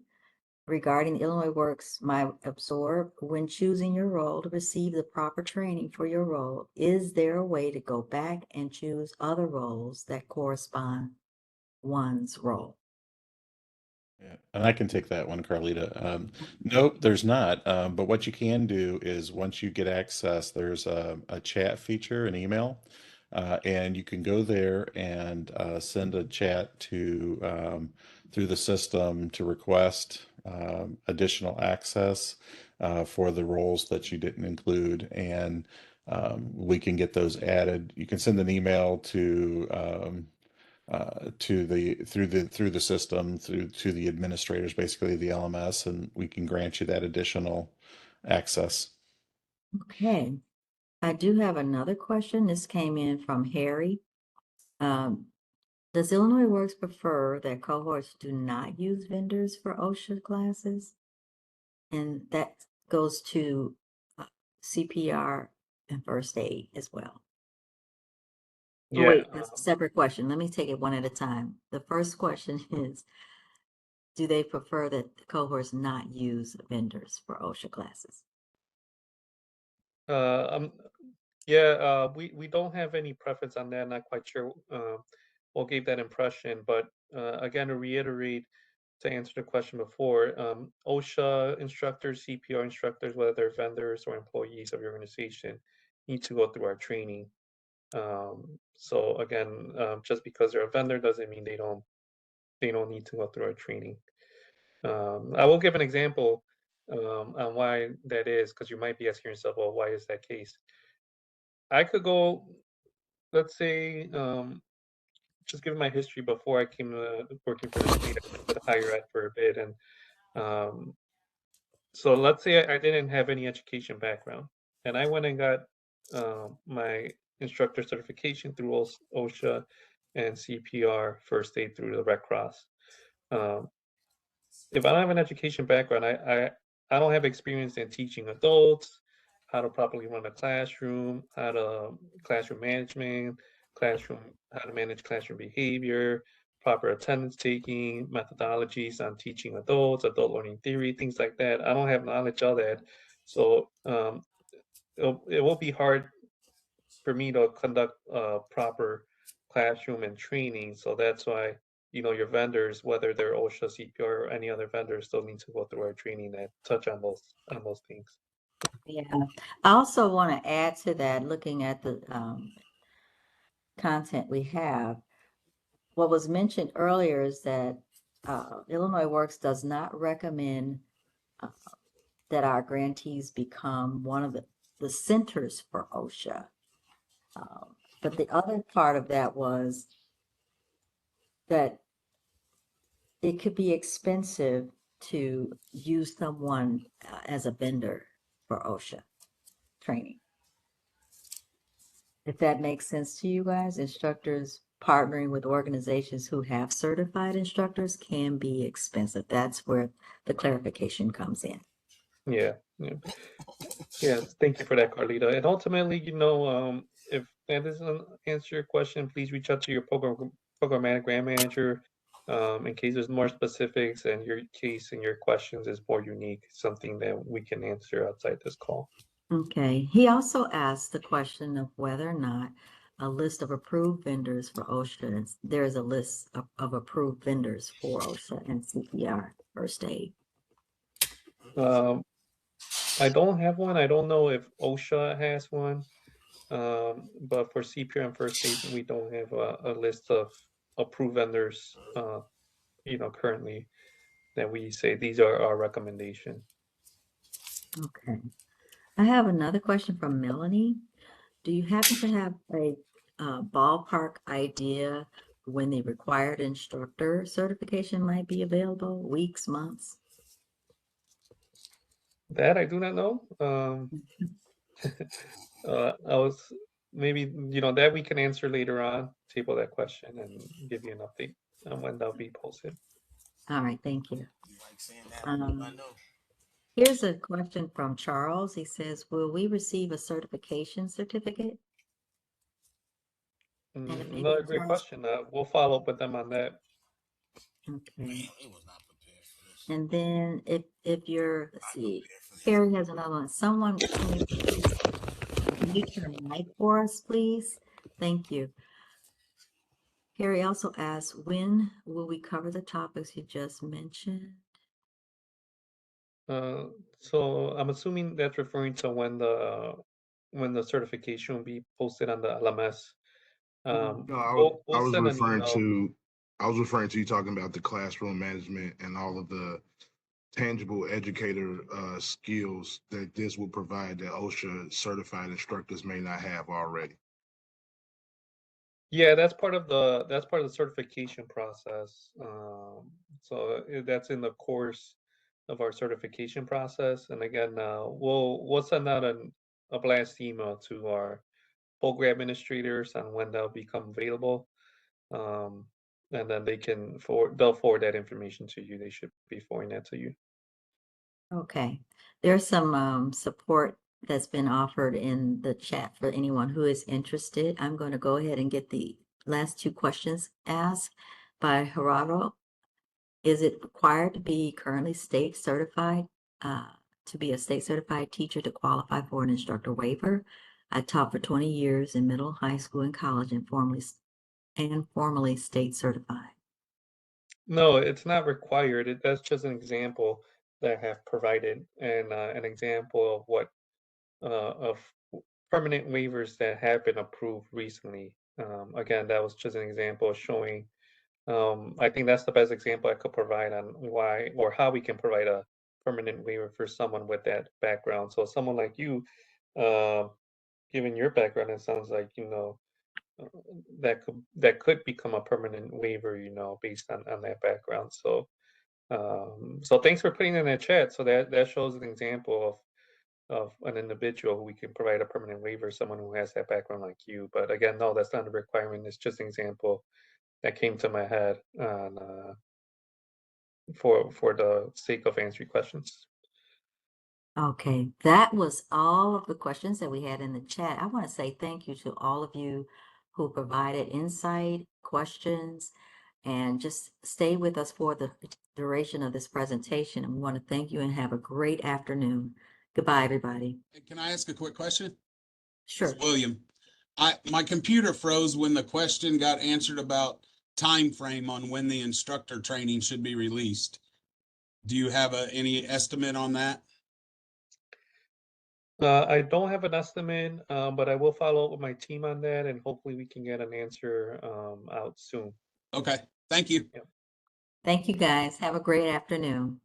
regarding Illinois Works My Absorb. When choosing your role to receive the proper training for your role, is there a way to go back and choose other roles that correspond one's role? Yeah, and I can take that one, Carlita. Nope, there's not. But what you can do is once you get access, there's a chat feature, an email, and you can go there and send a chat to through the system to request additional access for the roles that you didn't include, and we can get those added. You can send an email to the through the system through to the administrators, basically the LMS, and we can grant you that additional access. Okay. I do have another question. This came in from Harry. Does Illinois Works prefer that cohorts do not use vendors for OSHA classes? And that goes to CPR and first aid as well. Oh, Yeah, wait, that's a separate question. Let me take it one at a time. The first question is, do they prefer that the cohorts not use vendors for OSHA classes? we don't have any preference on that. Not quite sure what gave that impression, but again, to reiterate, to answer the question before, OSHA instructors, CPR instructors, whether they're vendors or employees of your organization, need to go through our training. So again, just because they're a vendor doesn't mean they don't need to go through our training. I will give an example on why that is, because you might be asking yourself, well, why is that case? I could go, let's say, just given my history before I came to working for the state, I worked with higher ed for a bit, and um, so let's say I didn't have any education background, and I went and got my instructor certification through OSHA and CPR first aid through the Red Cross. Um, if I don't have an education background, I don't have experience in teaching adults how to properly run a classroom, classroom management, how to manage classroom behavior, proper attendance taking, methodologies on teaching adults, adult learning theory, things like that. I don't have knowledge of that. So it will be hard for me to conduct proper classroom and training. So that's why, your vendors, whether they're OSHA, CPR, or any other vendors, still need to go through our training that touch on those things. Yeah, I also want to add to that, looking at the content we have. What was mentioned earlier is that Illinois Works does not recommend that our grantees become one of the centers for OSHA. But the other part of that was that it could be expensive to use someone as a vendor for OSHA training. If that makes sense to you guys, instructors partnering with organizations who have certified instructors can be expensive. That's where the clarification comes in. Yeah, yeah. Yes, thank you for that, Carlita. And ultimately, if that doesn't answer your question, please reach out to your programmatic grant manager. In case there's more specifics and your case and your questions is more unique, something that we can answer outside this call. Okay, he also asked the question of whether or not a list of approved vendors for OSHA, there is a list of approved vendors for OSHA and CPR first aid. I don't have one. I don't know if OSHA has one. But for CPR and first aid, we don't have a list of approved vendors, currently that we say these are our recommendation. Okay. I have another question from Melanie. Do you happen to have a ballpark idea when the required instructor certification might be available? Weeks, months? That I do not know. I was maybe, that we can answer later on, table that question and give you an update on when they'll be posted. All right, thank you. Here's a question from Charles. He says, will we receive a certification certificate? Another great question. We'll follow up with them on that. Okay. And then if you're, let's see, Carrie has another one. Someone, can you please mute your mic for us, please? Thank you. Carrie also asks, when will we cover the topics you just mentioned? So I'm assuming that's referring to when the certification will be posted on the LMS. No, I was send an referring email. to you talking about the classroom management and all of the tangible educator skills that this will provide that OSHA certified instructors may not have already. Yeah, that's part of the certification process. So that's in the course of our certification process. And again, we'll send out a blast email to our program administrators on when they'll become available. And then they'll forward that information to you. They should be forwarding that to you. Okay, there's some support that's been offered in the chat for anyone who is interested. I'm going to go ahead and get the last two questions asked by Gerardo. Is it required to be currently state certified, to be a state certified teacher to qualify for an instructor waiver? I taught for 20 years in middle, high school, and college, and formally state certified. No, it's not required. That's just an example that I have provided, and an example of what of permanent waivers that have been approved recently. Again, that was just an example showing. I think that's the best example I could provide on why or how we can provide a permanent waiver for someone with that background. So someone like you, given your background, it sounds like that could become a permanent waiver, based on that background. So so thanks for putting in that chat. So that shows an example of an individual who we can provide a permanent waiver, someone who has that background like you. But again, no, that's not a requirement. It's just an example that came to my head on, for the sake of answering questions. Okay, that was all of the questions that we had in the chat. I want to say thank you to all of you who provided insight, questions, and just stay with us for the duration of this presentation. And we want to thank you and have a great afternoon. Goodbye, everybody. Can I ask a quick question? Sure. William, my computer froze when the question got answered about time frame on when the instructor training should be released. Do you have any estimate on that? I don't have an estimate, but I will follow up with my team on that, and hopefully we can get an answer out soon. Okay, thank you. Yep. Thank you, guys. Have a great afternoon.